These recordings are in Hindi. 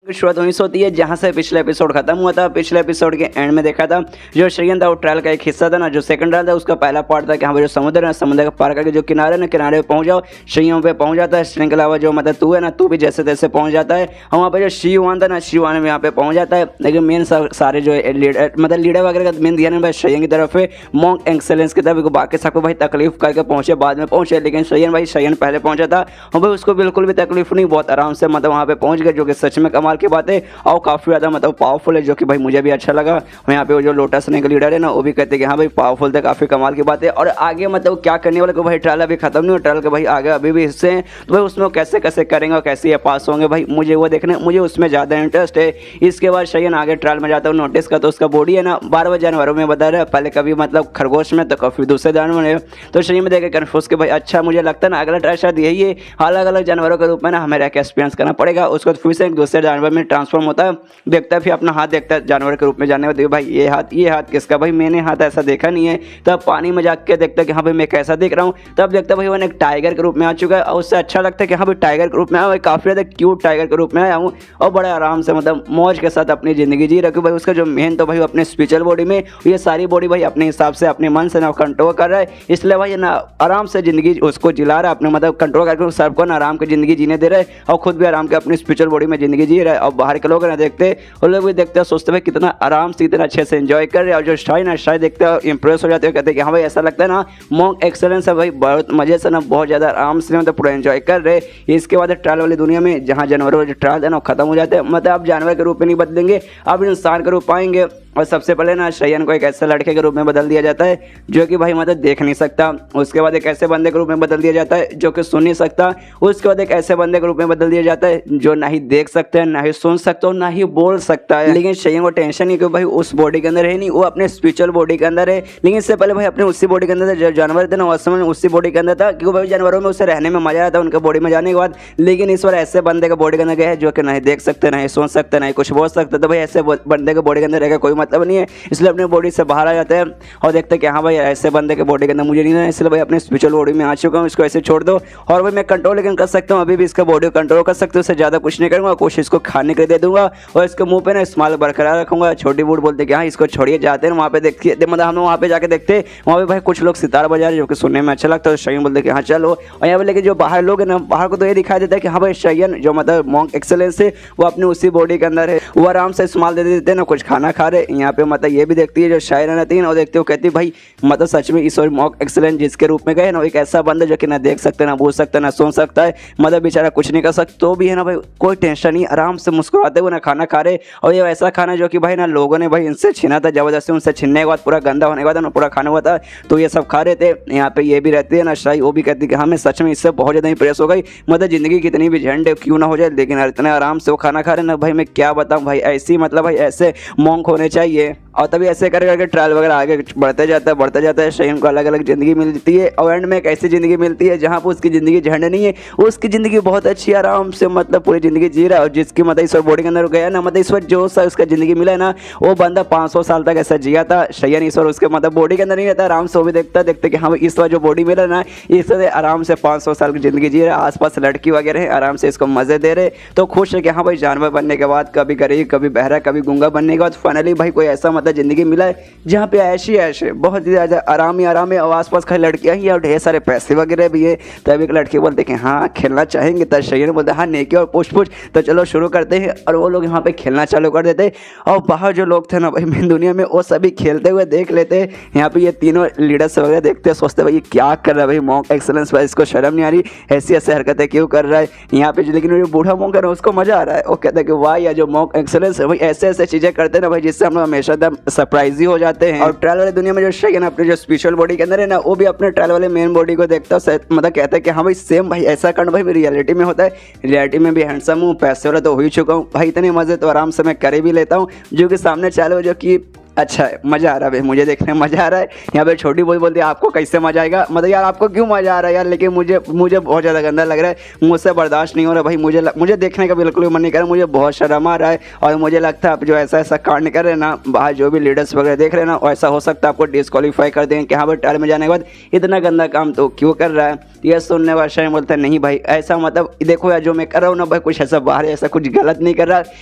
की शुरुआत वहीं से होती है जहां से पिछले एपिसोड खत्म हुआ था। पिछले एपिसोड के एंड में देखा था जो श्रेयन था वो ट्रायल का एक हिस्सा था ना, जो सेकंड ट्रायल था उसका पहला पार्ट था कि हाँ भाई जो समुद्र है, समुद्र का पार करके जो किनारे ना, किनारे पे पहुंच जाओ, श्रेयन पे पहुंच जाता है। श्रेयन के अलावा जो मतलब तू है ना, तू भी जैसे तैसे पहुंच जाता है। और वहाँ पे जो शिवान था ना, शिवान यहाँ पे पहुंच जाता है। लेकिन मेन सारे जो लीडर वगैरह का मेन दिया ना भाई श्रेयन की तरफ है, मॉन्क एक्सेलेंस की तरफ। बाकी सबको भाई तकलीफ करके पहुंचे, बाद में पहुंचे, लेकिन श्रेयन पहले पहुंचा था और भाई उसको बिल्कुल भी तकलीफ नहीं, बहुत आराम से मतलब वहाँ पे पहुंच गए, जो कि सच में कमाल की बात है और काफ़ी ज़्यादा मतलब पावरफुल है, जो कि भाई मुझे भी अच्छा लगा। और यहाँ पे वो जो लोटस ने का लीडर है ना, वो भी कहते हैं कि हाँ भाई पावरफुल थे, काफ़ी कमाल की बात है। और आगे मतलब क्या करने वाले को भाई ट्रायल अभी खत्म नहीं हुआ, ट्रायल के भाई आगे अभी भी हिस्से हैं, तो भाई उसमें कैसे कैसे करेंगे और कैसे ये पास होंगे भाई मुझे वो देखने, मुझे उसमें ज़्यादा इंटरेस्ट है। इसके बाद श्रेयन आगे ट्रायल में जाता हूँ नोटिस का, तो उसका बॉडी है ना 12 जानवरों में बता रहा है, पहले कभी मतलब खरगोश में तो कभी दूसरे जानवर है। तो श्रेयन में देखे कन्फ्यूज के भाई अच्छा मुझे लगता है ना अगला ट्रायल शायद यही है, अलग अलग जानवरों के रूप में ना हमें रह के एक्सपीरियंस करना पड़ेगा। उसको फिर से एक दूसरे जानवर में ट्रांसफॉर्म होता है, देखता है फिर अपना हाथ देखता है जानवर के रूप में जानने में, भाई ये हाथ किसका, भाई मैंने हाथ ऐसा देखा नहीं है। तब पानी में जाके देखता है कि हाँ भाई मैं कैसा देख रहा हूँ, तब देखता भाई वो एक टाइगर के रूप में आ चुका है। और उससे अच्छा लगता है कि हाँ भाई टाइगर के रूप में आया, भाई काफ़ी ज़्यादा क्यूट टाइगर के रूप में आया हूँ और बड़े आराम से मतलब मौज के साथ अपनी ज़िंदगी जी रखी। भाई उसका जो मेन तो भाई अपने स्पिरिचुअल बॉडी में, ये सारी बॉडी भाई अपने हिसाब से अपने मन से ना कंट्रोल कर रहा है, इसलिए भाई ना आराम से ज़िंदगी उसको जिला रहा है, अपने मतलब कंट्रोल करके सबको ना आराम की ज़िंदगी जीने दे रहा है और खुद भी आराम के अपनी स्पिरिचुअल बॉडी में ज़िंदगी जी रहा है। और बाहर के लोग ना देखते और लोग भी देखते हैं, सोचते हैं कितना आराम से इतना अच्छे से एंजॉय कर रहे हैं। और जो शायद देखते हैं इंप्रेस हो जाते हैं, कहते हैं कि हाँ भाई ऐसा लगता है ना मॉन्क एक्सेलेंस है भाई, बहुत मजे से ना बहुत ज़्यादा आराम से मतलब पूरा एंजॉय कर रहे हैं। इसके बाद ट्रायल वाली दुनिया में जहाँ जानवरों जो ट्रायल है ना खत्म हो जाते हैं, मतलब आप जानवर के रूप में नहीं बदलेंगे, आप इंसान के रूप आएंगे। और सबसे पहले ना श्रेयन को एक ऐसे लड़के के रूप में बदल दिया जाता है जो कि भाई मतलब देख नहीं सकता। उसके बाद एक ऐसे बंदे के रूप में बदल दिया जाता है जो कि सुन नहीं सकता। उसके बाद एक ऐसे बंदे के रूप में बदल दिया जाता है जो ना ही देख सकते हैं, ना ही सुन सकते हो, ना ही बोल सकता है। लेकिन श्रेयन को टेंशन नहीं कि भाई उस बॉडी के अंदर है नहीं, वो अपने स्पिरिचुअल बॉडी के अंदर है। लेकिन इससे पहले भाई अपने उसी बॉडी के अंदर जो जानवर थे ना उस समय उसी बॉडी के अंदर था, क्योंकि भाई जानवरों में उसे रहने में मजा आता उनके बॉडी में जाने के बाद। लेकिन इस बार ऐसे बंदे के बॉडी के अंदर गए जो कि नहीं देख सकते, नहीं सुन सकते, नहीं कुछ बोल सकते। तो भाई ऐसे बंदे के बॉडी के अंदर रहकर कोई मतलब नहीं है, इसलिए अपने बॉडी से बाहर आ जाते हैं और देखते हैं कि हाँ भाई ऐसे बंदे के बॉडी के अंदर मुझे नहीं है, इसलिए भाई अपने स्पिरिचुअल बॉडी में आ चुका हूँ, इसको ऐसे छोड़ दो। और भाई मैं कंट्रोल लेकिन कर सकता हूँ, अभी भी इसका बॉडी कंट्रोल कर सकते हो, उससे ज़्यादा कुछ नहीं करूँगा, कोशिश इसको खाने के लिए दे दूंगा और इसके मुंह पे ना स्माइल बरकरार रखूंगा। छोटी बूट बोलते कि हाँ इसको छोड़िए, जाते हैं वहाँ पे देखिए, मतलब हम लोग वहाँ पे जाके देखते, वहाँ पे भाई कुछ लोग सितार बजा रहे जो कि सुनने में अच्छा लगता है। श्रेयन बोलते कि हाँ चलो। और यहाँ पे लेकिन जो बाहर लोग हैं ना, बाहर को तो ये दिखाई देता है कि हाँ भाई श्रेयन जो मतलब मॉन्क एक्सेलेंस है वो अपने उसी बॉडी के अंदर है, वो आराम से स्माइल दे देते हैं ना, कुछ खाना खा रहे। यहाँ पे मतलब ये भी देखती है जो शायरा रहती है और देखते हो कहती भाई मतलब सच में इस मॉक एक्सेलेंस जिसके रूप में गए ना, एक ऐसा बंदा जो कि ना देख सकते, ना बोल सकता, ना सुन सकता है, मतलब बेचारा कुछ नहीं कर सकता, तो भी है ना भाई कोई टेंशन नहीं, आराम से मुस्कुराते हुए ना खाना खा रहे। और ये ऐसा खाना जो कि भाई ना लोगों ने भाई इनसे छीना था जबरदस्ती, उनसे छीनने के बाद पूरा गंदा होने के बाद ना पूरा खाना हुआ था, तो ये सब खा रहे थे। यहाँ पे ये भी रहती है ना शाही, वो भी कहती है कि हमें सच में इससे बहुत ज़्यादा इंप्रेस हो गई, मतलब ज़िंदगी कितनी भी झंड क्यों ना हो जाए लेकिन इतने आराम से वो खाना खा रहे ना भाई, मैं क्या बताऊँ भाई, ऐसी मतलब भाई ऐसे मॉन्क होने चाहिए। और तभी ऐसे करके ट्रायल वगैरह आगे बढ़ते जाता है। श्रेयन को अलग अलग ज़िंदगी मिलती है और एंड में एक ऐसी ज़िंदगी मिलती है जहाँ पर उसकी ज़िंदगी झंड नहीं है, उसकी ज़िंदगी बहुत अच्छी आराम से मतलब पूरी ज़िंदगी जी रहा है। और जिसकी मतलब इस बॉडी के अंदर गया ना, मतलब इस वक्त जो सा उसका ज़िंदगी मिला है ना, वो बंदा 500 साल तक ऐसा जिया था। श्रेयन इस उसके मतलब बॉडी के अंदर नहीं रहता, आराम से वो भी देखते कि हाँ इस वक्त जो बॉडी मिला ना, इस आराम से 500 साल की ज़िंदगी जी रहा है। आसपास लड़की वगैरह है, आराम से इसको मज़े दे रहे, तो खुश है कि हाँ भाई जानवर बनने के बाद कभी गरीब, कभी बहरा, कभी गूंगा बनने के बाद फाइनली भाई कोई ऐसा मतलब ज़िंदगी मिला है जहाँ पे ऐश है, बहुत ही ज़्यादा आराम ही है। और आसपास खाली लड़कियाँ ही और ढेर सारे पैसे वगैरह भी है। तब एक लड़की बोलते कि हाँ खेलना चाहेंगे, तब श्रेयन बोलते हाँ नेकी और पूछ तो चलो शुरू करते हैं। और वो लोग यहाँ पे खेलना चालू कर देते और बाहर जो लोग थे ना भाई मेन दुनिया में, वो सभी खेलते हुए देख लेते। यहाँ पे ये तीनों लीडर्स वगैरह देखते सोचते भाई ये क्या कर रहा है भाई मॉन्क एक्सेलेंस, भाई इसको शर्म नहीं आ रही, ऐसी ऐसी हरकतें क्यों कर रहा है यहाँ पे। लेकिन जो बूढ़ा मॉन्क है ना उसको मजा आ रहा है, वो कहता है कि वाह या जो मॉन्क एक्सेलेंस है भाई ऐसे ऐसे चीज़ें करते हैं ना भाई जिससे हम लोग हमेशा एकदम सरप्राइज ही हो जाते हैं। और ट्रायल वाली दुनिया में जो श्रेयन अपने जो स्पिरिचुअल बॉडी के अंदर है ना, वो भी अपने ट्रायल वाले मेन बॉडी को देखता है, मतलब कहता है कि हाँ भाई सेम भाई ऐसा करना भाई रियलिटी में होता है, रियलिटी में भी हैंडसम हूँ, पैसे वाला तो हो ही चुका हूँ भाई, इतने मज़े तो आराम से मैं कर भी लेता हूँ, जो कि सामने चालू जो कि अच्छा है, मज़ा आ रहा है भाई, मुझे देखने में मज़ा आ रहा है। यहाँ पे छोटी बोलती है आपको कैसे मज़ा आएगा, मतलब यार आपको क्यों मज़ा आ रहा है यार, लेकिन मुझे बहुत ज़्यादा गंदा लग रहा है, मुझसे बर्दाश्त नहीं हो रहा भाई, मुझे देखने का बिल्कुल भी मन नहीं कर रहा, मुझे बहुत शर्म आ रहा है। और मुझे लगता है आप जो ऐसा कांड कर रहे हैं ना, बाहर जो भी लीडर्स वगैरह देख रहे हैं ना, ऐसा हो सकता है आपको डिस्क्वालीफाई कर दें कि हाँ भाई ट्रायल में जाने के बाद इतना गंदा काम तो क्यों कर रहा है। ये सुनने वाला शयन बोलता है नहीं भाई ऐसा मतलब देखो यार जो मैं कर रहा हूँ ना भाई कुछ ऐसा बाहर ऐसा कुछ गलत नहीं कर रहा,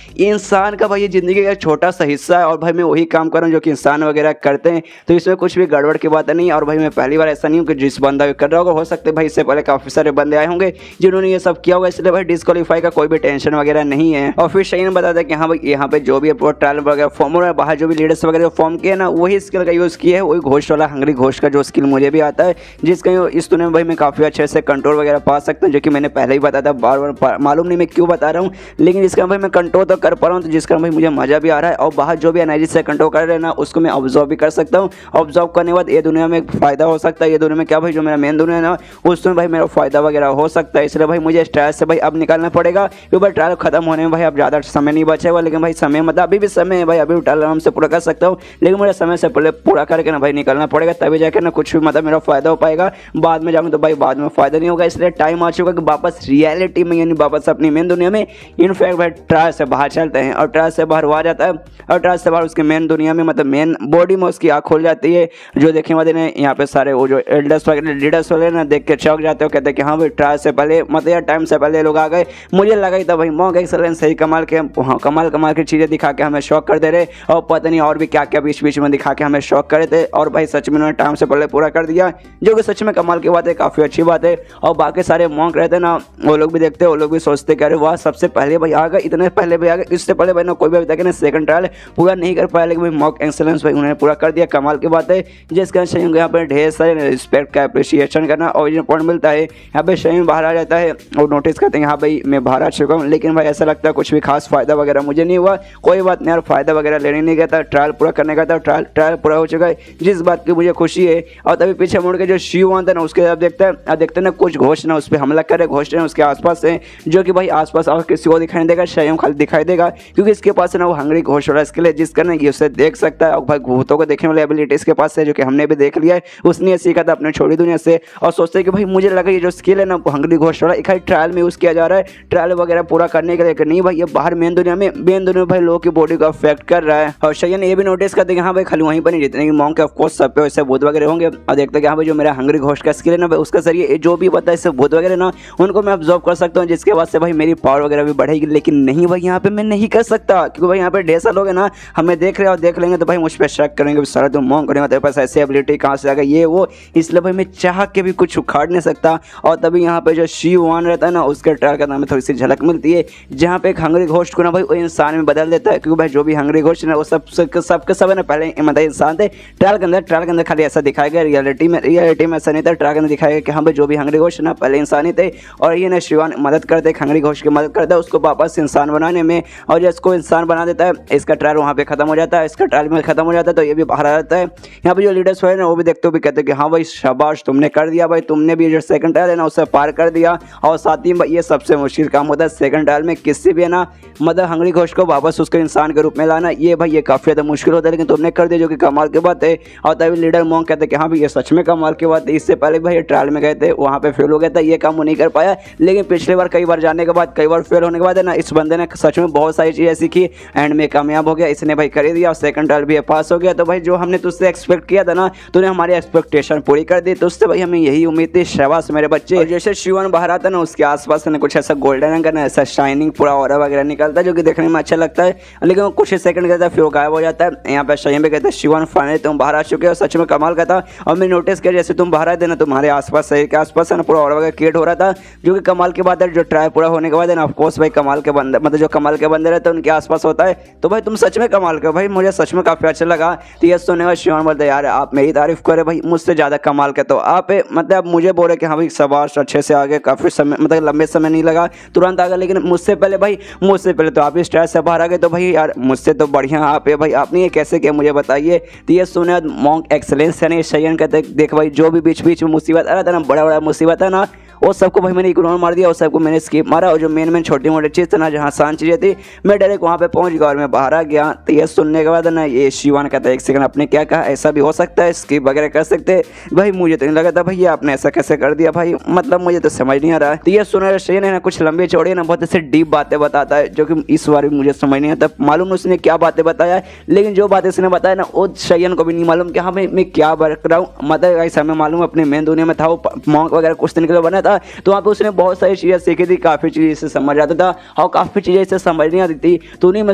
इंसान का भाई ये ज़िंदगी का छोटा सा हिस्सा है और भाई मैं वही काम कर रहा हूँ जो कि इंसान वगैरह करते हैं, तो इसमें कुछ भी गड़बड़ की बात नहीं। और भाई मैं पहली बार ऐसा नहीं हूँ कि जिस बंदा भी कर रहा होगा, हो सकता है भाई इससे पहले काफ़ी सारे बंदे आए होंगे जिन्होंने ये सब किया होगा, इसलिए भाई डिस्क्वालीफाई का कोई भी टेंशन वगैरह नहीं है। और फिर शयन बताता है कि हाँ भाई यहाँ पे जो भी ट्रायल वगैरह फॉर्म हो रहा है, बाहर जो भी लीडर्स वगैरह फॉर्म किए ना वही स्किल का यूज़ किया है, वही घोस्ट वाला हंगरी घोस्ट का जो स्किल मुझे भी आता है, जिसका इस दुनिया में भाई मैं काफ़ी अच्छे से कंट्रोल वगैरह पा सकता हूँ, जो कि मैंने पहले ही बताया था, बार बार मालूम नहीं मैं क्यों बता रहा हूँ, लेकिन इसका भाई मैं कंट्रोल तो कर पा रहा हूँ, तो जिसका भाई मुझे मज़ा भी आ रहा है। और बाहर जो भी एनर्जी से कंट्रोल कर रहे हैं ना उसको मैं ऑब्जर्व भी कर सकता हूँ, ऑब्जर्व करने के बाद ये दुनिया में फ़ायदा हो सकता है, ये दुनिया में क्या भाई जो मेरा मेन दुनिया है ना उसमें भाई मेरा फ़ायदा वगैरह हो सकता है। इसलिए भाई मुझे इस ट्रायल से भाई अब निकालना पड़ेगा, क्योंकि भाई ट्रायल खत्म होने में भाई अब ज़्यादा समय नहीं बचेगा, लेकिन भाई समय मतलब अभी भी समय है भाई, अभी ट्रायल आराम से पूरा कर सकता हूँ, लेकिन मुझे समय से पहले पूरा करके ना भाई निकलना पड़ेगा, तभी जाकर ना कुछ भी मतलब मेरा फ़ायदा हो पाएगा। बाद में जाऊँगा तो भाई बाद में फ़ायदा नहीं होगा, इसलिए टाइम आ चुका कि वापस रियलिटी में यानी वापस अपनी मेन दुनिया में इनफैक्ट भाई ट्रायल से बाहर चलते हैं। और ट्रायल से बाहर आ जाता है और ट्रायल से बाहर उसके मेन दुनिया में मतलब मेन बॉडी में उसकी आँख खुल जाती है, जो देखने वाले ने यहाँ पे सारे वो जो एल्डर्स वगैरह लीडर्स वगैरह ना देख के चौंक जाते हो, कहते हैं कि हाँ भाई ट्रायल से पहले मतलब यार टाइम से पहले लोग आ गए। मुझे लगा ही था भाई मॉन्क एक्सेलेंस सही कमाल के कमाल की चीज़ें दिखा के हमें शौक कर दे रहे, और पता नहीं और भी क्या क्या बीच बीच में दिखा के हमें शौक करे थे, और भाई सच में उन्होंने टाइम से पहले पूरा कर दिया, जो कि सच में कमाल की बात है, काफ़ी अच्छी बात है। और बाकी सारे मॉन्क रहते ना वो लोग भी देखते, वो लोग भी सोचते कि अरे वाह सबसे पहले भाई आ गए, इतने पहले भी आ गए, इससे पहले भाई ना कोई भी अभी तक ना सेकंड ट्रायल पूरा नहीं कर पाया, लेकिन भाई मॉन्क एक्सेलेंस भाई उन्होंने पूरा कर दिया, कमाल की बात है। जिसके कारण यहाँ पर ढेर सारे रिस्पेक्ट का अप्रिशिएशन करना और पॉइंट मिलता है। यहाँ पे शयन बाहर आ जाता है और नोटिस करते हैं हाँ भाई मैं बाहर आ चुका हूँ, लेकिन भाई ऐसा लगता है कुछ भी खास फायदा वगैरह मुझे नहीं हुआ। कोई बात नहीं यार, फायदा वगैरह लेने नहीं गया था, ट्रायल पूरा करने का था, ट्रायल पूरा हो चुका है, जिस बात की मुझे खुशी है। और तभी पीछे मुड़ के जो शिव आता है ना उसके आप देखते ना कुछ घोष ना उस पर हमला करे, घोष ना उसके आसपास है, जो कि भाई आसपास और किसी को दिखाई देगा, शयन खाली दिखाई देगा, क्योंकि इसके पास ना वो हंगरी घोष वाला स्किल है, जिसका ना ये उसे देख सकता है। और भाई भूतों को देखने वाली एबिलिटी इसके पास है, जो कि हमने भी देख लिया है, उसने सीखा था अपने छोटी दुनिया से। और सोचते कि भाई मुझे लगा ये जो स्किल है ना हंगरी घोष वाला एक ट्रायल में यूज़ किया जा रहा है, ट्रायल वगैरह पूरा करने के लिए, नहीं भाई ये बाहर मेन दुनिया में भाई लोगों की बॉडी को अफेक्ट कर रहा है। और शयन ये भी नोटिस करते कि हाँ भाई खाली वहीं पर नहीं, जितने भी मॉन्क के ऑफकोर्स सब पे वैसे भूत वगैरह होंगे, और देखते कि हाँ भाई जो मेरा हंगरी घोष का स्किल है ना भाई उसका जरिए जो भी पता है इससे भूत वगैरह ना उनको मैं ऑब्जर्व कर सकता हूँ, जिसके बाद से भाई मेरी पावर वगैरह भी बढ़ेगी। लेकिन नहीं भाई यहाँ पे मैं नहीं कर सकता, क्योंकि भाई यहाँ पे ढेर सारे लोग हैं ना हमें देख रहे हैं, और देख लेंगे तो भाई मुझ पर शक करेंगे सारा तुम मॉन्क करेंगे, तेरे पास ऐसी एबिलिटी कहाँ से आ गई ये वो, इसलिए भाई मैं चाह के भी कुछ उखाड़ नहीं सकता। और तभी यहाँ पे जो शिवान रहता है ना उसके ट्रायल का नाम में थोड़ी सी झलक मिलती है, जहाँ पे एक हंगरी घोस्ट को ना भाई वो इंसान में बदल देता है, क्योंकि भाई जो भी हंगरी घोस्ट है ना वो सबके सब है ना पहले मतलब इंसान थे। ट्रायल के अंदर खाली ऐसा दिखाया गया, रियलिटी में ऐसा नहीं था। ट्रायल के अंदर दिखाया गया कि हाँ भाई जो भी हंगरी घोस्ट है ना पहले इंसान ही थे, और ये ना शिवान मदद करते हंगरी घोस्ट की मदद करता है उसको वापस इंसान बनाने में, और जब इसको इंसान बना देता है इसका ट्रायल वहाँ पे खत्म हो जाता है, इसका ट्रायल में खत्म हो जाता है, तो ये भी बाहर आ जाता है। यहाँ पे जो लीडर्स हुए ना वो भी देखते हुए कहते हैं कि हाँ भाई शाबाश तुमने कर दिया भाई, तुमने भी जो सेकंड ट्रायल है ना उससे पार कर दिया। और साथ ही ये सबसे मुश्किल काम होता है सेकंड ट्रायल में, किसी भी है ना मतलब हंगरी घोस्ट को वापस उसके इंसान के रूप में लाना, ये भाई ये काफ़ी ज़्यादा मुश्किल होता है, लेकिन तुमने कर दिया जो कि कमाल की बात है। और तभी लीडर मॉन्क कहते हैं कि हाँ भाई ये सच में कमाल की बात है, इससे पहले भाई ये ट्रायल में गए थे वहाँ पे फेल हो गया था, ये काम वो नहीं कर पाया, लेकिन पिछले बार कई बार जाने के बाद कई बार फेल होने के बाद है ना इस बंदे ने सच में बहुत सारी चीज़ें सीखी, एंड में कामयाब हो गया, इसने भाई कर दिया और सेकंड ट्रायल भी पास हो गया। तो भाई जो हमने तुझसे एक्सपेक्ट किया था ना तूने हमारी एक्सपेक्टेशन पूरी कर दी, तो उससे भाई हमें यही उम्मीद थी। शाबाश मेरे बच्चे। जैसे शिवन बाहर आता ना उसके आसपास ना कुछ ऐसा गोल्डन रंग का ना ऐसा शाइनिंग पूरा ऑरा वगैरह निकलता है, जो कि देखने में अच्छा लगता है, लेकिन वो कुछ सेकंड करता है फिर वो गायब हो जाता है। यहाँ पे शयन भी कहते हैं शिवन फाइनली तुम बाहर आ चुके हो, सच में कमाल का था। और मैं नोटिस किया जैसे तुम बाहर आए थे ना तुम्हारे आसपास शहर के आसपास है ना पूरा ऑरा वगैरह क्रिएट हो रहा था, जो कि कमाल की बात है। जो ट्राई पूरा होने के बाद है ना ऑफकोर्स भाई कमाल के बंदे मतलब जो कमाल के बंदे रहते हैं उनके आसपास होता है, तो भाई तुम सच में कमाल के भाई, मुझे सच में काफ़ी अच्छा लगा। तो ये सुनने का शिवन बोलते यार आप मेरी तारीफ करें भाई, मुझसे ज़्यादा कमाल के तो आप मतलब मुझे बोले कि हाँ भाई शाबाश अच्छे से आगे, काफ़ी समय मतलब लंबे समय नहीं लगा, तुरंत आ गया, लेकिन मुझसे पहले तो आप इस ट्रायल से बाहर आ गए, तो भाई यार मुझसे तो बढ़िया आप है भाई, आपने ये कैसे किया मुझे बताइए। तो ये सुने मॉन्क एक्सेलेंस यानी शयन कहते देख भाई जो भी बीच बीच में मुसीबत आ रहा था ना, बड़ा मुसीबत है ना वो सबको भाई मैंने इग्नोर मार दिया, और सबको मैंने स्किप मारा, और जो मेन छोटी मोटी चीज़ था ना, जहाँ आसान चीज़ें थी, मैं डायरेक्ट वहाँ पे पहुँच गया और मैं बाहर आ गया। तो ये सुनने के बाद ना ये शिवान कहता है, एक सेकंड आपने क्या कहा, ऐसा भी हो सकता है, स्किप वगैरह कर सकते हैं? भाई मुझे तो नहीं लगा था भैया आपने ऐसा कैसे कर दिया भाई, मतलब मुझे तो समझ नहीं आ रहा है। तो ये सुना श्रेयन है ना कुछ लंबी चौड़ी ना बहुत ऐसे डीप बातें बताता है, जो कि इस बार भी मुझे समझ नहीं आता, मालूम उसने क्या बातें बताया, लेकिन जो बातें उसने बताया ना वो श्रेयन को भी नहीं मालूम कि हाँ भाई मैं क्या कर रहा हूँ। मतलब ऐसा मैं मालूम अपने मेन दुनिया में था, वो मॉन्क वगैरह कुछ दिन के लिए बना था, तो वहाँ पे उसने बहुत सारी चीज़ें सीखी थी, काफ़ी चीज़ें इससे समझ आता था और काफ़ी चीज़ें इससे समझ नहीं आती थी। तो उन्हीं में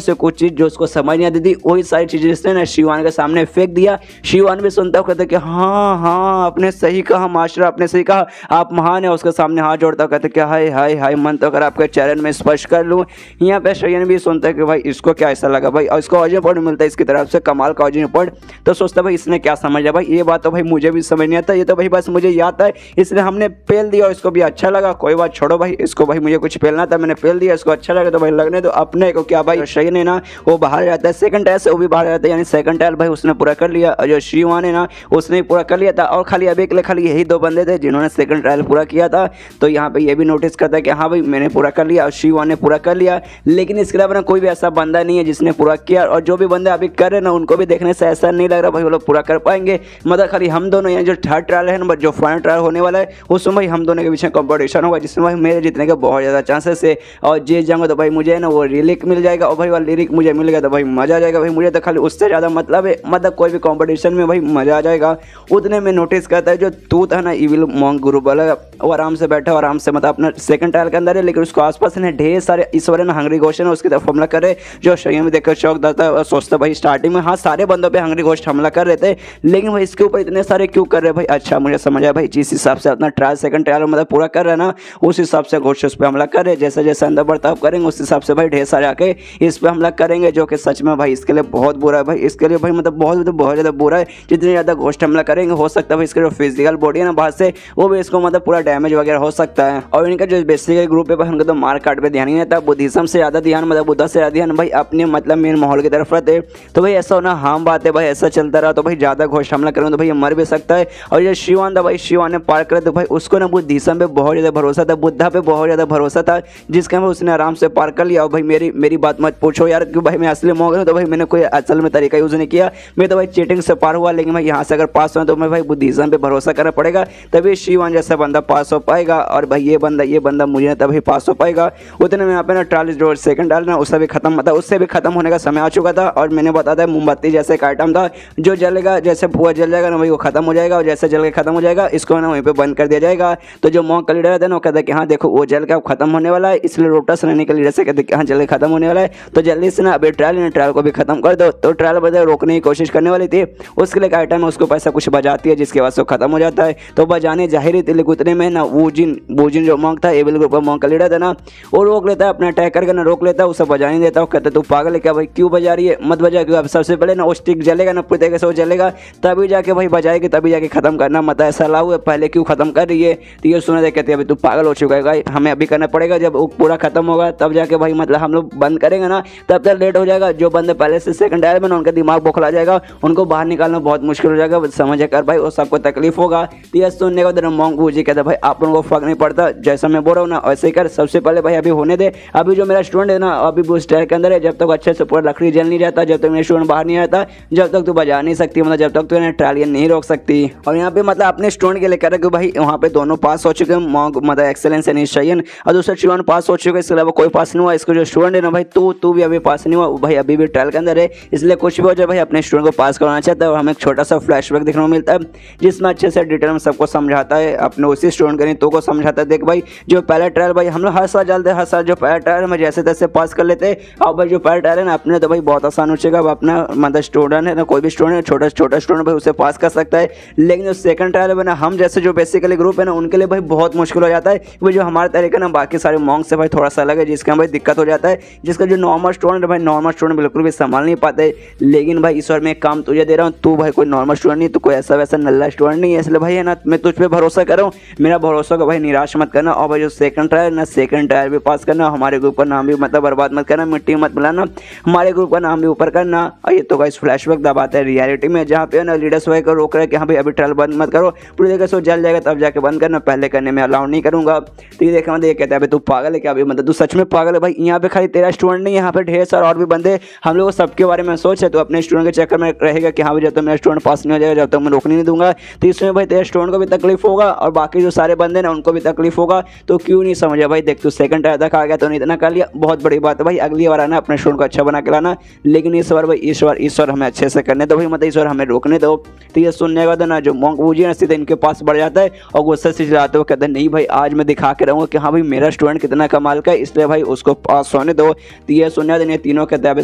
से कुछ चीज़ जो उसको समझ नहीं आती थी वही सारी चीज़ें इसने ना शिवान के सामने फेंक दिया। शिवान भी सुनता हुआ कहता कि हाँ हाँ आपने सही कहा मास्टर, आपने सही कहा, आप महान है। उसके सामने हाथ जोड़ता कहते कि हाय हाय हाय, मन तो कर आपके चरण में स्पर्श कर लूँ। यहाँ पे श्रेयन भी सुनता है कि भाई इसको क्या ऐसा लगा भाई, और इसको ऑडियो रिपोर्ट मिलता है इसकी तरफ से, कमाल का ऑडियो रिपोर्ट। तो सोचता भाई इसने क्या समझा भाई, ये बात तो भाई मुझे भी समझ नहीं आता, ये तो भाई बस मुझे याद है इसलिए हमने पेल दिया और इसको भी अच्छा लगा, कोई बात छोड़ो भाई, इसको भाई मुझे कुछ पेलना था मैंने पेल दिया, इसको अच्छा लगा तो भाई लगने दो अपने को क्या भाई। श्रेयन है ना वो बाहर जाता है, सेकंड ट्रायल से वो भी बाहर जाता है, यानी सेकंड ट्रायल भाई उसने पूरा कर लिया, और जो शिवान है ना उसने पूरा कर लिया था, और खाली अभी के लिए खाली यही दो बंदे थे जिन्होंने सेकंड ट्रायल पूरा किया था। तो यहाँ पे ये भी नोटिस करता है कि हाँ भाई मैंने पूरा कर लिया और शिवान ने पूरा कर लिया, लेकिन इसके अलावा कोई भी ऐसा बंदा नहीं है जिसने पूरा किया, और जो भी बंदे अभी कर रहे हैं ना उनको भी देखने से ऐसा नहीं लग रहा भाई वो लोग पूरा कर पाएंगे। मतलब खाली हम दोनों, यानी जो थर्ड ट्रायल है ना, जो फाइनल ट्रायल होने वाला है उसमें भाई हम दोनों के बीच में कॉम्पिटिशन होगा, जिसमें भाई मेरे जीतने के बहुत ज़्यादा चांसेस है, और जीत जाऊंगा तो भाई मुझे ना वो लिरिक मिल जाएगा, और भाई वो लिरिक मुझे मिल गया तो भाई मज़ा आ जाएगा भाई, मुझे तो खाली उससे ज़्यादा मतलब है, मतलब कोई भी कॉम्पिटिशन में भाई मज़ा आ जाएगा। उतने में नोटिस करता है जो तू था ना इविल मॉन्क गुरु वाला, वो आराम से बैठा आराम से मतलब अपना सेकंड ट्रायल के अंदर है, लेकिन उसको आसपास ने ढेर सारे इस बार ना हंग्री घोस्ट है उसकी तरफ हमला करे, जो श्रेयन में देखकर चौक जाता है और सोचता भाई स्टार्टिंग में हाँ सारे बंदों पे हंग्री घोस्ट हमला कर रहे थे, लेकिन भाई इसके ऊपर इतने सारे क्यों कर रहे हैं भाई। अच्छा मुझे समझ आया भाई, जिस हिसाब से अपना ट्रायल सेकंड ट्रायल मतलब पूरा कर रहा है ना उस हिसाब से घोस्ट उस पर हमला कर रहे, जैसे जैसे अंदर बर्ताव करेंगे उस हिसाब से भाई ढेर सारे आके इस पर हमला करेंगे, जो कि सच में भाई इसके लिए बहुत बुरा है भाई, इसके लिए भाई मतलब बहुत ज़्यादा बुरा है। जितने ज़्यादा घोस्ट हमला करेंगे हो सकता है भाई इसका जो फिजिकल बॉडी है ना बाहर से वो भी इसको मतलब पूरा डैमेज वगैरह हो सकता है। और इनका जो बेसिकली ग्रुप है भाई उनका तो मार काट पे ध्यान ही नहीं रहता, बुद्धिज्म से ज़्यादा ध्यान मतलब बुद्धा से ज़्यादा ध्यान भाई अपने मतलब मेन माहौल की तरफ रहते। तो भाई ऐसा होना हाम बात है भाई, ऐसा चलता रहा तो भाई ज़्यादा घोस्ट हमला करेंगे तो भाई ये मर भी सकता है। और ये शिवान था भाई, शिवान ने पार करे तो भाई उसको ना बुद्धिज्म पे बहुत ज़्यादा भरोसा था, बुद्धा पे बहुत ज़्यादा भरोसा था, जिसका मैं उसने आराम से पार कर लिया। और भाई मेरी बात मत पूछो यार क्यों भाई मैं असली मॉन्क हूं, तो भाई मैंने कोई असल में तरीका यूज़ नहीं किया, मैं तो भाई चीटिंग से पार हुआ, लेकिन भाई यहाँ से अगर पास हुआ तो मैं भाई बुद्धिज्म पे भरोसा करना पड़ेगा, तभी शिवान जैसा बंदा पास हो पाएगा। और भाई ये बंदा मुझे तभी पास हो पाएगा। उतने में यहाँ पे ना ट्रायल जो सेकंड ट्रायल ना उससे भी खत्म था, उससे भी खत्म होने का समय आ चुका था। और मैंने बता था मोमबत्ती जैसे एक आइटम था जो जलेगा, जैसे पुआ जल जाएगा ना भाई वो खत्म हो जाएगा, और जैसे जल के खत्म हो जाएगा इसको ना वहीं पे बंद कर दिया जाएगा। तो जो मॉन्क का लीडर था ना वो कहता है कि हाँ देखो वो जल के खत्म होने वाला है, इसलिए लोटस रहने के लीडर से कहते कि हाँ जल के खत्म होने वाला है, तो जल्दी से ना अभी ट्रायल को भी खत्म कर दो। तो ट्रायल बदल रोकने की कोशिश करने वाली थी, उसके लिए एक आइटम है उसको पैसा कुछ बजाती है जिसके बाद से खत्म हो जाता है। तो बजाने जाहिर थी, लेकिन उतने में ना वूजिन जो मॉन्क था एविल ग्रुप का मॉन्क का लीडर था ना वो रोक लेता है, अपना अटैक करके ना रोक लेता है, उसे बजा नहीं देता। वो कहता है तू पागल है क्या भाई, क्यों बजा रही है, मत बजा, क्यों अब सबसे पहले ना वो स्टिक जलेगा ना पूरी तरीके से वो जलेगा तभी जाके भाई बजाएगी, तभी जाके खत्म करना, मत ऐसा लाओ है पहले क्यों खत्म कर रही है। तो ये सुना दे कहते हैं अभी तू पागल हो चुका है भाई, हमें अभी करना पड़ेगा, जब वो पूरा खत्म होगा तब जाके भाई मतलब हम लोग बंद करेंगे ना तब तक लेट हो जाएगा। जो बंदे पहले से सेकंड आए में ना उनका दिमाग बौखला जाएगा, उनको बाहर निकालना बहुत मुश्किल हो जाएगा, समझ कर भाई वो सबको तकलीफ होगा। तो यह सुनने के बाद मॉन्क बूजी कहता भाई आप लोगों को फर्क नहीं पड़ता, जैसा मैं बोल रहा हूँ ना वैसे ही कर, सबसे पहले भाई अभी होने दे, अभी जो मेरा स्टूडेंट है ना अभी वो स्टाइल के अंदर है, जब तक अच्छे से पूरा लकड़ी जल नहीं जाता, जब तक मेरा स्टूडेंट बाहर नहीं आता, जब तक तू बजा नहीं सकती, मतलब जब तक तू ट्रायल नहीं रोक सकती। और यहाँ पे मतलब अपने स्टूडेंट के लिए कह रहा है कि भाई वहाँ पे दोनों पास हो चुके हैं, मॉन्क मतलब एक्सेलेंस यानी श्रेयन और दूसरा शिवान पास हो चुके हैं, इसके अलावा कोई पास नहीं हुआ। इसको जो स्टूडेंट है ना भाई तू भी अभी पास नहीं हुआ भाई, अभी भी ट्रायल के अंदर है, इसलिए कुछ भी हो जाए भाई अपने स्टूडेंट को पास करवाना चाहता है। और हमें एक छोटा सा फ्लैशबैक देखने को मिलता है जिसमें अच्छे से डिटेल में सबको समझाता है, अपने उसी स्टूडेंट के नहीं तो को समझाता है। देख भाई जो पहला ट्रायल भाई हम लोग हर साल डालते हैं, हर साल जो पहला ट्रायल में जैसे तैसे पास कर लेते हैं, और भाई जो पहला ट्रायल है ना अपने तो भाई बहुत आसान हो जाएगा, अपना मतलब स्टूडेंट है ना कोई भी स्टूडेंट छोटा स्टूडेंट भाई उसे पास कर सकता है। लेकिन जो सेकंड ट्रायल है ना हम जैसे जो बेसिकली ग्रुप है ना उनके लिए भाई बहुत मुश्किल हो जाता है, क्योंकि जो हमारा तरीका ना बाकी सारे मॉन्क से भाई थोड़ा सा अलग है, जिसका भाई दिक्कत हो जाता है, जिसका जो नॉर्मल स्टूडेंट है भाई नॉर्मल स्टूडेंट बिल्कुल भी संभाल नहीं पाते। लेकिन भाई इस बार मैं एक काम तुझे दे रहा हूँ, तू भाई कोई नॉर्मल स्टूडेंट नहीं, तू कोई ऐसा वैसा नल्ला स्टूडेंट नहीं है, इसलिए भाई है ना मैं तुझ पे भरोसा कर रहा हूँ, मेरा मेरा भरोसा होगा भाई, निराश मत करना। और भाई जो सेकंड ट्रायल ना, सेकंड ट्रायल भी पास करना, हमारे ग्रुप का नाम भी मतलब बर्बाद मत करना, मिट्टी मत मिलाना, हमारे ग्रुप का नाम भी ऊपर करना। और ये तो गाइस फ्लैशबैक दबाता है रियलिटी में, जहाँ पे ना लीडर्स वगैरह को रोक रहा है कि हाँ भाई अभी ट्रायल बंद मत करो, पूरी जगह से जल जाएगा तब जाके बंद करना, पहले करने में अलाउ नहीं करूंगा। तो ये देखा मतलब ये कहता है अभी तू पागल है क्या, अभी मतलब तू सच में पागल है भाई। यहाँ पे खाली तेरा स्टूडेंट नहीं, यहाँ पे ढेर सारे और भी बंदे, हम लोग सबके बारे में सोच है। तो अपने स्टूडेंट के चक्कर में रहेगा कि हाँ भाई जब तक मेरा स्टूडेंट पास नहीं हो जाएगा जब तक मैं रोकने नहीं दूंगा। तो इसमें भाई तेरे स्टूडेंट को भी तकलीफ होगा और बाकी जो सारे बंदे ना उनको भी तकलीफ होगा। तो क्यों नहीं समझा भाई, देख तू सेकंड टायर तक आ गया तो नहीं इतना कर लिया, बहुत बड़ी बात है भाई। अगली बार आना अपने स्टूडेंट को अच्छा बना के लाना, लेकिन इस बार भाई ईश्वर हमें अच्छे से करने दो भाई, मतलब ईश्वर हमें रोकने दो। तो ये सुनने के बाद ना जो मोंक बूजी ना सीधे इनके पास बढ़ जाता है और गुस्से से चिल्लाते हुए कहते हैं नहीं भाई आज मैं दिखा के रहूँगा कि हाँ भाई मेरा स्टूडेंट कितना कमाल का है, इसलिए भाई उसको पास होने दो। तो ये सुनने देने तीनों कहते हैं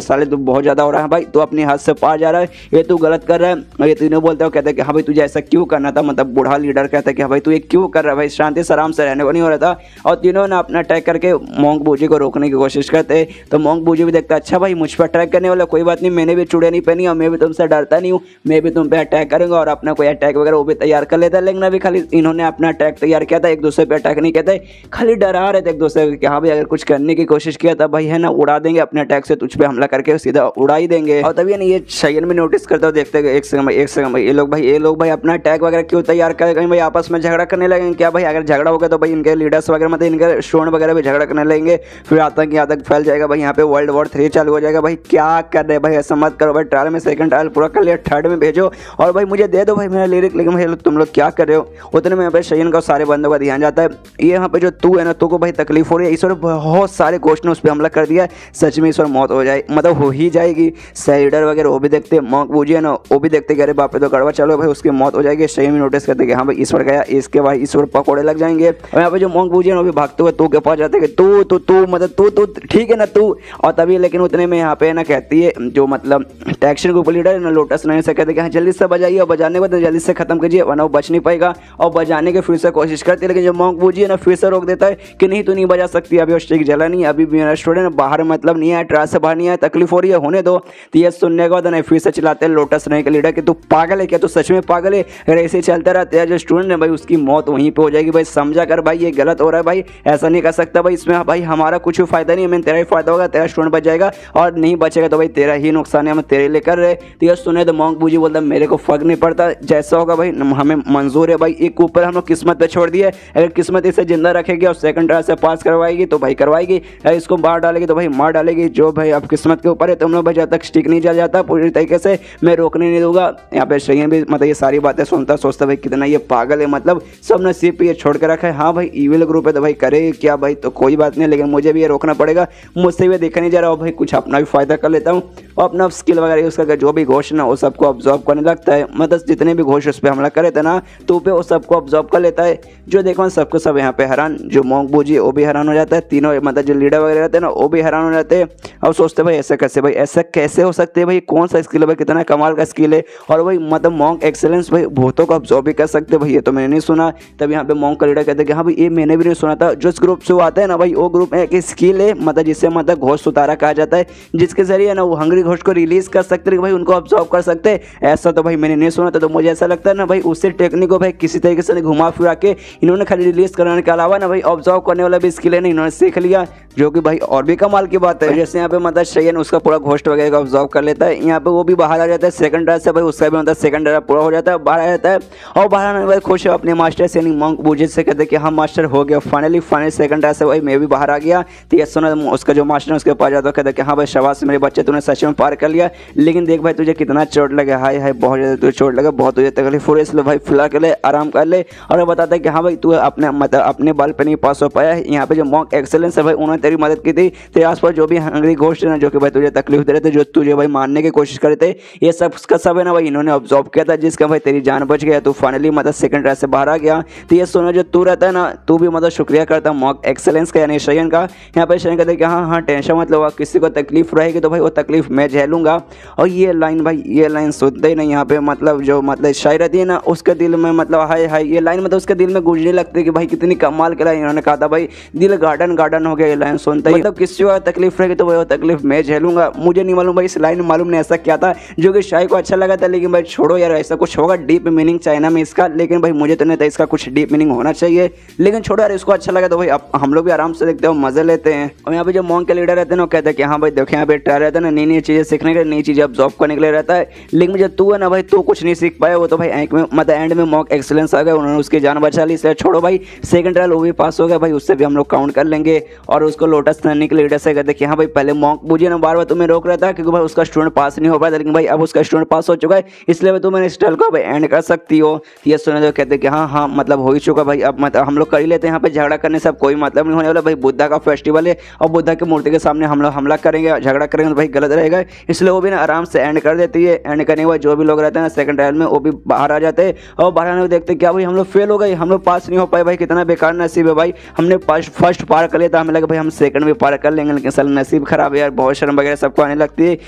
साले तू बहुत ज़्यादा हो रहा है भाई, तू अपनी हाथ से पार जा रहा है, ये तू गलत कर रहा है। और ये तीनों बोलते हो कहते हैं कि हाँ भाई तुझे ऐसा क्यों करना था, मतलब बूढ़ा लीडर कहता है कि हाँ भाई तू ये क्यों कर रहा है भाई, शांति से आराम से रहने को नहीं हो रहा था। और तीनों ने अपना अटैक करके मोंक बूजी को रोकने की कोशिश करते। तो मोंक बूजी भी देखता अच्छा भाई मुझ पर अटैक करने वाला, कोई बात नहीं, मैंने भी चूड़े नहीं पहनी और मैं भी तुमसे डरता नहीं हूँ, मैं भी तुम पे अटैक करूँगा। और अपना कोई अटैक वगैरह वो भी तैयार कर लेता है, लेकिन अभी खाली इन्होंने अपना अटैक तैयार किया था, एक दूसरे पे अटैक नहीं कहते, खाली डरा रहे थे एक दूसरे को कि हाँ भाई अगर कुछ करने की कोशिश किया था भाई है ना उड़ा देंगे, अपने अटैक से तुझ पे हमला करके सीधा उड़ा ही देंगे। और तभी ये शयन में नोटिस करता हो, देखते एक सेकंड भाई ये लोग भाई अपना अटैक वगैरह क्यों तैयार करें, कहीं भाई आपस में झगड़ा करने लगेंगे क्या भाई, अगर झगड़ा होगा तो भाई इनके लीडर्स वगैरह मतलब इनके स्टूडेंट वगैरह भी झगड़ा करने लगेंगे, फिर आतंक फैल जाएगा भाई, यहाँ पे वर्ल्ड वॉर 3 चालू हो जाएगा भाई। क्या कर रहे भाई, ऐसा मत करो भाई, ट्रायल में सेकंड ट्रायल पूरा कर लिया, थर्ड में भेजो और भाई मुझे दे दो भाई मेरा लिरिक। लेकिन भाई तुम लोग क्या कर रहे हो, उतने में यहाँ पे शयन का सारे बंदों का ध्यान जाता है, ये यहाँ पे जो तू है ना तू को भाई तकलीफ हो रही है, ईश्वर बहुत सारे गोश्त ने उस पर हमला कर दिया है, सच में ईश्वर मौत हो जाए मतलब हो ही जाएगी। लीडर वगैरह वो भी देखते, मोंक बूजी है ना वो भी देखते कि अरे बाप रे तो गड़बड़ चलो भाई उसकी मौत हो जाएगी। शयन भी नोटिस करते कि हाँ भाई ईश्वर गया, इसके भाई ईश्वर पकौड़े लग जाएंगे। और यहाँ पे जो मोंक बूजी है ना वो भी भागते हुए तू के पास जाते कि तू मतलब तू ठीक है ना तू। और तभी लेकिन उतने में यहाँ पे ना कहती है जो मतलब टैक्शन ग्रुप लीडर है ना लोटस नाइन से कहते कि हाँ जल्दी से बजाइए और बजाने के बाद जल्दी से खत्म कीजिए वरना वो बच नहीं पाएगा। और बजाने के फिर से कोशिश करती है, लेकिन जो मोंक बूजी है ना फिर से रोक देता है कि नहीं तू नहीं बजा सकती, अभी स्टिक जला नहीं, अभी मेरा स्टूडेंट बाहर मतलब नहीं आया, ट्रायल से बाहर नहीं आया, तकलीफ हो रही है होने दो। तो ये सुनने के बाद ना फिर से चिल्लाते हैं लोटस नाइन के लीडर कि तू पागल है क्या, तू सच में पागल है, अगर ऐसे चलता रहता है जो स्टूडेंट है भाई उसकी मौत वहीं पे हो जाएगी भाई, समझा कर भाई ये गलत हो रहा है भाई, ऐसा नहीं कर सकता भाई, इसमें भाई हमारा कुछ भी फायदा नहीं है, मैंने तेरा ही फायदा होगा, तेरा स्टूडेंट बच जाएगा और नहीं बचेगा तो भाई तेरा ही नुकसान है, हम तेरे लिए कर रहे। तो ये सुने तो मोंक बूजी बोलता मेरे को फर्क नहीं पड़ता, जैसा होगा भाई हमें मंजूर है भाई, एक ऊपर हम लोग किस्मत पे छोड़ दिए, अगर किस्मत इसे जिंदा रखेगी और सेकंड ट्रायल से पास करवाएगी तो भाई करवाएगी, अगर इसको मार डालेगी तो भाई मार डालेगी, जो भाई अब किस्मत के ऊपर है। तुम लोग भाई जब तक स्टिक नहीं जल जाता पूरी तरीके से मैं रोकने नहीं दूंगा। यहाँ पे शयन भी मतलब ये सारी बातें सुनता सोचता भाई कितना ये पागल है, मतलब सब नसीब पे ये छोड़ के रखा है। हाँ भाई ईविल ग्रुप है तो भाई करे क्या भाई, तो कोई बात नहीं, लेकिन मुझे भी ये रोकना पड़ेगा, मुझसे भी देखा नहीं जा रहा भाई, कुछ अपना भी फायदा कर लेता हूँ और अपना स्किल वगैरह यूज़ करके जो भी घोष ना वो सबको ऑब्जॉर्व करने लगता है, मतलब जितने भी घोष उस पर हमला करे थे ना तो पे वो सबको ऑब्जॉर्व कर लेता है। जो देखो सबको सब यहाँ पे हैरान, जो मोंक बूजी वो भी हैरान हो जाता है, तीनों मतलब जो लीडर वगैरह रहते हैं ना वो भी हैरान हो जाते हैं और सोचते भाई ऐसा कैसे भाई, ऐसा कैसे हो सकते हैं भाई, कौन सा स्किल है भाई, कितना कमाल का स्किल है। और भाई मतलब मोंक एक्सेलेंस भाई भूतों को ऑब्जॉर्व भी कर सकते भाई, ये तो मैंने नहीं सुना। तब यहाँ पे मोंक का लीडर कहते हैं कि हाँ भाई ये मैंने भी नहीं सुना था। जो ग्रुप से वो आता है ना भाई वो ग्रुप में एक स्किल है मतलब जिससे मतलब घोष उतारा कहा जाता है, जिसके जरिए ना वो हंग्री घोष को रिलीज कर सकते हैं भाई, उनको ऑब्जॉर्व कर सकते हैं। ऐसा तो भाई मैंने नहीं सुना था, तो मुझे ऐसा लगता है ना भाई उससे टेक्निक को भाई किसी तरीके से घुमा फिरा के इन्होंने खाली रिलीज कराने के अलावा ना भाई ऑब्जर्व करने वाला भी स्किल है ना इन्होंने सीख लिया, जो कि भाई और भी कमाल की बात है। जैसे यहाँ पे मतलब शयन उसका पूरा घोस्ट वगैरह का ऑब्जर्व कर लेता है, यहाँ पे वो भी बाहर आ जाता है सेकंड ट्रायल से भाई, उसका भी मतलब सेकंड ट्रायल पूरा हो जाता है, बाहर आ जाता है और बाहर आने के बाद खुश है अपने मास्टर से यानी मोंक बूजी से कहते हैं कि हाँ मास्टर हो गया फाइनली सेकंड ट्रायल से भाई मैं भी बाहर आ गया। तो ये सुना उसका जो मास्टर है उसके पास जाता है, कहते हैं कि हाँ भाई शाबाश मेरे बच्चे तूने सच में पार कर लिया, लेकिन देख भाई तुझे कितना चोट लगा, हाय हाय बहुत ज़्यादा तुझे चोट लगा, बहुत तुझे तकलीफ हो रही है, इसलिए भाई फिलहाल के लिए आराम कर ले। और वो बताता है कि हाँ भाई तू अपने मतलब अपने बल पे नहीं पास हो पाया है, यहाँ पे जो मोंक एक्सेलेंस है भाई उन्होंने तेरी मदद की थी, तेरे आसपास जो भी हंगरी घोस्ट है ना जो कि भाई तुझे तकलीफ दे रहे थे, जो तुझे भाई मारने की कोशिश कर रहे थे, ये सब का सब है ना भाई इन्होंने ऑब्जॉर्व किया था, जिसका भाई तेरी जान बच गया, तू फाइनली मतलब सेकंड ट्रायल से बाहर आ गया। तो ये सोना जो तू रहता है ना तू भी मतलब शुक्रिया करता मोंक एक्सेलेंस का यानी शयन का। यहाँ पे शयन कहते हैं कि हाँ हाँ टेंशन मत लो, किसी को तकलीफ रहेगी तो भाई वो तकलीफ मैं झेलूंगा। और ये लाइन भाई, ये लाइन सुनते ही नहीं यहाँ पे मतलब जो मतलब शायरी रहती है ना उसके दिल में मतलब हाय हाय, ये लाइन मतलब उसके दिल में गूंजने लगती है कि भाई कितनी कमाल की लाइन इन्होंने कहा था भाई, दिल गार्डन गार्डन हो गया ये लाइन सुनते ही। मतलब किसी को तकलीफ रहेगी तो वो तकलीफ मैं झेलूंगा। मुझे नहीं मालूम भाई इस लाइन मालूम नहीं ऐसा क्या था जो कि शायरी को अच्छा लगा था, लेकिन भाई छोड़ो यार, ऐसा कुछ होगा डीप मीनिंग चाइना में इसका, लेकिन भाई मुझे तो नहीं था इसका कुछ डीप मीनिंग होना चाहिए, लेकिन छोड़ो यार, इसको अच्छा लगा तो भाई अब हम लोग भी आराम से देखते हो, मजे लेते हैं। और यहाँ पे जो मॉन्क के लीडर रहते हैं ना, कहते हैं कि हाँ भाई देखो यहाँ पे ट्रायल रहता है ना, नई नई चीजें सीखने के, नई चीजें ऑब्जॉर्व करने के लिए रहता है, लेकिन जब तू है ना भाई तू कुछ नहीं सीख पाया, वो तो भाई मतलब एंड में मॉक एक्सीलेंस आ गया, उन्होंने उसकी जान बचा ली, इसलिए छोड़ो भाई सेकंड ट्रायल वो भी पास हो गया भाई, उससे भी हम लोग काउंट कर लेंगे। और उसको लोटस नन्ही के लीडर से कहते कि हाँ भाई पहले मॉक बुझे ना, बार बार तुम्हें रोक रहा था क्योंकि भाई उसका स्टूडेंट पास नहीं हो पाया, लेकिन भाई अब उसका स्टूडेंट पास हो चुका है, इसलिए तुम इस ट्रायल को भाई एंड कर सकती हो। ये सुने तो कहते कि हाँ हाँ मतलब हो ही चुका भाई, अब मतलब हम लोग कर ही लेते हैं, यहाँ पे झगड़ा करने से अब कोई मतलब नहीं होने वाला भाई, बुद्धा का फेस्टिवल है और बुद्धा की मूर्ति के सामने हम लोग हमला करेंगे, झगड़ा करेंगे तो भाई गलत रहेगा, इसलिए वो भी ना आराम से एंड कर देती है। एंड करने के बाद जो भी लोग रहते हैं ना सेकंड ट्रायल में वो भी बाहर आ जाते हैं, और बाहर आने को देखते क्या भाई हम लोग फेल हो गए, हम लोग पास नहीं हो पाए भाई, कितना बेकार नसीब है भाई, हमने फर्स्ट पार कर लिया था, हमें लगा भाई हम सेकंड भी पार कर लेंगे, लेकिन साल नसीब खराब है यार, बहुत शर्म वगैरह सबको आने लगती है,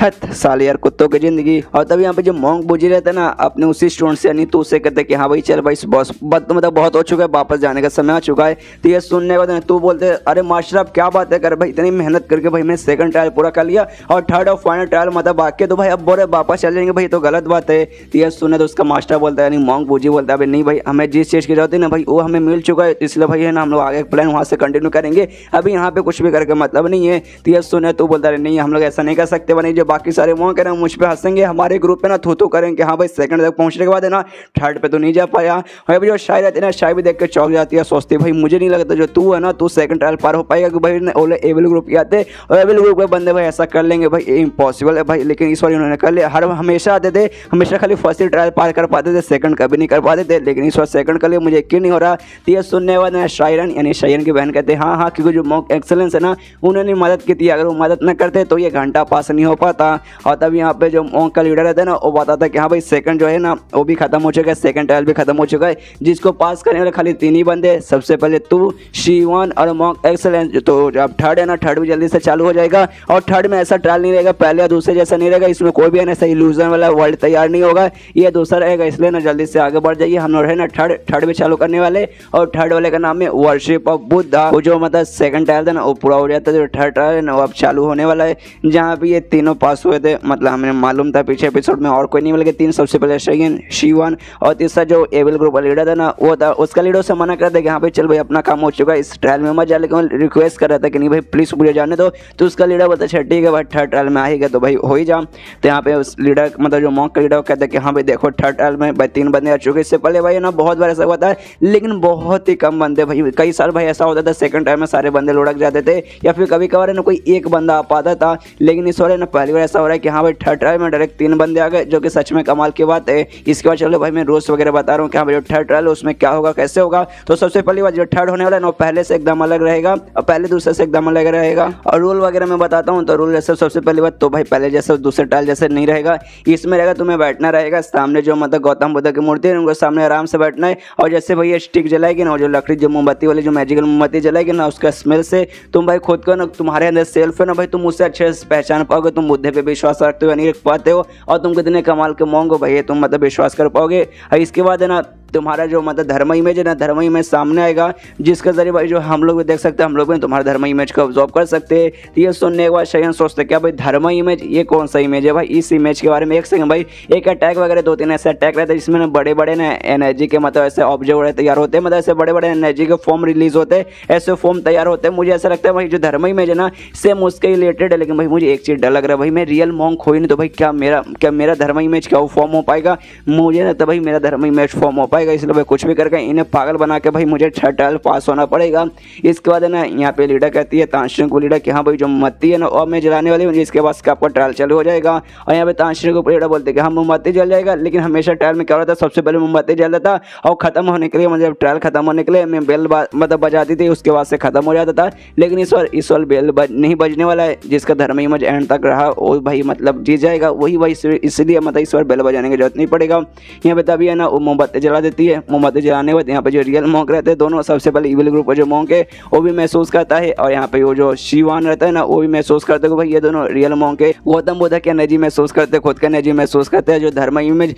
हट साल यार कुत्तों की जिंदगी। और तभी यहाँ पे जो मॉन्क बुझी रहता है ना अपने उसी स्टूडेंट से, यानी तू से कहते कि हाँ भाई चल भाई बॉस मतलब बहुत हो चुका है, वापस जाने का समय आ चुका है। तो ये सुनने के बाद तू बोलते अरे मास्टर आप क्या बात है कर भाई, इतनी मेहनत करके भाई मैं सेकंड ट्रायल पूरा कर लिया और थर्ड और फाइनल ट्रायल मतलब बाकी, तो भाई अब बोले वापस चल जाएंगे भाई, तो गलत बात है। तो ये सुने तो उसका मास्टर बोलता है, यानी मॉन्क बुझी बोलता है नहीं भाई हमें जिस चीज़ की जरूरत है ना भाई वो हमें मिल चुका है, इसलिए भाई है ना हम लोग आगे प्लान वहाँ से कंटिन्यू करेंगे, अभी यहाँ पे कुछ भी करके मतलब नहीं है। तो ये सुने तो बोलता है नहीं हम लोग ऐसा नहीं कर सकते, बनी जो बाकी सारे मॉन्क है ना मुझ पर हंसेंगे, हमारे ग्रुप पे ना थू करेंगे, हाँ भाई सेकंड तक पहुँचने के बाद है ना थर्ड पे तो नहीं जा पाया। और अभी जो शायरी रहती है ना, शायरी भी देख के चौंक जाती है, सोचती है भाई मुझे नहीं लगता जो तू है ना तू सेकंड ट्रायल पार हो पाएगा, कि भाई ओले एविल ग्रुप के आते और एविल ग्रुप के बंदे भाई ऐसा कर लेंगे भाई, इम्पॉसिबल है भाई, लेकिन इस बार उन्होंने कर लिया, हमेशा आते थे, हमेशा खाली फर्स्ट ट्रायल पार कर पाते थे, सेकंड कभी नहीं कर पाते थे, लेकिन इस बार सेकंड कर लिया, मुझे यकीन नहीं हो रहा। तो ये सुनने के बाद शायरन यानी शायरन की बहन कहते हैं हाँ हाँ, क्योंकि जो मॉक एक्सेलेंस है ना उन्होंने मदद की थी, अगर वो मदद न करते तो ये घंटा पास नहीं हो पाता। और तब यहाँ पे जो मॉक का लीडर रहता है ना वो बताता कि हाँ भाई सेकंड जो है ना वो भी खत्म हो चुका है, सेकंड ट्रायल भी खत्म हो चुका है, जिसको पास करने वाले खाली 3 ही बंदे, सबसे पहले तू, शिवन और मॉक एक्सेलेंस। तो अब थर्ड है ना थर्ड भी जल्दी से चालू हो जाएगा, और थर्ड में ऐसा ट्रायल नहीं रहेगा पहले या दूसरे जैसा नहीं रहेगा, इसमें कोई भी ऐसा इल्यूजन वाला वर्ल्ड तैयार नहीं होगा, ये दूसरा रहेगा, इसलिए ना जल्दी से आगे बढ़ जाइए। हम लोग है ना थर्ड भी चालू करने वाले, और थर्ड वाले का नाम है वर्शिप ऑफ बुद्धा, वो जो मतलब सेकंड ट्रायल था ना वो पूरा हो जाता है, जो थर्ड ट्रायल है ना वो अब चालू होने वाला है, जहाँ पे ये तीनों पास हुए थे, मतलब हमें मालूम था पीछे एपिसोड में और कोई नहीं मिल, 3 सबसे पहले शयन, शिवन और तीसरा जो एविल ग्रुप का लीडर था ना वो था, उसका लीडर से मना कर दे कि हाँ भाई चल भाई अपना काम हो चुका है, इस ट्रायल में मत जा, लेकिन रिक्वेस्ट कर रहा था कि नहीं भाई प्लीज मुझे जाने दो। तो उसका लीडर बोलता है ठीक है भाई थर्ड ट्रायल में आएगा तो भाई हो ही जा। तो यहाँ पे उस लीडर मतलब जो मॉक का लीडर कहता है कि हाँ भाई देखो थर्ड ट्रायल में भाई 3 बंदे आ चुके, इससे पहले भाई ना बहुत बार ऐसा हुआ था, लेकिन बहुत ही कम बंदे भाई, कई साल भाई ऐसा होता था सेकंड ट्रायल में सारे बंदे लुढ़क जाते थे, या फिर कभी कभार ना कोई एक बंदा आ पाता था, लेकिन इस बार ना पहली बार ऐसा हो रहा है कि हाँ भाई थर्ड ट्रायल में डायरेक्ट 3 बंदे आ गए, जो कि सच में कमाल की बात है। इसके बाद चलो भाई मैं रोज वगैरह बता रहा हूँ कि हाँ भाई जो थर्ड ट्रायल उसमें क्या होगा कैसे होगा। तो सबसे पहली बात जो थर्ड होने वाला है ना पहले से एकदम अलग रहेगा, और पहले दूसरे से एकदम अलग रहेगा, और रूल वगैरह मैं बताता हूँ। तो रूल जैसे सबसे पहली बात तो भाई पहले जैसे दूसरे ट्रायल जैसे नहीं रहेगा, इसमें रहेगा तुम्हें बैठना रहेगा सामने जो मतलब गौतम बुद्ध की मूर्ति है उनको सामने आराम से बैठना है, और जैसे भाई ये स्टिक जलाएगी ना, जो लकड़ी जो मोमबत्ती वाली जो मैजिकल मोमबत्ती जलाएगी ना, उसका स्मेल से तुम भाई खुद को ना तुम्हारे अंदर सेल्फ है ना भाई, तुम उससे अच्छे से पहचान पाओगे, तुम बुद्धे पे विश्वास रखते हो नहीं रख पाते हो, और तुम कितने कमाल के मॉन्क हो भाई तुम मतलब विश्वास कर पाओगे। और इसके बाद है ना तुम्हारा जो मतलब धर्म इमेज है ना, धर्म इमेज सामने आएगा, जिसके जरिए भाई जो हम लोग भी देख सकते हैं, हम लोग भी तुम्हारा धर्म इमेज को ऑब्जॉर्व कर सकते हैं। तो ये सुनने के बाद शयन सोचते क्या भाई धर्म इमेज ये कौन सा इमेज है भाई, इस इमेज के बारे में एक सेकंड भाई, एक अटैक वगैरह 2-3 ऐसे अटैक रहते हैं जिसमें ना बड़े बड़े ना एनर्जी के मतलब ऐसे ऑब्जेक्ट तैयार होते हैं, मतलब ऐसे बड़े बड़े एनर्जी के फॉर्म रिलीज होते हैं, ऐसे फॉर्म तैयार होते हैं। मुझे ऐसा लगता है भाई जो धर्म इमेज है ना सेम उसके रिलेटेड है, लेकिन भाई मुझे एक चीज़ डर लग रहा है भाई, मैं रियल मॉन्क हो ही नहीं तो भाई क्या मेरा धर्म इमेज क्या वो फॉर्म हो पाएगा, मुझे ना तो भाई मेरा धर्म इमेज फॉर्म हो पाएगा, इसलिए भाई कुछ भी करके इन्हें पागल बना के भाई मुझे थर्ड ट्रायल पास होना पड़ेगा। इसके बाद है ना यहाँ पे लीडर कहती है तानसेन को लीडर कि हाँ भाई जो मोमबत्ती है ना और मैं जलाने वाली हूँ, इसके बाद आपका ट्रायल चालू हो जाएगा। और यहाँ पे तानसेन को लीडर बोलते कि हाँ मोमबत्ती जल जाएगा, लेकिन हमेशा ट्रायल में क्या होता था सबसे पहले मोमबत्ती जल जाता और खत्म होने के लिए मतलब ट्रायल खत्म होने के लिए मैं बेल मतलब बजाती थी, उसके बाद से खत्म हो जाता था, लेकिन इस बार बेल नहीं बजने वाला है, जिसका धर्म इमेज एंड तक रहा वो भाई मतलब जीत जाएगा वही भाई, इसलिए मतलब इस बार बेल बजाने की जरूरत नहीं पड़ेगा। यहाँ पे तभी है ना वो मोमबत्ती जला देती है मोमबत्ती जलाने के बाद। यहाँ पे जो रियल मॉन्क रहते हैं दोनों, सबसे पहले इविल ग्रुप का जो मॉन्क है वो भी महसूस करता है, और यहाँ पे वो जो शिवान रहता है ना वो भी महसूस करते हैं कि भाई ये दोनों रियल मॉन्क है। गौतम बुद्ध की एनर्जी महसूस करते हैं, खुद का एनर्जी महसूस करते हैं, जो धर्म इमेज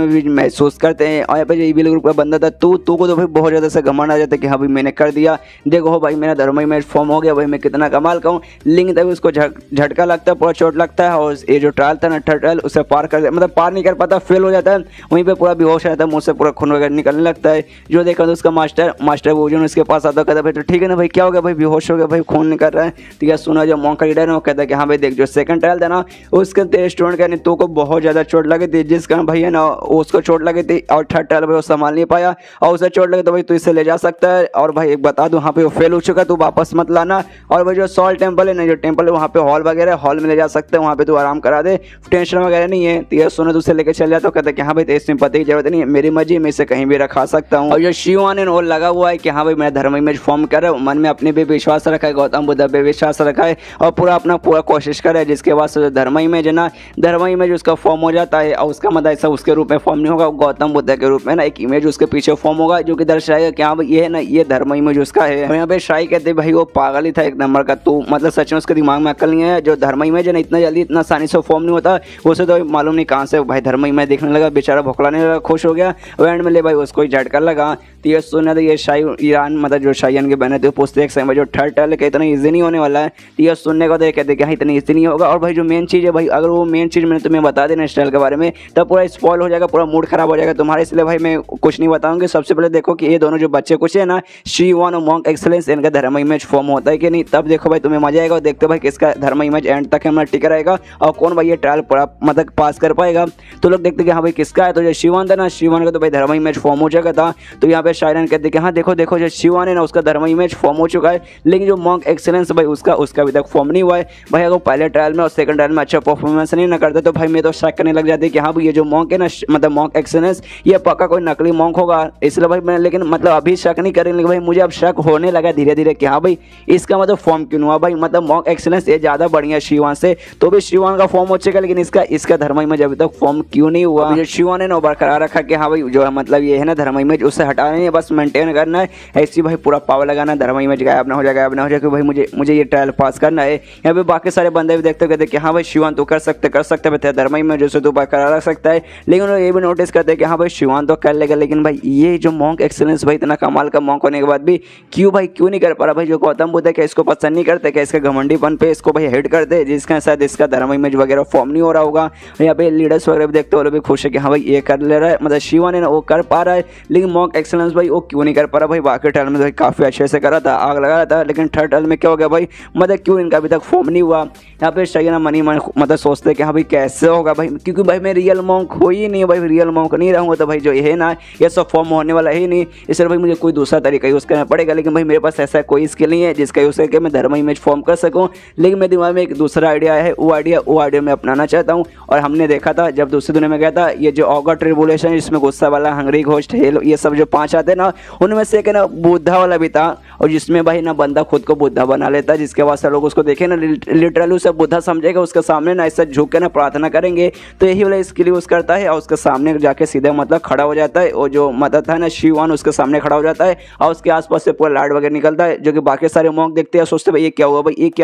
भी महसूस करते हैं। और यहाँ पे जो इविल ग्रुप का बंदा था तू को तो भाई बहुत ज़्यादा से घमंड आ जाता है कि हाँ भाई मैंने कर दिया, देखो हो भाई मेरा धर्म इमेज फॉर्म हो गया, भाई मैं कितना कमाल का हूँ। लेकिन तभी उसको झटका लगता है, पूरा चोट लगता है, और ये जो ट्रायल था ना थर्ड ट्रायल उसे पार कर मतलब पार नहीं कर पाता, फेल हो जाता है। वहीं पे पूरा बेहोश रहता है, मुंह से पूरा खून वगैरह निकलने लगता है। जो देखा तो उसका मास्टर वोजन उसके पास आता, कहता भाई तो ठीक है ना भाई क्या हो गया भाई, बेहोश हो गया भाई, खून निकल रहा है। तो यह सुना जो मॉन्क का लीडर है वो कहता है कि हाँ भाई देख जो सेकंड ट्रायल था ना उसके तेरे स्टूडेंट का तो को बहुत ज़्यादा चोट लगी थी, जिस कारण भाई है ना उसको चोट लगी थी, और थर्ड ट्रायल भाई वो संभाल नहीं पाया और उसे चोट लगी तो भाई तू इसे ले जा सकता है। और भाई एक बता दूँ, वहाँ पे वो फेल हो चुका, तू वापस मत लाना। और भाई जो सॉल टेम्पल है ना, जो टेम्पल है वहाँ पे हॉल वगैरह हॉल में ले जा सकते हैं, वहाँ पे तू आराम करा दे, टेंशन वगैरह नहीं है। तो यह सुनो तो उसे लेकर चल जाता, कहता है कि हाँ भाई तेरी सिंपैथी की जरूरत नहीं है, मेरी मर्जी मैं इसे कहीं भी रखा सकता हूँ। और जो शिवान है वो लगा हुआ है कि हाँ भाई मेरा धर्म इमेज फॉर्म कर रहा है, मन में अपने भी विश्वास रखा है, गौतम बुद्ध पे विश्वास रखा है, और पूरा कोशिश कर रहा है, जिसके बाद से जो धर्म इमेज है ना, धर्म इमेज उसका फॉर्म हो जाता है। और उसका मतलब ऐसा उसके रूप में फॉर्म नहीं होगा, गौतम बुद्ध के रूप में ना एक इमेज उसके पीछे फॉर्म होगा, जो कि दर्शाएगा कि हाँ भाई ये है ना ये धर्म इमेज उसका है। और यहाँ पे शाही कहते भाई वो पागल ही था एक नंबर का, तो मतलब सच में उसके दिमाग में अकल नहीं है। जो धर्म इमेज है ना इतना जल्दी इतना आसानी से फॉर्म नहीं होता, उसे तो मालूम नहीं कहाँ से भाई धर्म इमेज देखने लगा, बेचारा भोकलाने लगा, खुश हो गया। एंड में ले भाई उसको ही झटका लगा। तो ये सुना तो ये शाही ईरान मतलब जो शाहीन के बने थे पूछते एक समय जो थर्ड ट्रायल है इतना ईजी नहीं होने वाला है। तो ये सुनने को तो कहते कि हाँ इतनी ईजी नहीं होगा। और भाई जो मेन चीज़ है भाई, अगर वो मेन चीज़ मैंने तुम्हें बता देना इस ट्रायल के बारे में तब पूरा स्पॉइल हो जाएगा, पूरा मूड खराब हो जाएगा तुम्हारे, इसलिए भाई मैं कुछ नहीं बताऊंगी। सबसे पहले देखो कि ये दोनों जो बच्चे कुछ है ना शिवान और मॉन्क एक्सेलेंस, इनका धर्म इमेज फॉर्म होता है कि नहीं, तब देखो भाई तुम्हें मजा आएगा। और देखते भाई किसका धर्म इमेज एंड तक हमारा टिका रहेगा और कौन भाई ये ट्रायल पूरा मतलब पास कर पाएगा। तो लोग देखते कि हाँ भाई किसका है, तो जो शिवान था ना शिवान का तो भाई धर्म इमेज फॉर्म हो चुका था। तो यहाँ पे शायरन कहते कि हाँ देखो जो शिवान है ना उसका धर्म इमेज फॉर्म हो चुका है, लेकिन जो मॉन्क एक्सेलेंस भाई उसका अभी तक फॉर्म नहीं हुआ है। भाई अगर पहले ट्रायल में और सेकंड ट्रायल में अच्छा परफॉर्मेंस नहीं ना करते तो भाई मैं तो शक करने लग जाती कि हाँ भाई ये जो मॉन्क है ना मतलब मॉन्क एक्सेलेंस ये पक्का कोई नकली मॉन्क होगा। इसलिए भाई मैं लेकिन मतलब अभी शक नहीं करेंगे, लेकिन भाई मुझे अब शक होने लगा धीरे धीरे कि हाँ भाई इसका मतलब फॉर्म क्यों हुआ भाई, मतलब मॉन्क एक्सेलेंस ये ज़्यादा बढ़िया शिवान से, तो भी शिवान का फॉर्म हो चुका लेकिन इसका धर्म इमेज अभी तक फॉर्म क्यों नहीं हुआ। जो शिवान है ना बरकरार रखा कि हाँ भाई जो है मतलब ये है ना धर्म इमेज उससे हटाना नहीं है, बस मेंटेन करना है। ऐसी भाई पूरा पावर लगाना, धर्म इमेज गायब ना हो जाए कि भाई मुझे ये ट्रायल पास करना है। यहाँ पे बाकी सारे बंदे भी देखते कहते कि हाँ भाई शिवान तो कर सकते भाई धर्म इमेज उसे तो बरकरार रख सकता है। लेकिन वो ये भी नोटिस करते हैं कि हाँ भाई शिवान तो कर लेगा, लेकिन भाई ये जो मॉन्क एक्सेलेंस भाई इतना कमाल का मॉन्क होने के बाद भी क्यों नहीं कर पा रहा भाई। जो गौतम बुद्ध है क्या इसको पसंद नहीं करते, क्या इसके घमंडीपन पे इसको भाई हेट करते, जिसका शायद इसका धर्म इमेज वगैरह फॉर्म नहीं हो रहा होगा। यहाँ पे लीडर्स वगैरह भी देखते हो भी खुश है कि हाँ भाई ये कर ले रहा है, मतलब शिवान है ना वो कर पा रहा है, लेकिन मॉन्क एक्सेलेंस भाई वो क्यों नहीं कर पा रहा भाई। बाकी ट्रायल में भाई काफ़ी अच्छे से करा था, आग लगा रहा था, लेकिन थर्ड ट्रायल में क्या हो गया भाई, मतलब क्यों इनका अभी तक फॉर्म नहीं हुआ। यहाँ पे शायद ना मन मतलब सोचते कि हाँ भाई कैसे होगा भाई, क्योंकि भाई मैं रियल मॉन्क हो ही नहीं भाई, रियल मॉन्क नहीं रहूँगा तो भाई जो ये ना ये सब फॉर्म होने वाला ही नहीं, इसलिए भाई मुझे कोई दूसरा तरीका यूज़ करना पड़ेगा। लेकिन भाई मेरे पास ऐसा कोई स्किल नहीं है जिसका यूज़ करके मैं धर्म इमेज फॉर्म कर सकूँ। लेकिन मेरे दिमाग में एक दूसरा आइडिया है, वो आइडिया मैं अपनाना चाहता हूँ। और हमने देखा था जब दूसरी दुनिया में गया था, ये जो ऑगस्ट रिवोल्यूशन जिसमें गुस्सा वाला, हंगरी घोस्ट, हेल, ये सब जो 5 आते ना उनमें से एक ना बुद्धा वाला भी था, और जिसमें भाई ना बंदा खुद को बुद्धा बना लेता, जिसके बाद से लोग उसको देखे ना लिटरली उसे बुद्धा समझेगा, उसके सामने ना ऐसा झुक के ना प्रार्थना करेंगे, तो यही वाला स्किल यूज़ करता है और उसके सामने जाके सीधे मतलब खड़ा हो जाता है। और जो मतलब था ना शिवान उसके सामने खड़ा हो जाता है और उसके आसपास से पूरा लाइट वगैरह निकलता है, जो कि बाकी सारे मॉन्क देखते हैं सोचते भाई ये क्या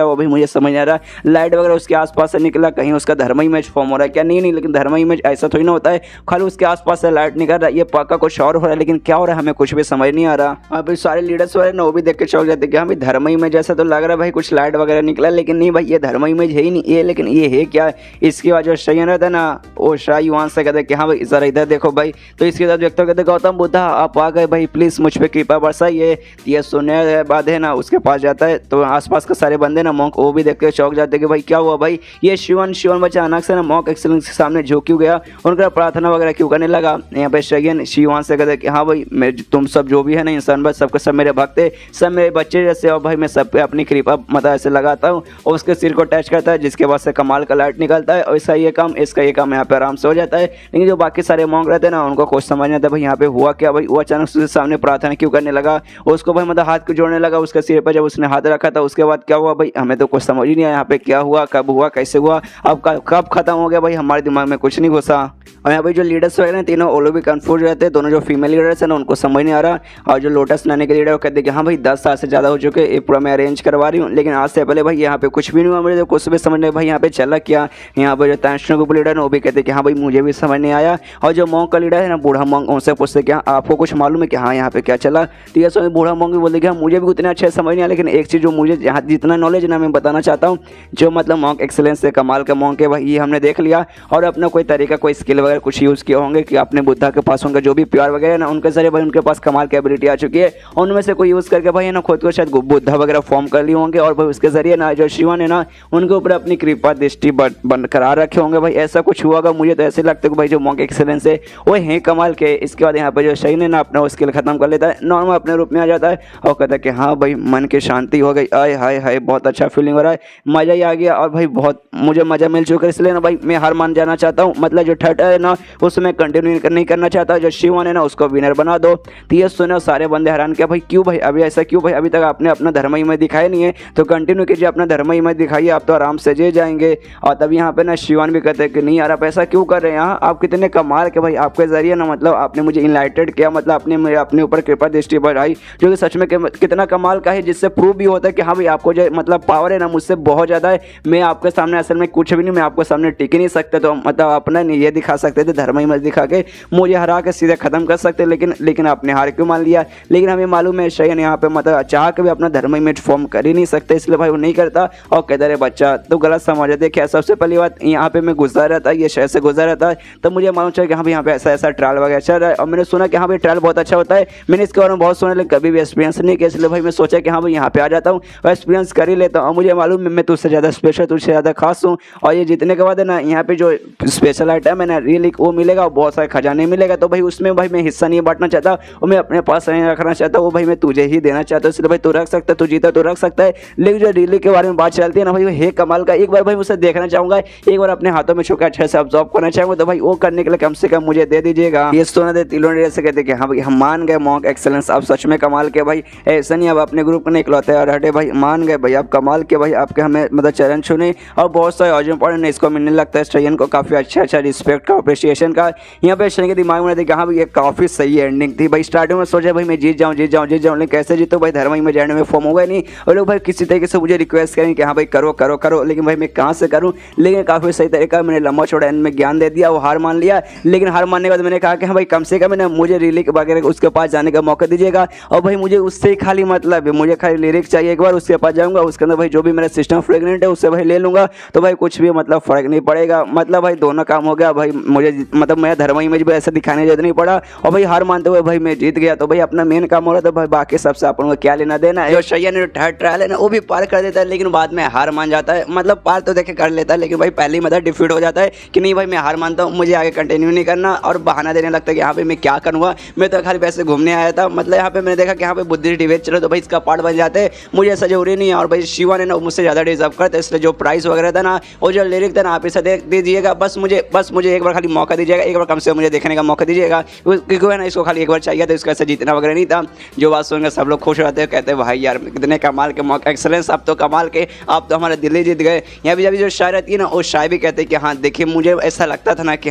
हुआ भाई मुझे समझ आ रहा है। लाइट वगैरह उसके आसपास से निकला, कहीं उसका धर्म इमेज फॉर्म हो रहा है क्या, नहीं, लेकिन धर्म इमेज ऐसा थोड़ी ना होता है, खाली उसके आसपास से लाइट निकल रहा है, ये पक्का कुछ और हो रहा है, लेकिन क्या हो रहा है हमें कुछ भी समझ नहीं आ रहा। अब सारे लीडर्स वाले ना वो भी देख के चौंक जाते कि हाँ भाई धर्म इमेज जैसा तो लग रहा है भाई, कुछ लाइट वगैरह निकला, लेकिन नहीं भाई ये धर्म इमेज है ही नहीं ये, लेकिन ये है क्या। इसके बाद जो शाही रहता है ना वो शाही वहाँ से कहते कि हाँ भाई जरा इधर देखो भाई, तो इसके साथ व्यक्ति कहते गौतम बुद्धा आप आ गए भाई, प्लीज़ मुझ पर कृपा बरसाइए। ये सुनने के बाद है ना उसके पास जाता है, तो आसपास के सारे बंदे ना मॉन्क वो भी देख के चौंक जाते कि भाई क्या हुआ भाई, ये शिवन बच्चा अचानक से ना मॉन्क एक्सेलेंस के सामने झुक क्यों गया, उनका प्रार्थना वगैरह क्यों करने लगा। यहाँ पे शाही शिवान से कहते कि हाँ भाई मैं तुम सब जो भी है ना इंसान बस सबके सब मेरे भक्त है, सब मेरे बच्चे जैसे, और भाई मैं सब पे अपनी कृपा मतलब ऐसे लगाता हूँ और उसके सिर को टच करता है, जिसके बाद से कमाल का लाइट निकलता है और इसका ये काम यहाँ पे आराम से हो जाता है। लेकिन जो बाकी सारे मॉन्क रहते हैं ना, उनको कुछ समझ नहीं आता भाई यहाँ पे हुआ क्या। भाई वो अचानक से सामने प्रार्थना क्यों करने लगा, उसको भाई मतलब हाथ क्यों जोड़ने लगा उसके सिर पर, जब उसने हाथ रखा था उसके बाद क्या हुआ भाई हमें तो कुछ समझ ही नहीं आया यहाँ पे क्या हुआ, कब हुआ, कैसे हुआ, अब कब खत्म हो गया भाई, हमारे दिमाग में कुछ नहीं घुसा। और यहाँ पे जो लीडर्स वगैरह हैं तीनों वो लोग भी कंफ्यूज रहते हैं, दोनों जो फीमेल लीडर्स हैं ना उनको समझ नहीं आ रहा। और जो लोटस नानी के लीडर वो कहते हैं कि हाँ भाई 10 साल से ज़्यादा हो चुके, ये पूरा मैं अरेंज करवा रही हूँ, लेकिन आज से पहले भाई यहाँ पे कुछ भी नहीं हुआ, मुझे तो कुछ भी समझ नहीं भाई यहाँ पे चला क्या। यहाँ पर जो तैंशनो ग्रुप लीडर है वो भी कहते हैं कि हाँ भाई मुझे भी समझ नहीं आया। और जो मॉन्क का लीडर है ना बूढ़ा मॉन्क, उनसे पूछते क्या आपको कुछ मालूम है कि हाँ यहाँ पे क्या चला। तो ये समय बूढ़ा मॉन्क भी बोलते कि हाँ मुझे भी उतने अच्छे समझ नहीं आया, लेकिन एक चीज़ जो मुझे यहाँ जितना नॉलेज ना मैं बताना चाहता हूँ, जो मतलब मॉन्क एक्सेलेंस से कमाल का मॉन्क है भाई ये हमने देख लिया। और अपना कोई तरीका कोई स्किल वगैरह कुछ यूज़ किए होंगे कि अपने बुद्धा के पास उनका जो भी प्यार वगैरह ना उनके जरिए भाई उनके पास कमाल की एबिलिटी आ चुकी है, और उनमें से कोई यूज़ करके भाई ना खुद को शायद बुद्धा वगैरह फॉर्म कर लिए होंगे, और भाई उसके जरिए ना जो शिवा ने ना उनके ऊपर अपनी कृपा दृष्टि बरकरार रखे होंगे। भाई ऐसा कुछ हुआ होगा, मुझे तो ऐसे लगता है कि भाई जो मॉन्क एक्सेलेंस है वो है कमाल के। इसके बाद यहाँ पर जो शहीन है ना अपना स्किल खत्म कर लेता है, नॉर्मल अपने रूप में आ जाता है और कहता है कि हाँ भाई मन की शांति हो गई, आय हाय हाय बहुत अच्छा फीलिंग हो रहा है, मज़ा ही आ गया, और भाई बहुत मुझे मज़ा मिल चुका है, इसलिए ना भाई मैं हार मान जाना चाहता हूँ। मतलब जो थर्ड है ना उसमें कंटिन्यू नहीं करना चाहता, जो शिवन है ना उसको विनर बना दो। तो ये सुने सारे बंदे हैरान किया भाई क्यों भाई अभी ऐसा क्यों भाई, अभी तक आपने अपना धर्म ही में दिखाया नहीं है, तो कंटिन्यू कीजिए अपना धर्म ही में दिखाइए, आप तो आराम से जे जाएंगे। और तब यहाँ पे ना शिवन भी कहते हैं कि नहीं यार आप ऐसा क्यों कर रहे हैं, यहाँ आप कितने कमाल के भाई, आपके जरिए ना मतलब आपने मुझे इनलाइटेड किया, मतलब आपने मेरे अपने ऊपर कृपा दृष्टि बढ़ाई, जो कि सच में कितना कमाल का है, जिससे प्रूव भी होता है कि हाँ भाई आपको जो मतलब पावर है ना मुझसे बहुत ज़्यादा है, मैं आपके सामने असल में कुछ भी नहीं, मैं आपके सामने टिक ही नहीं सकते, तो मतलब अपना नहीं ये दिखा सकते थे धर्म ही मत दिखा के मुझे हरा के सीधे खत्म कर सकते, लेकिन आपने हार क्यों मान लिया। लेकिन हमें मालूम है शयन यहाँ पे मतलब चाह के भी अपना धर्म इमेज फॉर्म कर ही नहीं सकते, इसलिए भाई वो नहीं करता और कहता रहे बच्चा तो गलत समझ है। देखिए सबसे पहली बात यहाँ पे मैं गुजरा रहता है, ये शहर से गुजरा रहता है, तो मुझे मालूम चला कि हाँ भाई यहाँ पे ऐसा ट्रायल वगैरह चल रहा है, और मैंने सुना कि हाँ भाई ट्रायल बहुत अच्छा होता है, मैंने इसके बारे में बहुत सुना लेकिन कभी भी एक्सपीरियंस नहीं किया, इसलिए भाई मैं सोचा कि हाँ भाई यहाँ पे आ जाता हूँ और एक्सपीरियंस कर ही लेता हूँ। और मुझे मालूम है मैं तुझसे ज़्यादा स्पेशल, तुझसे ज़्यादा खास हूँ, और ये जीतने के बाद है ना यहाँ पे जो स्पेशल आइटम है ना रियली वो मिलेगा और बहुत सारे खजाने मिलेगा, तो भाई उसमें भाई मैं हिस्सा नहीं बांटना चाहता और मैं अपने पास नहीं रखना चाहता, वो भाई मैं तुझे ही देना चाहता हूँ, इसलिए भाई तू रख सकता है, तू जीता तो रख सकता है। लेकिन जो रियली के बारे में बात चलती है ना भाई वो है कमाल का, एक बार भाई मुझे देखना चाहूँगा, एक बार अपने हाथों में छुकर अच्छे से ऑब्जॉर्व करना चाहूँगा, तो भाई वो करने के लिए कम से कम मुझे दे दीजिएगा। ये सोना दे तीनों से कहते कि हाँ भाई हम मान गए मॉन्क एक्सेलेंस आप सच में कमाल के भाई, ऐसा नहीं अब अपने ग्रुप में इकलौते और हटे भाई, मान गए भाई आप कमाल के भाई, आपके हमें मतलब चरण छूने और बहुत सारे और इंपॉर्टेंट इसको मिलने लगता है स्ट्रेयन को काफ़ी अच्छा रिस्पेक्ट का अप्रिशिएशन का। यहाँ पे स्ट्रेयन के दिमाग में देखा हाँ भाई ये काफ़ी सही एंडिंग थी भाई, स्टार्टिंग में सोचा भाई मैं जीत जाऊँ लेकिन कैसे जीतो भाई, धर्म ही में जाने में फॉर्म होगा नहीं, और लोग भाई किसी तरीके से मुझे रिक्वेस्ट करें कि हाँ भाई करो, लेकिन भाई मैं कहाँ से करूँ। लेकिन काफ़ी सही तरीका मैंने लंबा चौड़ा एंड में ज्ञान दे दिया, वो हार मान लिया। लेकिन हार मानने के बाद मैंने कहा कि हाँ भाई कम से कम मुझे लिरिक वगैरह उसके पास जाने का मौका दीजिएगा, और भाई मुझे उससे खाली मतलब है, मुझे खाली लिरिक चाहिए, एक बार उसके पास जाऊँगा उसके अंदर भाई जो भी मेरा सिस्टम फ्रेगनेंट है उससे भाई ले लूँगा, तो भाई कुछ भी मतलब फ़र्क नहीं पड़ेगा, मतलब भाई दोनों काम हो गया भाई, मुझे मतलब मेरा धर्म इमेज भी ऐसा दिखाने की जरूरत नहीं पड़ा, और भाई हार मानते हुए भाई मैं जीत गया, तो भाई अपना मेन काम हो रहा था भाई, बाकी सबसे अपन को क्या लेना देना है। जो शयन ने थर्ड ट्रायल है ना वो भी पार कर देता है, लेकिन बाद में हार मान जाता है, मतलब पार तो देखे कर लेता है, लेकिन भाई पहली मतलब डिफीट हो जाता है कि नहीं भाई मैं हार मानता हूँ, मुझे आगे कंटिन्यू नहीं करना, और बहाना देने लगता है कि यहाँ पे मैं क्या करूँगा, मैं तो खाली वैसे घूमने आया था, मतलब यहाँ पे मैंने देखा कि यहाँ पे बुद्धि डिबेट चलो तो भाई इसका पार्ट बन जाते हैं, मुझे ऐसा जरूरी नहीं है, और भाई शिवा ने ना मुझसे ज़्यादा डिजर्व करते, इसलिए जो प्राइस वगैरह था ना वो जो लिरिक था ना आप इसे देख दीजिएगा, बस मुझे एक बार खाली मौका दीजिएगा, एक बार कम से मुझे देखने का मौका दीजिएगा, क्योंकि है ना इसको खाली एक बार चाहिए था, इसका ऐसा जीतना वगैरह नहीं था। जो बात सुनकर सब लोग खुश रहते हैं, कहते हैं भाई यार कितने कमाल के मौका एक्सेलेंस, आप तो कमाल के, आप तो हमारा दिल्ली जीत गए। यहाँ भी जब जो शायर रहती है ना वो शायर भी कहते हैं कि हाँ देखिए मुझे ऐसा लगता था ना कि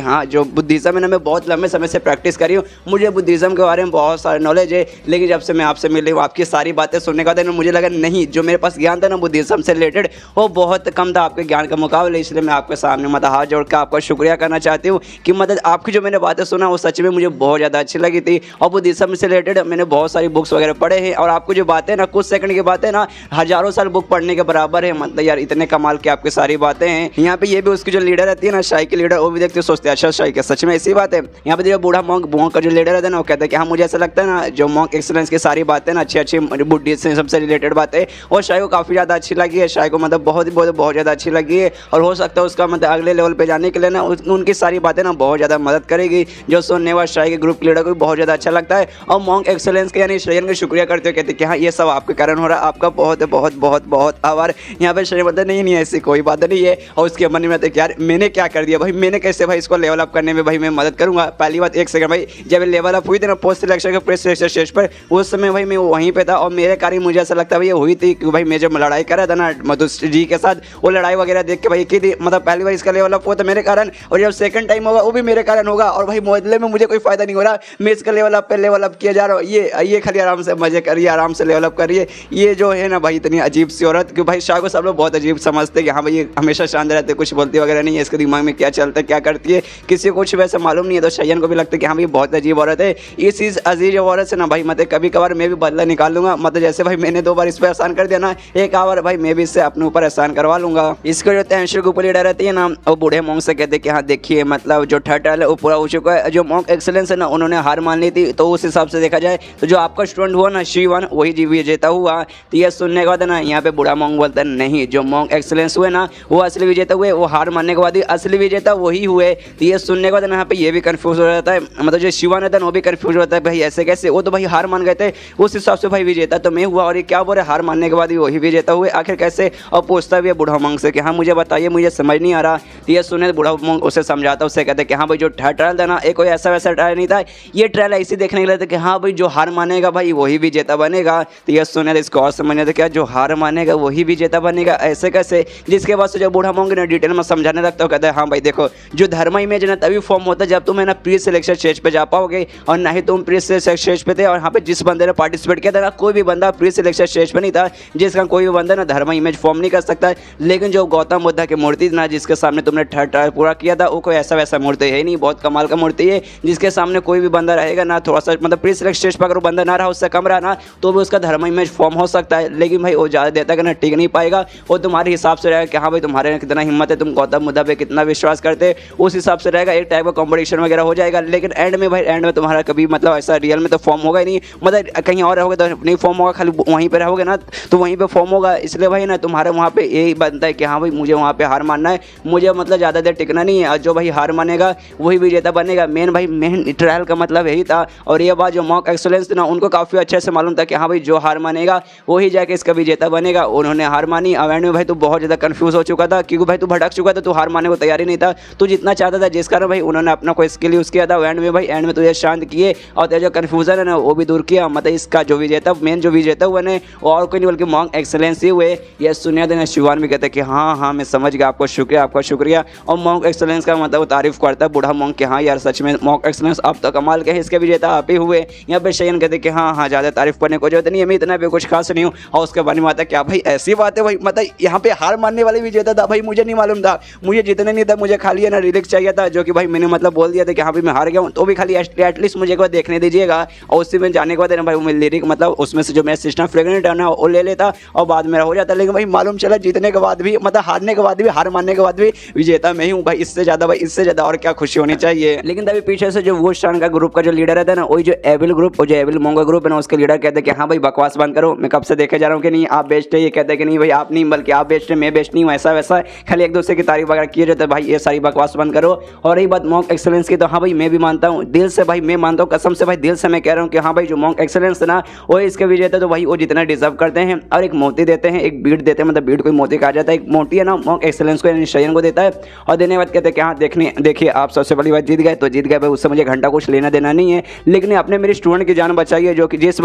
हाँ जो बुद्धिज़्म है ना मैं बहुत लंबे समय से प्रैक्टिस करी हूँ, मुझे बुद्धिज़्म के बारे में बहुत सारा नॉलेज है, लेकिन जब से मैं आपसे मिली हूँ आपकी सारी बातें सुनने के बाद मुझे लगा नहीं जो मेरे पास ज्ञान था ना बुद्धिज़्म से रिलेटेड वो बहुत कम था आपके ज्ञान का मुकाबले, इसलिए मैं आपके सामने मतलब हाथ जोड़ कर आपका शुक्रिया करना चाहती हूँ कि मतलब आपकी जो मैंने बातें सुना वो सच में मुझे बहुत ज़्यादा अच्छी लगी थी, और बुद्धिज़्म से रिलेटेड मैंने बहुत सारी बुक्स वगैरह पढ़े हैं, और आपको जो बातें ना कुछ सेकंड की बातें ना हजारों साल बुक पढ़ने के बराबर है, मतलब यार इतने कमाल की आपकी सारी बातें हैं। यहाँ पे ये भी उसकी जो लीडर रहती है ना शाही की लीडर, वो भी देखते सोचते हैं अच्छा शाही के सच में ऐसी बात है। यहाँ पे जो बूढ़ा मॉन्क का जो लीडर रहता है ना वो कहता है कि हाँ मुझे ऐसा लगता है ना जो मॉन्क एक्सेलेंस की सारी बातें ना अच्छी बुद्धि से सबसे रिलेटेड बातें, और शाही को काफ़ी ज़्यादा अच्छी लगी है, शाही को मतलब बहुत ज़्यादा अच्छी लगी है, और हो सकता है उसका मतलब अगले लेवल पे जाने के लिए ना उनकी सारी बातें ना बहुत ज़्यादा मदद करेगी, जो सुनने वाले शाही के ग्रुप लीडर को भी बहुत ज़्यादा अच्छा लगता है। और मॉन्क एक्सेलेंस के यानी श्रेयन का शुक्रिया करते चुके कहते कि हाँ ये सब आपके कारण हो रहा है, आपका बहुत बहुत बहुत बहुत आभार। यहाँ पे श्रेय बोलता नहीं ऐसी कोई बात नहीं है। और उसके मन में आते यार मैंने क्या कर दिया भाई, मैंने कैसे भाई इसको लेवल अप करने में भाई मैं मदद करूंगा। पहली बात एक सेकंड भाई, जब लेवल अप हुई थी ना पोस्ट सिलेक्शन के प्रेस सिलेक्शन स्टेज पर, उस समय भाई मैं वहीं पे था और मेरे कारण मुझे ऐसा लगता है भाई ये हुई थी कि भाई मैं जब लड़ाई कर रहा था ना मधु जी के साथ, वो लड़ाई वगैरह देख के भाई की थी, मतलब पहली बार इसका लेवल अप हुआ था मेरे कारण, और जब सेकंड टाइम होगा वो भी मेरे कारण होगा। और भाई मोहल्ले में मुझे कोई फायदा नहीं हो रहा, मैं इसका लेवल अप किया जा रहा हूँ। ये खाली आराम से मजे करिए, आराम से लेवल अप करिए। ये जो है ना भाई इतनी अजीब सी औरत कि भाई शाह को सब लोग बहुत अजीब समझते हैं कि हाँ भाई ये हमेशा शांत रहते, कुछ बोलती वगैरह नहीं है, इसके दिमाग में क्या चलता है क्या करती है किसी को कुछ वैसे मालूम नहीं है। तो शयन को भी लगता है कि हाँ भाई बहुत अजीब औरत है। इस चीज़ अजीब औरत से ना भाई मतलब कभी कभार मैं भी बदला निकाल लूंगा, मतलब जैसे भाई मैंने 2 बार इस पर एहसान कर दिया ना, एक बार भाई मैं भी इससे अपने ऊपर एहसान करवा लूंगा। इसको जो तहसील के ऊपर लीडर रहती है ना, वो बूढ़े मोंग से कहते कि हाँ देखिए मतलब जो थर्ड ट्रायल है वो पूरा हो चुका है, जो मॉक एक्सीलेंस है ना उन्होंने हार मान ली थी। तो उस हिसाब से देखा जाए तो जो आपका स्टूडेंट हुआ ना शिवन वही जी विजेता हुआ। तो ये सुनने के बाद ना यहाँ पे बूढ़ा मोंग बोलता है नहीं, जो मॉक एक्सीलेंस हुए ना वो असली विजेता हुए, वो हार मानने के बाद ही असली विजेता वही हुए। तो ये सुनने के बाद ना यहाँ पे ये भी कंफ्यूज हो जाता है, मतलब जो शिवन है वो भी कंफ्यूज होता है भाई ऐसे कैसे, वो तो भाई हार मान गए थे, उस हिसाब से भाई विजेता तो मैं हुआ और ये क्या बोल रहे हार मानने के बाद ही वही विजेता हुए, आखिर कैसे। और पूछता भी है बूढ़ा मोंग से कि हाँ मुझे बताइए, मुझे समझ नहीं आ रहा। तो ये सुने बूढ़ा मोंग उसे समझाता, उससे कहते कि हाँ भाई जो थर्ड ट्रायल था ना ये कोई ऐसा वैसा ट्रायल नहीं था, ये ट्रायल ऐसे देखने के लिए था कि हाँ भाई जो हार मानेगा भाई वही विजेता बनेगा। तो ये सुने इसको और समझने थे क्या जो हार मानेगा वही विजेता बनेगा, ऐसे कैसे। जिसके बाद से जब बूढ़ा मोंग ने डिटेल में समझाने लगता है कहता है हाँ भाई देखो जो धर्म इमेज ना तभी फॉर्म होता है जब तुम है ना प्री सिलेक्शन स्टेज पे जा पाओगे, और ना ही तुम प्री सिलेक्शन स्टेज पे थे। और यहाँ पे जिस बंदे ने पार्टिसिपेट किया था ना कोई भी बंदा प्री सिलेक्शन स्टेज पे नहीं था, जिसका कोई भी बंदा ना धर्म इमेज फॉर्म नहीं कर सकता। लेकिन जो गौतम बुद्ध की मूर्ति ना जिसके सामने तुमने थर्ड ट्रायल पूरा किया था, वो कोई ऐसा वैसा मूर्ति है नहीं, बहुत कमाल का मूर्ति है, जिसके सामने कोई भी बंदा रहेगा ना थोड़ा सा मतलब प्री सिलेक्शन स्टेज पर अगर बंदा ना रहा उससे कम रहा ना तो भी उसका धर्म इमेज फॉर्म हो सकता है। लेकिन भाई वो ज़्यादा देता है ना टिक नहीं पाएगा, वो तुम्हारे हिसाब से रहेगा कि हाँ भाई तुम्हारे कितना हिम्मत है, तुम गौतम बुद्ध पे कितना विश्वास करते, उस हिसाब से रहेगा। एक टाइप का कॉम्पिटिशन वगैरह हो जाएगा, लेकिन एंड में भाई एंड में तुम्हारा कभी मतलब ऐसा रियल में तो फॉर्म होगा ही नहीं, मतलब कहीं और रहोगे तो नहीं फॉर्म होगा, खाली वहीं पे रहोगे ना तो वहीं पे फॉर्म होगा। इसलिए भाई ना तुम्हारे वहाँ पे यही बनता है कि हाँ भाई मुझे वहाँ पे हार मानना है, मुझे मतलब ज़्यादा देर टिकना नहीं है, और जो भाई हार मानेगा वही विजेता बनेगा। मेन ट्रायल का मतलब यही था। और ये बात जो मॉक एक्सीलेंस थी ना उनको काफ़ी अच्छे से मालूम था कि हाँ भाई जो हार मानेगा वही जाके इसका विजेता बनेगा। उन्होंने हार मानी। अब एंड में भाई तू बहुत ज़्यादा कन्फ्यूज हो चुका था क्योंकि भाई तू भटक चुका था, तू हार मानने को तैयार ही नहीं था, तू जितना चाहता था, जिस कारण भाई उन्होंने अपना कोई स्किल यूज़ किया था। एंड में भाई एंड में तुझे शांत किए और तेरा जो कन्फ्यूजन है ना वो भी दूर किया। मतलब इसका जो विजेता मेन जो विजेता हुआ ने और कोई नहीं बल्कि मॉक एक्सीलेंस ही हुए। ये सुनिया देना शिवान भी कहते हैं कि हाँ मैं समझ गया, आपको शुक्रिया आपका शुक्रिया। और मॉक एक्सीलेंस का मतलब तारीफ करता है बूढ़ा मॉन्क कि हाँ यार सच में मॉक एक्सीलेंस आप तो कमाल के हैं, इसके विजेता आप ही हुए। यहाँ पे शयन कहते कि हाँ ज़्यादा तारीफ करने को जरूरत नहीं है, मैं इतना भी कुछ खास नहीं हूँ। और उसके बाद में आता क्या भाई ऐसी बात है भाई, मतलब यहाँ पे हार मानने वाले विजेता था भाई, मुझे नहीं मालूम था, मुझे जितने नहीं था, मुझे खाली है ना रिलिक्स चाहिए था, जो कि भाई मैंने मतलब बोल दिया था कि हाँ भाई मैं हार गया हूँ, तो भी खाली एटलीस्ट मुझे एक बार देखने दीजिएगा। और उसी में जाने के बाद ना भाई वो लिरिक मतलब उसमें से जो मेरा सिस्टम फ्रेगनेंट है ना वो ले लेता और बाद में हो जाता। लेकिन भाई मालूम चला जीतने के बाद भी मतलब हारने के बाद भी हार मानने के बाद भी विजेता मैं ही हूँ भाई, इससे ज़्यादा और क्या खुशी होनी चाहिए। लेकिन तभी पीछे से जो वो स्टान का ग्रुप का जो लीडर रहता है ना वही जो एविल ग्रुप और जो एविल मोंगो ग्रुप है ना उसके लीडर कहते हैं कि हाँ भाई बकवास बंद करो, मैं कब से देखे जा रहा हूँ कि नहीं आप बेस्ट है। ये कहते हैं कि नहीं भाई आप नहीं बल्कि आप बेस्ट है, मैं बेस्ट नहीं हूँ, ऐसा वैसा खाली एक दूसरे की तारीफ वगैरह किए जाते हैं। भाई ये सारी बकवास बंद करो। और रही बात मॉक एक्सीलेंस की तो हाँ भाई मैं भी मानता हूँ दिल से, भाई मैं मानता हूँ कसम से भाई दिल से मैं कह रहा हूँ कि हाँ भाई जो मॉक एक्सीलेंस है ना वो इसके विजेता तो भाई वो जितना डिजर्व करते हैं। और एक मोती देते हैं, एक बीट देते हैं, मतलब बीट कोई मोती कहा जाता है, एक मोती है ना मॉक एक्सीलेंस को शयन को देता है। और देने के बाद कहते हैं कि हाँ देखिए आप सबसे बड़ी बात जीत गए तो जीत गए भाई, उससे मुझे घंटा कुछ लेना देना नहीं है, लेकिन आपने मेरे स्टूडेंट की जान बचाई है, जो कि जिस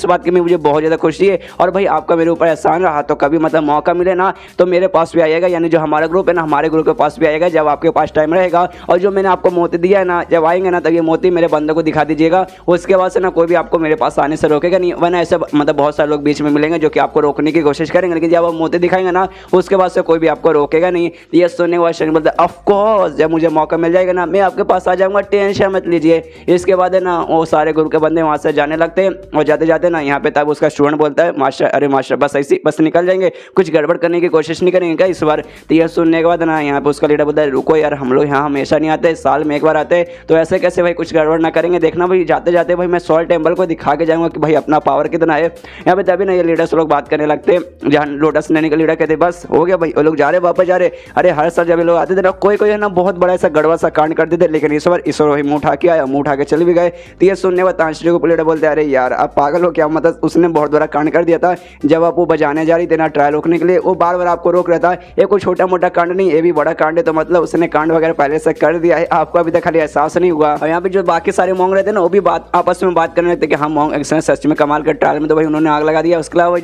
बात की मुझे बहुत ज़्यादा खुशी है। और भाई आपका मेरे ऊपर एहसान रहा, तो कभी मतलब मौका मिले ना तो मेरे पास भी आइएगा, यानी जो हमारा ग्रुप है ना हमारे ग्रुप के पास भी आएगा जब आपके पास टाइम रहेगा। और जो मैंने आपको मोती दिया है ना जब आएंगे ना तब ये मोती मेरे बंदे को दिखा दीजिएगा, उसके बाद से ना कोई भी आपको मेरे पास आने से रोकेगा नहीं। वरना ऐसे मतलब बहुत सारे लोग बीच में मिलेंगे जो कि आपको रोकने की कोशिश करेंगे, लेकिन जब आप मोती दिखाएंगे ना उसके बाद से कोई भी आपको रोकेगा नहीं। ये सुनने के बाद शनि बोलते ऑफकोर्स जब मुझे मौका मिल जाएगा ना मैं आपके पास आ जाऊँगा, टेंशन मत लीजिए। इसके बाद है ना वो सारे ग्रुप के बंदे वहाँ से जाने लगते हैं और जाते जाते ना यहाँ पे तब उसका स्टूडेंट बोलता है मास्टर अरे मास्टर बस ऐसी बस निकल जाएंगे, कुछ गड़बड़ करने की कोशिश नहीं करेंगे क्या इस बार। तो यह सुनने के बाद ना यहाँ पे उसका लीडर बोलता है रुको यार हम लोग यहाँ हमेशा नहीं आते, साल में एक बार आते हैं, तो ऐसे कैसे भाई कुछ गड़बड़ ना करेंगे। देखना भाई जाते जाते भाई मैं सॉल्ट टेम्पल को दिखा के जाऊँगा कि भाई अपना पावर कितना है। यहाँ पे तभी ना ये लीडर्स लोग बात करने लगते हैं, जहाँ लोटस लेने के लीडर कहते बस हो गया भाई, वो लोग जा रहे वापस जा रहे। अरे हर साल जब ये लोग आते थे ना कोई है ना बहुत बड़ा ऐसा गड़बड़ सा कांड करते थे, लेकिन इस बार भाई मुँह उठा के आया, मुँह उठा के चल भी गए। तो ये सुनने के बाद तांत्रिक को लीडर बोलते अरे यार आप पागल देखो क्या मतलब उसने बहुत बड़ा कांड कर दिया था। जब आप वो बजाने जा रही थी ना ट्रायल रोकने के लिए, वो बार बार आपको रोक रहा था। ये कोई छोटा मोटा कांड नहीं, ये भी बड़ा कांड है। तो मतलब उसने कांड वगैरह पहले से कर दिया है, आपको अभी तक खाली एहसास नहीं हुआ। और यहाँ पे जो बाकी सारे मॉन्ग रहते ना, वो भी बात आपस में बात करने लगते कि हाँ मॉन्ग एक्शन सच में कमाल कर। ट्रायल में तो भाई उन्होंने आग लगा दिया। उसके अलावा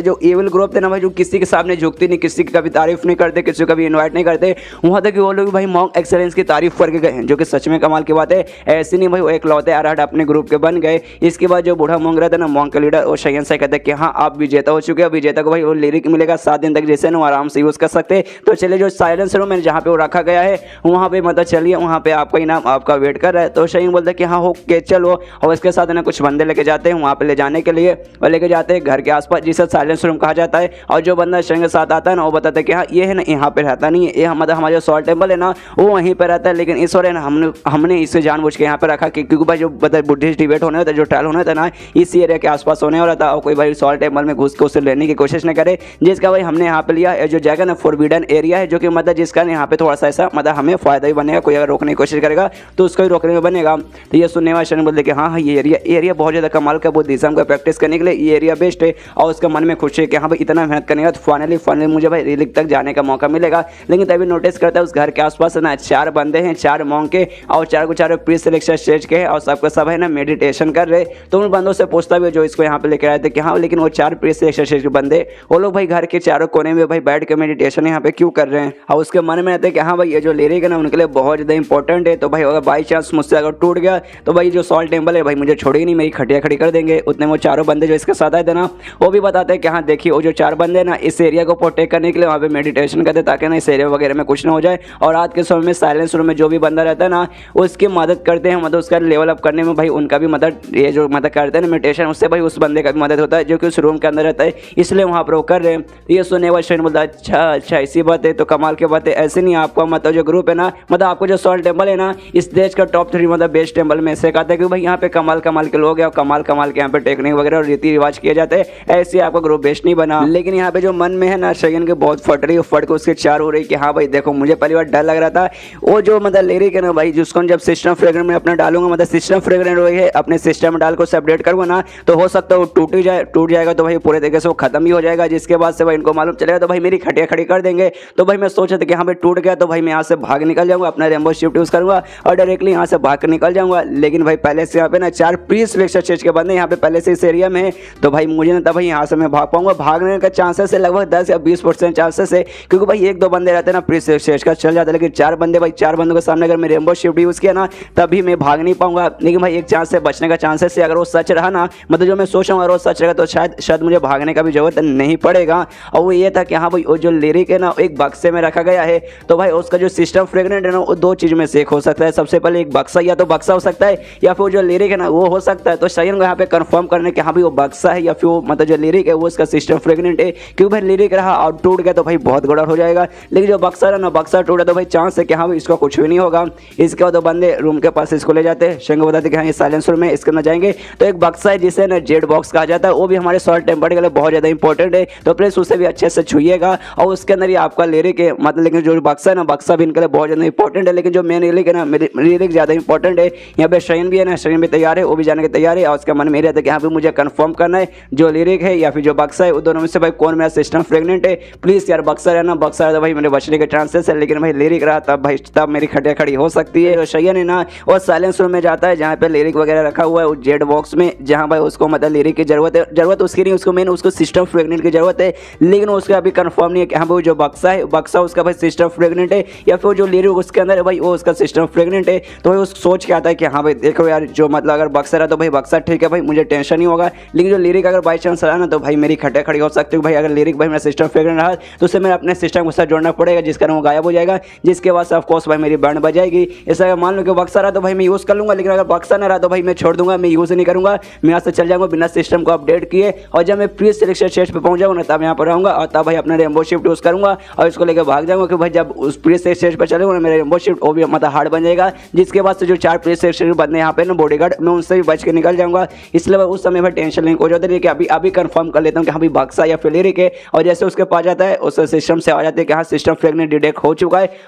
जो एविल ग्रुप थे ना भाई, जो किसी के सामने झुकती नहीं, किसी की कभी तारीफ नहीं करते, किसी को कभी इन्वाइट नहीं करते, वहाँ तक वो लोग भाई मॉन्ग एक्सेलेंस की तारीफ करके गए हैं, जो कि सच में कमाल की बात है। ऐसे नहीं भाई वो एक लौते अरहट अपने ग्रुप के बन गए। इसके बाद जो बूढ़ा मॉन्ग रहता है ना, मॉन्ग का लीडर, वो शयन से कहते हैं कि हाँ आप विजेता हो चुके हैं। विजेता को भाई वो लिरिक मिलेगा 7 दिन तक, जैसे ना आराम से यूज़ कर सकते। तो चलिए जो साइलेंस रूम है जहाँ पे वो रखा गया है, वहाँ पे मतलब चलिए वहाँ पे आपका इनाम आपका वेट कर रहा है। तो शयन बोलते हैं कि हाँ ओके चलो, और इसके साथ ना कुछ बंदे लेके जाते हैं वहाँ पे ले जाने के लिए, और लेके जाते हैं घर के आसपास, जिसे साइलेंस रूम कहा जाता है। और जो बंदा शयन के साथ आता है ना, वो बताता है कि हाँ ये है ना यहाँ पे रहता नहीं है, ये मतलब हमारा जो सॉल्ट टेम्पल है ना वो वहीं पे रहता है, लेकिन इस बार ना हमने इसे जानबूझ के यहाँ पे रखा क्योंकि भाई जो बुद्धिस्ट डिबेट होने होता है, जो ट्रायल होना था ना, इसी एरिया के आसपास होने वाला था। और कोई भाई सॉल्ट टेम्पल में घुस के उसे लेने की कोशिश न करे, जिसका भाई हमने यहाँ पे लिया। जो जगह ना फॉरबिडन एरिया है, जो कि मतलब जिसका यहाँ पे थोड़ा सा ऐसा मतलब हमें फायदा ही बनेगा। कोई अगर रोकने की कोशिश करेगा तो उसको ही रोकने में बनेगा। तो ये सुनने वाले शरण बोलते कि हाँ ये एरिया बहुत ज़्यादा कमाल का, बुद्धिज्म का प्रैक्टिस करने के लिए ये एरिया बेस्ट है। और उसका मन में खुशी है कि हाँ भाई इतना मेहनत करने का तो फाइनली मुझे भाई रिलीक तक जाने का मौका मिलेगा। लेकिन तभी नोटिस करता है उस घर के आसपास ना 4 बंदे हैं, 4 मॉन्ग के, और 4 को 4 प्री सिलेक्शन स्टेज के हैं, और सबके सब है ना मेडिटेशन कर रहे। तो उन बंदों से पूछता भी जो इसको यहाँ पे लेकर आए थे कि हाँ लेकिन वो 4 प्री सिलेक्शन स्टेज के बंदे, वो लोग भाई घर के चारों कोने में भाई बैठ के मेडिटेशन यहाँ पे क्यों कर रहे हैं। और उसके मन में रहते हैं कि हाँ भाई ये जो लिरिक है ना उनके लिए बहुत ज़्यादा इंपॉर्टेंट है। तो भाई अगर बाई चांस मुझसे अगर टूट गया तो भाई जो सॉल्ट टेम्पल है भाई मुझे छोड़ेगी नहीं, मेरी खटिया खड़ी कर देंगे। उतने वो चारों बंदे जो इसके साथ आए थे ना, वो भी बताते हैं कि हाँ देखिए वो जो 4 बंदे ना इस एरिया को प्रोटेक्ट करने के लिए वहाँ पे मेडिटेशन करते, ताकि ना इस एरिया वगैरह में कुछ ना हो जाए। और रात के समय में साइलेंस रूम में जो भी बंदा रहता है ना, उसकी मदद करते हैं, मतलब उसका लेवल अप करने में भाई उनका भी मदद, ये जो मदद करते हैं ना मेडिटेशन, उससे भाई उस बंदे का भी मदद होता है जो कि उस रूम के अंदर रहता है, इसलिए वहाँ पर वो कर रहे हैं। ये सुनने वाले शरण बोलता है अच्छा ऐसी बात है, तो कमाल की बात है। ऐसे नहीं आपका मतलब जो ग्रुप है ना, मतलब आपको जो सॉल्ट टेम्पल है ना, इस देश का टॉप 3 मतलब बेस्ट टेम्पल में से कहता है कि भाई यहाँ पे कमाल के लोग हैं, और कमाल के यहाँ पे टेक्निक वगैरह और रीति रिवाज किए जाते हैं। ऐसे आपका ग्रुप बेस्ट नहीं बना। लेकिन यहाँ पे जो मन में है ना शयन के बहुत फट रही है, फट के उसके 4 हो रही कि हाँ भाई देखो मुझे पहली बार डर लग रहा था, वो जो मतलब लिरिक है ना भाई, जिसको जब सिस्टम फ्रेगरेंट में अपना डालूंगा, मतलब सिस्टम फ्रेगरेंट है अपने सिस्टम में डाल को अपडेट करूँगा ना, तो हो सकता है वो टूट जाएगा। तो भाई पूरे तरीके से वो खत्म ही हो जाएगा, जिसके बाद से भाई इनको मालूम चलेगा तो भाई मेरी खटिया खड़ी कर देंगे। तो भाई मैं सोचा था कि हाँ भाई टूट गया तो भाई मैं यहाँ से भाग निकल जाऊँगा, अपना रेम्बो शिफ्ट यूज़ करूँगा और डायरेक्टली यहाँ से भाग कर निकल जाऊँगा। लेकिन भाई पहले से यहाँ पे ना 4 प्री सिलेक्शन स्टेज के बंदे यहाँ पे पहले से इस एरिया में है, तो भाई मुझे ना तब भाई यहाँ से मैं भाग पाऊंगा। भागने का चांसेस है लगभग 10 या 20% चांसेस है, क्योंकि भाई 1-2 बंदे रहते हैं ना प्री सिलेक्शन स्टेज का चल जाता है। लेकिन 4 बंदे भाई 4 बंदों के सामने अगर मैं रेम्बो शिफ्ट यूज़ किया ना, तभी मैं भाग नहीं पाऊंगा। लेकिन भाई एक चांस से बचने का चांसेस है, अगर वो सच रहा ना, मतलब जो मैं सोच रहा हूँ अगर वो सच रहेगा तो शायद मुझे भागने का भी जरूरत नहीं पड़ेगा। और वो ये था कि हाँ भाई वो जो लिरिक है ना एक बक्से में रखा गया है, तो भाई उसका जो सिस्टम फ्रेगरेंट है ना वो 2 चीज़ में से एक हो सकता है। सबसे पहले एक बक्सा, या तो बक्सा हो सकता है या फिर जो लिरिक है ना वो हो सकता है। तो शयन को यहाँ पे कंफर्म करने के हाँ भाई वो बक्सा है या फिर वो मतलब जो लिरिक है वो उसका सिस्टम फ्रेगरेंट है, क्योंकि भाई लिरिक रहा और टूट गया तो भाई बहुत गड़बड़ हो जाएगा। लेकिन जो बक्सा है ना, बक्सा टूटा तो भाई चांस है कि हाँ भाई इसका कुछ भी नहीं होगा। इसके बाद 2 बंदे रूम के पास इसको ले जाते हैं, शयन को बताते कि हाँ ये साइलेंस रूम है, इसके अंदर जाएंगे। तो एक बक्सा है जिसे ना जेड बॉक्स कहा जाता है, वो भी हमारे सॉल्ट टेम्पल के लिए बहुत ज़्यादा इंपॉर्टेंट है, तो प्लीज़ उसे भी अच्छे से छुइएगा। और उसके अंदर ही आपका लिरिक है, मतलब लेकिन जो बक्सा है ना, बक्सा भी इनके लिए बहुत ज़्यादा इंपॉर्टेंट है। लेकिन जो मेन लिरिक है ना, लिरिक ज़्यादा इंपॉर्टेंट है। यहाँ पे शयन भी है ना, शयन भी तैयार है, वो भी जाने के तैयार है। और उसका मन में रहता है कि यहाँ पे मुझे कंफर्म करना है जो लिरिक है या फिर जो बक्सा है, वो दोनों में से भाई कौन मेरा सिस्टम फ्रेगनेंट है। प्लीज़ यार बक्सा रहना, बक्सा है तो भाई मेरे बचने के चांसेस है। लेकिन भाई लिरिक रहा तब मेरी खटिया खड़ी हो सकती है। तो शयन है ना वो साइलेंस रूम में जाता है जहाँ पे लिरिक वगैरह रखा हुआ है, उस जेड बॉक्स में, जहाँ भाई उसको मतलब लिरिक की जरूरत उसकी नहीं, उसको मेन उसको सिस्टम फ्रेगनेंट की जरूरत है। लेकिन उसका अभी कंफर्म नहीं है कि हाँ भाई जो बक्सा है, बक्सा उसका भाई सिस्टम फ्रेगनेंट है या फिर जो लिरिक उसके अंदर है भाई वो उसका सिस्टम फ्रेगनेंट है। तो भाई उस सोच के आता है कि हाँ भाई देखो यार जो मतलब अगर बक्सा रहा तो भाई बक्सा ठीक है भाई, मुझे टेंशन नहीं होगा। लेकिन जो लिरिक अगर बाई चांस रहा ना तो भाई मेरी खटिया खड़ी हो सकती है। भाई अगर लिरिक भाई मेरा सिस्टम फ्रेगनेंट रहा तो उसे मैं अपने सिस्टम के साथ जोड़ना पड़ेगा, जिस कारण वो गायब हो जाएगा, जिसके बाद से ऑफकोर्स भाई मेरी बैंड बजाएगी। ऐसा अगर मान लो कि बक्सा रहा तो भाई मैं यूज़ कर लूँगा, लेकिन अगर बक्सा ना रहा तो भाई मैं छोड़ दूंगा, मैं यूज़ नहीं करूँगा, मैं यहाँ से चल जाऊँगा बिना सिस्टम को अपडेट किए। और जब मैं प्री सिलेक्शन स्टेज पर पहुँच जाऊँगा तब यहाँ पर रहूँगा और तब भाई अपना रेम्बो शिफ्ट यूज़ करूँगा और इसको लेकर भाग जाऊँगा। कि भाई जब उस प्री स्टेज पर चलूँगा ना मेरा रेम्बो शिफ्ट वो भी मतलब हार्ड बन जाएगा, जिसके बाद से जो 4 प्री स्टेज बंदे यहाँ पे ना बॉडीगार्ड, मैं उनसे भी बच के निकल जाऊँगा। इसलिए उस समय भाई टेंशन नहीं हो जाती है कि अभी कंफर्म कर लेता हूँ कि हाँ भाई बक्सा या फिर लिरिक है। और जैसे उसके पास जाता है उस सिस्टम से आ जाते हैं कि हाँ सिस्टम फ्रेगनेंट डिटेक्ट हो चुका है।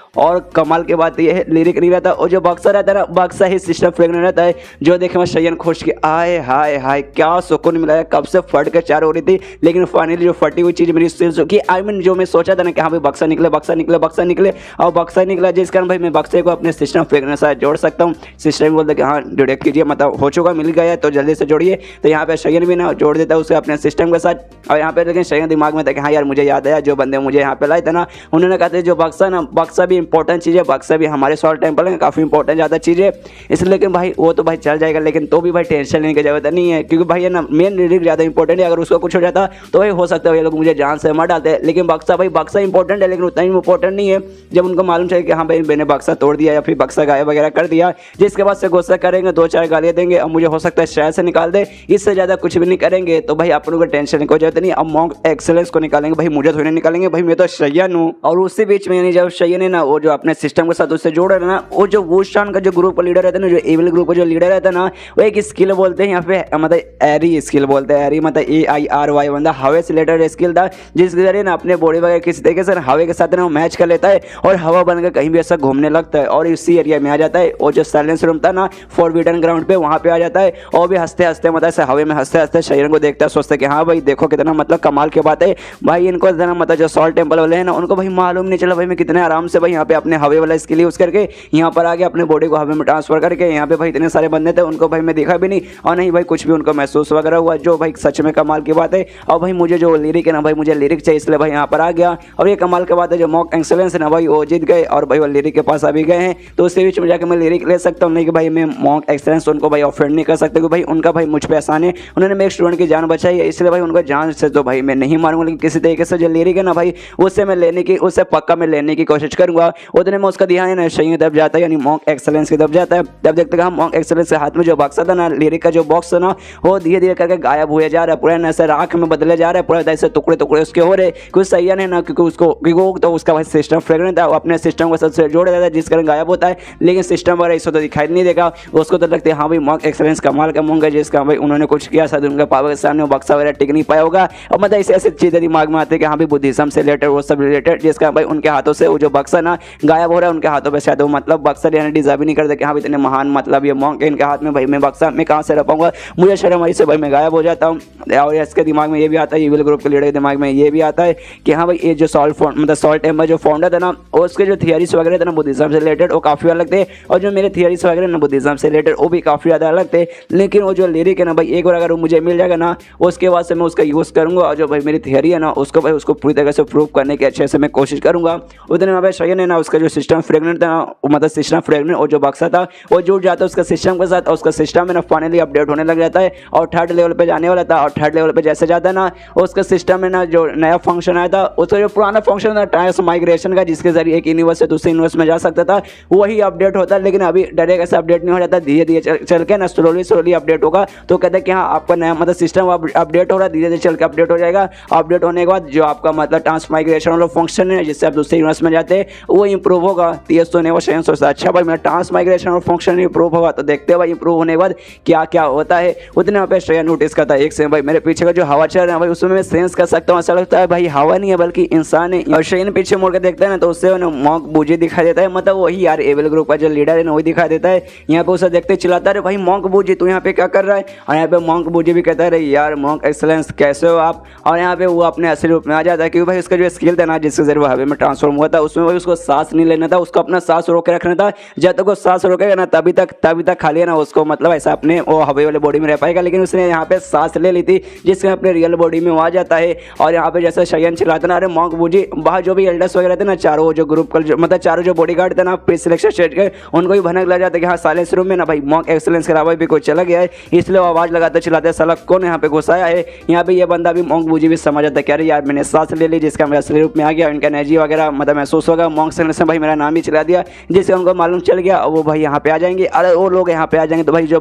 और कमाल की बात यह है लिरिक नहीं रहता, और जो बक्सा रहता है ना बक्सा ही सिस्टम फ्रेगनेंट रहता है। जो देखे मैं शयन खुश के आए हाय हाय भाई क्या सुकून मिला है, कब से फट के चार हो रही थी, लेकिन फाइनली जो फटी हुई चीज़ मेरी सील चुकी। आई मीन जो मैं सोचा था ना कि हाँ भाई बक्सा निकले बक्सा निकले बक्सा निकले, और बक्सा निकला, जिस कारण भाई मैं बक्से को अपने सिस्टम फ्रेगनेंस के साथ जोड़ सकता हूँ। सिस्टम बोलते कि हाँ डिटेक्ट कीजिए, मतलब हो चुका, मिल गया है तो जल्दी से जोड़िए। तो यहाँ पे शयन भी ना जोड़ देता है उसे अपने सिस्टम के साथ। और यहाँ पे लेकिन शयन दिमाग में था कि हाँ यार मुझे याद आया, जो बंदे मुझे यहाँ पे लाए थे ना, उन्होंने कहा था जो बक्सा ना, बक्सा भी इंपॉर्टेंट चीज़ है, बक्सा भी हमारे सॉल्ट टेम्पल में काफ़ी इंपॉर्टेंट ज़्यादा चीज़ है। इसलिए लेकिन भाई वो तो भाई चल जाएगा, लेकिन तो भी भाई टेंशन लेने की जरूरत नहीं है, क्योंकि भाई ये ना मेन लिरिक ज़्यादा इंपॉर्टेंट है। अगर उसको कुछ हो जाता तो भाई हो सकता है ये लोग मुझे जान से मार डालते हैं। लेकिन बक्सा भाई बक्सा इंपॉर्टेंट है, लेकिन उतना ही इंपॉर्टेंट नहीं है। जब उनको मालूम चले कि हाँ भाई मैंने बक्सा तोड़ दिया या फिर बक्सा गायब वगैरह कर दिया, जिसके बाद से गुस्सा करेंगे, दो चार गालियाँ देंगे और मुझे हो सकता है शहर से निकाल दे, इससे ज़्यादा कुछ भी नहीं करेंगे। तो भाई आप लोगों को टेंशन की जरूरत नहीं। अब मॉन्क एक्सेलेंस को निकालेंगे, भाई मुझे थोड़ी निकालेंगे, भाई मैं तो शयन हूँ। और उसी बीच में जब शयन है ना वो जो अपने सिस्टम के साथ उससे जोड़ रहा है ना, वो जो वुशान का जो ग्रुप का लीडर रहता है ना, जो एविल ग्रुप का जो लीडर रहता है ना, वो एक स्किल बोलते हैं यहाँ पे, मतलब एरी स्किल बोलते हैं। एरी मतलब AIRY, मतलब हवा से रिलेटेड स्किल था, जिसके जरिए ना अपने बॉडी वगैरह किसी तरीके से हवा के साथ ना वो मैच कर लेता है और हवा बनकर कहीं भी ऐसा घूमने लगता है और इसी एरिया में आ जाता है। और जो साइलेंस रूम था ना फॉरबिडन ग्राउंड पे, वहाँ पे आ जाता है और भी हंसते हंसते मतलब ऐसे हवा में हंसते हंसते शरीर को देखता है, सोचते कि हाँ भाई देखो कितना मतलब कमाल की बात है। भाई इनको इतना मतलब जो सॉल्ट टेम्पल वाले हैं ना, उनको भाई मालूम नहीं चला भाई मैं कितने आराम से भाई यहाँ पे अपने हवे वाला स्किल यूज़ करके यहाँ पर आगे अपने बॉडी को हवे में ट्रांसफर करके, यहाँ पे भाई इतने सारे बंदे थे, उनको भाई मैं देखा भी नहीं और नहीं भाई कुछ भी उनको महसूस वगैरह हुआ, जो भाई सच में कमाल की बात है। और भाई मुझे जो लिरिक है ना भाई, मुझे लिरिक चाहिए, इसलिए भाई यहाँ पर आ गया। और ये कमाल की बात है, जो मॉक एक्सेलेंस है ना भाई वो जीत गए और भाई वो लिरिक के पास अभी गए हैं, तो उसके बीच में जाकर मैं लिरिक ले सकता हूँ। नहीं कि भाई मैं मॉक एक्सेलेंस उनको भाई ऑफेंड नहीं कर सकता, क्योंकि भाई उनका भाई मुझ पर एहसान है, उन्होंने मेरे स्टूडेंट की जान बचाई है, इसलिए भाई उनको जान से तो भाई मैं नहीं मारूंगा। लेकिन किसी तरीके से जो लिरिक है ना भाई उससे मैं लेने की, उससे पक्का मैं लेने की कोशिश करूंगा। उतने में उसका ध्यान है ना सही दब जाता है, यानी मॉक एक्सेलेंस की दब जाता है। तब देखते हैं मॉक एक्सेलेंस के हाथ में जो बक्सा था ना, लिरिक का जो बॉक्स था ना, वो धीरे धीरे करके गायब हुए जा रहा है, पूरा ऐसे राख में बदले जा रहा है, पूरा ऐसे टुकड़े टुकड़े उसके हो रहे। कुछ सही है ना, क्योंकि उसको तो उसका भाई सिस्टम फ्रेगनेंट था, वो अपने सिस्टम को सबसे जोड़ देता है, जिस कारण गायब होता है। लेकिन सिस्टम वगैरह इसको तो दिखाई नहीं देगा, उसको तो लगता है हाँ भाई मॉक एक्सेलेंस कमाल का मूंगा, जिसका भाई उन्होंने कुछ किया, शायद उनके पावर के सामने वो बक्सा वगैरह टिक नहीं पाया होगा। और मतलब ऐसे ऐसे चीज़ें दिमाग में आती है कि हाँ भाई बुद्धिज्म से रिलेटेड वो सब रिलेटेड, जिसका भाई उनके हाथों से वो जो बक्सा ना गायब हो रहा है, उनके हाथों पे शायद वो मतलब बक्सा लेना डिजर्व नहीं करते कि हाँ भाई इतने महान मतलब ये मॉन्क इनके हाथ में, भाई मैं बक्सा मैं कहाँ से रह पाऊंगा, मुझे शर्म आई से भाई मैं गायब हो जाता हूँ। और इसके दिमाग में ये भी आता है, इविल ग्रुप के लीडर के दिमाग में ये भी आता है कि हाँ भाई ये जो सॉल्ट टेम्पल जो फाउंडर था ना, उसके जो थियरीज वगैरह थे ना बुद्धिज्म से रिलेटेड वो काफ़ी अलग थे, और जो मेरे थियरीज वगैरह ना बुद्धिज्म से रिलेटेड वो भी काफ़ी ज़्यादा अलग थे। लेकिन वो जो लिरिक है ना भाई, एक बार अगर वो मुझे मिल जाएगा ना, उसके बाद से मैं उसका यूज़ करूँगा, और जो भाई मेरी थियरी है ना उसको भाई उसको पूरी तरह से प्रूव करने की अच्छे से मैं कोशिश करूँगा। उतने में भाई शयन है ना उसका जो सिस्टम फ्रेगनेंट था ना, मतलब सिस्टम फ्रेगनेंट और जो बक्सा था वो जुड़ जाता है उसका सिस्टम के साथ, और उसका सिस्टम है ना फाइनली अपडेट होने लग जाता है और थर्ड लेवल पे जाने वाला था। और थर्ड लेवल पे जैसे जाता है ना, उसका सिस्टम में ना जो नया फंक्शन आया था, उसका जो पुराना फंक्शन था ट्रांसमाइग्रेशन का, जिसके जरिए एक यूनिवर्स से दूसरे यूनिवर्स में जा सकता था, वही अपडेट होता है। लेकिन अभी डायरेक्ट ऐसे अपडेट नहीं हो जाता, धीरे धीरे चल के ना स्लोली अपडेट होगा। तो कहते हैं कि हाँ आपका नया मतलब सिस्टम अपडेट हो रहा है, धीरे धीरे चल के अपडेट हो जाएगा। अपडेट होने के बाद जो आपका मतलब ट्रांसमाइग्रेशन वाला फंक्शन है, जिससे आप दूसरे यूनिवर्स में जाते हैं, वो इंप्रूव होगा। तो सोने वो शयन सोचता अच्छा भाई मेरा ट्रांसमाइग्रेशन और फंक्शन इंप्रूव होगा, तो देखते हैं भाई इंप्रूव होने के बाद क्या क्या होता है। उतने वहाँ पे शयन नोटिस करता है एक से भाई मेरे पीछे का जो हवा चल रहा है भाई, उसमें मैं सेंस कर सकता हूँ, ऐसा लगता है भाई हवा नहीं है बल्कि इंसान है। और शयन पीछे मुड़ के देखता है ना, तो उससे मॉन्क बूजी दिखाई देता है, मतलब वही यार एविल ग्रुप का जो लीडर है ना वही दिखाई देता है। यहाँ पे उसे देखते चिल्लाता है भाई मॉन्क बूजी तू यहाँ पे क्या कर रहा है। और यहाँ पे मॉन्क बूजी भी कहता है यार मॉन्क एक्सेलेंस कैसे हो आप। और यहाँ पे वो अपने असली रूप में आ जाता है, क्योंकि भाई उसका जो स्किल था ना जिसके जरिए हवा में ट्रांसफॉर्म हुआ था, उसमें भाई उसको सांस नहीं लेना था, उसको अपना सांस रोक के रखना था। जब तक वो सांस रोकेगा ना तभी तक खाली ना उसको मतलब ऐसा अपने वो हवा वाले बॉडी में रह पाएगा। लेकिन उसने यहाँ पे सांस ले ली थी, जिससे अपने रियल बॉडी में आ जाता है। और यहाँ पे जैसे शयन चिल्लाता ना, अरे मॉन्क बूजी, बाहर जो भी एल्डर्स वगैरह थे ना, चारों जो ग्रुप का मतलब चारों जो बॉडीगार्ड थे ना प्री सिलेक्शन स्टेज के, उनको भी भनक लग जाता है कि हाँ साइलेंस रूम में ना भाई मॉन्क एक्सेलेंस के अलावा भी कोई चला गया है। इसलिए वो आवाज़ लगाते चिल्लाते हैं साला कौन यहाँ पे घुसाया है। यहाँ पे ये बंदा भी मॉन्क बूजी भी समझ आता है कि अरे यार मैंने सांस ले ली, जिसका मेरा असली रूप में आ गया, इनका एनर्जी वगैरह मतलब महसूस होगा। मॉन्क एक्सेलेंस ने भाई मेरा नाम ही चला दिया, जिससे उनको मालूम चल गया और वो भाई यहाँ पे आ जाएंगे। अरे वो लोग यहाँ पे आ जाएंगे तो भाई जो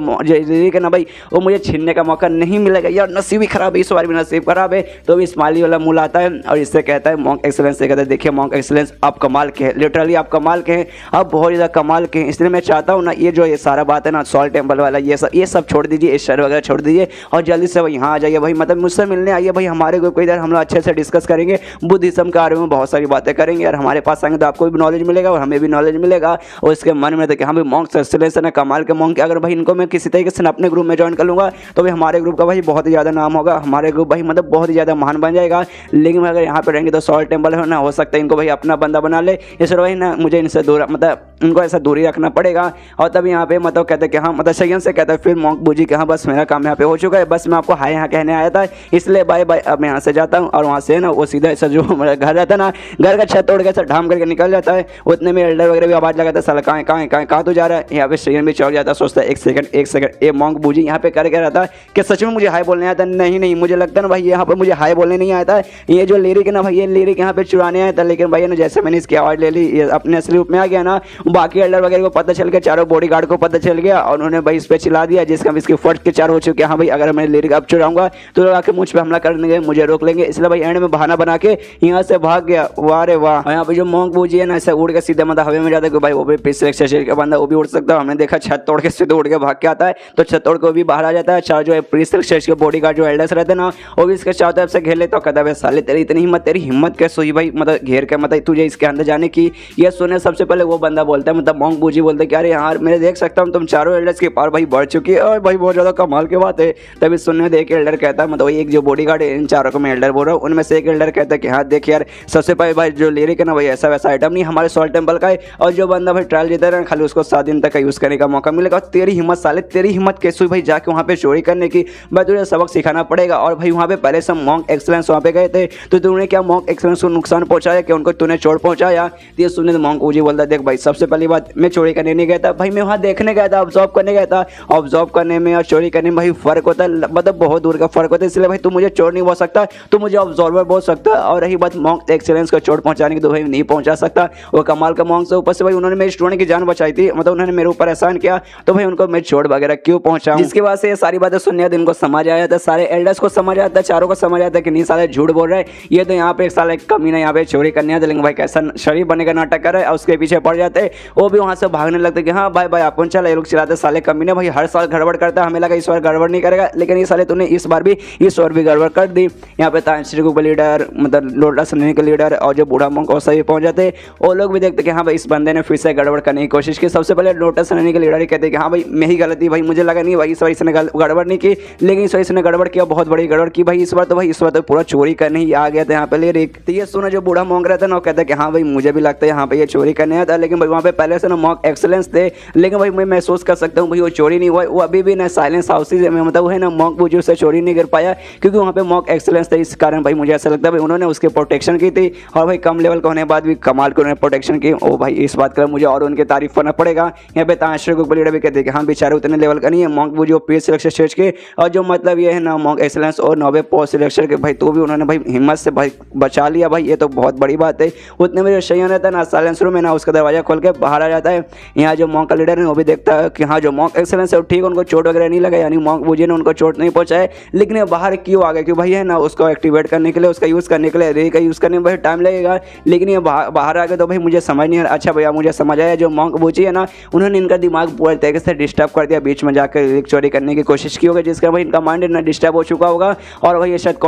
ना भाई वो मुझे छीनने का मौका नहीं मिलेगा। यार नसीब ही खराब है, इस बार भी नसीब खराब है। तो भी स्माइली वाला मुँह आता है और इससे कहता है मॉन्क एक्सेलेंस से कहता है देखिए मॉन्क एक्सेलेंस आप कमाल के हैं, लिटरली आप कमाल के हैं, आप बहुत ज़्यादा कमाल के हैं। इसलिए मैं चाहता हूँ ना ये जो ये सारा बात है ना सॉल्ट टेम्पल वाला ये सब छोड़ दीजिए, इस शहर वगैरह छोड़ दीजिए और जल्दी से भाई यहाँ आ जाइए भाई, मतलब मुझसे मिलने आइए भाई हमारे ग्रुप को इधर, हम लोग अच्छे से डिस्कस करेंगे बुद्धिज्म के बारे में, बहुत सारी बातें करेंगे और हमारे पास आएंगे तो आपको भी नॉलेज मिलेगा और हमें भी नॉलेज मिलेगा। और इसके मन में था कि हाँ भाई मॉन्क एक्सेलेंस है ना कमाल के मॉन्क, अगर भाई इनको मैं किसी तरीके से अपने ग्रुप में ज्वाइन कर लूँगा तो भाई हमारे ग्रुप का भाई बहुत ही ज़्यादा नाम होगा, हमारे ग्रुप भाई मतलब बहुत ही ज़्यादा महान बन जाएगा। लेकिन अगर यहाँ पे रहेंगे तो सॉल्ट टेम्पल है ना, हो सकता है इनको भाई अपना बंदा बना ले, इस वही ना मुझे इनसे दूर मतलब उनको ऐसा दूरी रखना पड़ेगा। और तब यहाँ पे मतलब कहते कि हाँ मतलब सैयन से कहता है फिर मॉन्क बूजी कि हाँ बस मेरा काम यहाँ पे हो चुका है, बस मैं आपको हाय यहाँ कहने आया था, इसलिए बाय बाय, अब मैं यहाँ से जाता हूँ। और वहाँ से ना वो सीधा ऐसा जो मेरा घर रहता है ना, घर का छत तोड़ के ऐसा ढाम करके निकल जाता है। उतने में एल्डर वगैरह भी आवाज़ लगाता है, साला कहाँ तो जा रहा है। यहाँ पे सैयन भी चौंक जाता है, सोचता है एक सेकंड ये मॉन्क बूजी यहाँ पे करके रहता है कि सच में मुझे हाय बोलने आया था। नहीं मुझे लगता है ना भाई यहाँ पर मुझे हाय बोलने नहीं आया था, ये जो लिरिक है ना भाई ये लिरिक यहाँ पे चुराने आया था। लेकिन भाई ना जैसे मैंने इसकी आवाज़ ले ली, ये अपने असली रूप में आ गया ना, बाकी एल्डर वगैरह को पता चल गया, चारों बॉडीगार्ड को पता चल गया और उन्होंने भाई इस पे चिल्ला दिया, जिसका इसके फट के चार हो चुके हैं। हाँ भाई अगर मैं लिरिक अब चुराऊंगा तो लोग आके मुझ पे हमला कर देंगे, मुझे रोक लेंगे, इसलिए भाई एंड में बहाना बना के यहाँ से भाग गया। वाह रे वाह। और यहाँ पे जो मॉन्क बूजी है ना ऐसे उड़ के सीधे मतलब हवा में जाता है, भाई वो भी पिछले शरीर का बंदा वो भी उड़ सकता है। हमने देखा छत तोड़ के सीधे उड़ के भाग के आता है, तो छत तोड़ के वो भी बाहर आ जाता है। चार जो है प्रिंसेस शरीर के बॉडीगार्ड जो एल्डर्स रहते हैं ना, वो भी इसके चारों तरफ से घेर ले, तो कहता है साले तेरी इतनी हिम्मत, तेरी हिम्मत कैसे हुई भाई मतलब घेर के मतलब तुझे इसके अंदर जाने की। ये सुने सबसे पहले वो बंदा बोलता है मतलब मॉन्क बूजी बोलते कि अरे यार मैं देख सकता हूँ तुम चारों एल्डर्स की पावर भाई बढ़ चुकी है, और भाई बहुत ज़्यादा कमाल की बात है। तभी सुनने देख के एल्डर कहता है मतलब एक जो बॉडीगार्ड है इन चारों को मैं एल्डर बोल रहा हूँ, उनमें से एक एल्डर कहता है कि हाँ देख यार सबसे पहले भाई जो लिरिक है ना भाई ऐसा वैसा आइटम नहीं, हमारे सॉल्ट टेम्पल का है, और जो बंदा भाई ट्रायल जीता है खाली उसको 7 दिन तक का यूज़ करने का मौका मिलेगा। तेरी हिम्मत साले, तेरी हिम्मत कैसे हुई भाई जाके वहाँ पे चोरी करने की, भाई तुझे सबक सिखाना पड़ेगा। और भाई वहाँ पे पहले से मॉन्क एक्सलेंस वहाँ पे गए थे, तो तूने क्या मॉन्क एक्सलेंस को नुकसान पहुँचाया कि उनको तूने चोट पहुँचाया। तो ये सुनने मॉन्क बूजी बोलता देख भाई सबसे पहली बात मैं चोरी करने नहीं गया था भाई, मैं वहाँ देखने गया था, ऑब्जॉर्व करने गया था। ऑब्जॉर्व करने में और चोरी करने में भाई फर्क होता है, मतलब बहुत दूर का फर्क होता है, इसलिए भाई तू मुझे चोर नहीं बोल सकता, तू मुझे ऑब्जॉर्वर बोल सकता है। और रही बात मॉन्क एक्सीलेंस को चोट पहुंचाने की, तो भाई नहीं पहुंचा सकता, वो कमाल का मॉन्क से ऊपर से भाई उन्होंने मेरी स्टूडेंट की जान बचाई थी, मतलब उन्होंने मेरे ऊपर एहसान किया, तो भाई उनको मैं चोट वगैरह क्यों पहुंचाऊं। जिसकी वजह से ये सारी बातें सुनने दिन को समझ आया था, सारे एल्डर्स को समझ आता है, चारों को समझ आता है कि नहीं साले झूठ बोल रहा है, ये तो यहाँ पे एक साल कमीना यहाँ पे चोरी करने आता, लेकिन भाई कैसा शरीफ बनने का नाटक कर रहा है, और उसके पीछे पड़ जाते हैं। वो भी वहाँ से भागने लगते कि हाँ भाई भाई अपन चल, ये लोग चिल्लाते साले कमीने भाई हर साल गड़बड़ करता है, हमें लगा इस बार गड़बड़ नहीं करेगा, लेकिन ये साले तूने इस बार भी गड़बड़ कर दी। यहाँ पे तांत्रिक के लीडर मतलब लोटस लेने के लीडर और जो बूढ़ा मंक और सभी पहुंच जाते, वो लोग भी देखते कि हाँ भाई इस बंदे ने फिर से गड़बड़ करने की कोशिश की। सबसे पहले लोटस लेने के लीडर ही कहते कि हाँ भाई मेरी गलती भाई, मुझे लगा नहीं भाई इस बार इसने गड़बड़ नहीं की, लेकिन इस बार इसने गड़बड़ किया, बहुत बड़ी गड़बड़ की भाई इस बार तो पूरा चोरी करने ही आ गया था यहाँ पे लिरिक। तो ये सुना जो बूढ़ा मंक रहता है ना, वो कहता है कि हाँ भाई मुझे भी लगता है यहाँ पे ये चोरी करने आया था, लेकिन भाई वहाँ पे पहले से ना मॉक एक्सलेंस थे, लेकिन भाई मैं महसूस कर सकता हूँ भाई वो चोरी नहीं हुआ, वो अभी भी ना साइलेंस हाउसेज में मतलब वो है ना मॉक बूजी से चोरी नहीं कर पाया, क्योंकि वहाँ पे मॉक एक्सलेंस था। इस कारण भाई मुझे ऐसा लगता है भाई उन्होंने उसके प्रोटेक्शन की थी, और भाई कम लेवल का होने के बाद भी कमाल के उन्होंने प्रोटेक्शन की। ओ भाई इस बात का मुझे और उनकी तारीफ करना पड़ेगा। यहाँ पे तांत्रिक के लीडर भी कहते हैं कि हाँ बेचारे उतने लेवल का नहीं है मॉक बूजी और पीस सिलेक्शन स्टेज के, और जो मतलब ये है ना मॉक एक्सलेंस और 90 पोस्ट सिलेक्शन के भाई, तो भी उन्होंने भाई हिम्मत से भाई बचा लिया भाई, ये तो बहुत बड़ी बात है। उतने में जो सैयन रहता है ना साइलेंस रूम में ना, उसका दरवाजा खोल के बाहर आ जाता है। यहाँ जो मॉक का लीडर है वो भी देखता है कि हाँ जो मॉक एक्सलेंस है ठीक, उनको चोट वगैरह नहीं लगा, यानी मॉक बूजी ने उनको चोट नहीं पहुंचाए, लेकिन ये बाहर क्यों आ गए, क्यों भाई है ना उसको एक्टिवेट करने के लिए, उसका यूज़ करने के लिए, रे का यूज़ करने में भाई टाइम लगेगा, लेकिन ये बाहर आ गए तो भाई मुझे समझ नहीं आ रहा। अच्छा भैया मुझे समझ आया, जो मॉक बूजी है ना उन्होंने इनका दिमाग पूरे तरीके से डिस्टर्ब कर दिया, बीच में जाकर लिरिक चोरी करने की कोशिश की होगी, जिसका भाई इनका माइंड ना डिस्टर्ब हो चुका होगा, और भाई ये शायद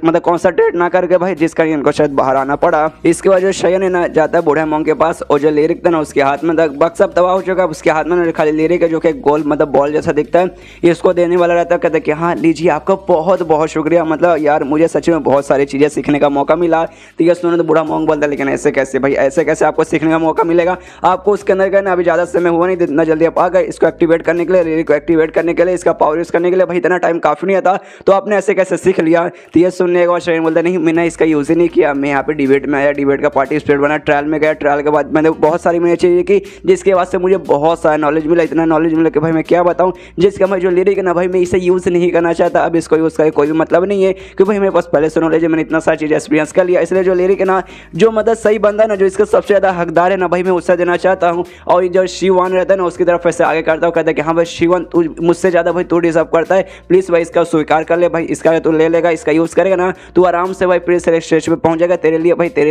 मतलब कॉन्सनट्रेट ना करके भाई जिसका इनको शायद बाहर आना पड़ा। इसके बाद जो सैयन है ना जाता है बूढ़े मॉन्क के पास, और जो लिरिक था ना उसके हाथ में बक्स सब तबाह हो चुका है, उसके हाथ में खाली लिरिक है जो कि गोल मतलब बॉल जैसा दिखता है, ये इसको देने वाला रहता है। कहता है कि हाँ लीजिए आपका बहुत बहुत शुक्रिया, मतलब यार मुझे सच में बहुत सारी चीज़ें सीखने का मौका मिला। तो ये सुनो तो बूढ़ा मॉन्क बोलता है लेकिन ऐसे कैसे भाई, ऐसे कैसे आपको सीखने का मौका मिलेगा, आपको उसके अंदर का ना अभी ज़्यादा समय हुआ नहीं, इतना जल्दी आप आ गए इसको एक्टिवेट करने के लिए, लिरिक को एक्टिवेट करने के लिए, इसका पावर यूज़ करने के लिए भाई इतना टाइम काफ़ी नहीं आता, तो आपने ऐसे कैसे सीख लिया। तो ये सुनने के बाद सैयन बोलता नहीं मैंने इसका यूज़ ही नहीं किया, मैं यहाँ पे डिबेट में आया, डिबेट का पार्टिसिपेट बना, ट्रायल में गया, ट्रायल के बाद मैंने बहुत सारी मैंने चीज़ें की जिसके बाद से मुझे बहुत सारा नॉलेज मिला, इतना नॉलेज मिला कि भाई मैं क्या बताऊँ, जिसका मैं जो लिरिक है ना भाई मैं इसे यूज़ नहीं करना चाहता, अब इसको यूज़ करके कोई भी मतलब नहीं है, क्योंकि भाई मेरे पास पहले से नॉलेज है, मैंने इतना सारी चीज़ एक्सपीरियंस कर लिया, इसलिए जो लिरिक है ना जो मतलब सही बंदा है ना, जो इसका सबसे ज़्यादा हकदार है ना भाई मैं उससे देना चाहता हूँ। और जो शिवन रहता है ना उसकी तरफ ऐसे आगे करता हूँ, कहता है कि हाँ भाई शिवन तू मुझसे ज़्यादा भाई तू डिजर्व करता है, प्लीज़ भाई इसका स्वीकार कर ले भाई, इसका तू ले लेगा, इसका यूज़ करेगा ना तू आराम से भाई प्री सेलेक्ट स्टेज पे पहुंच जाएगा, तेरे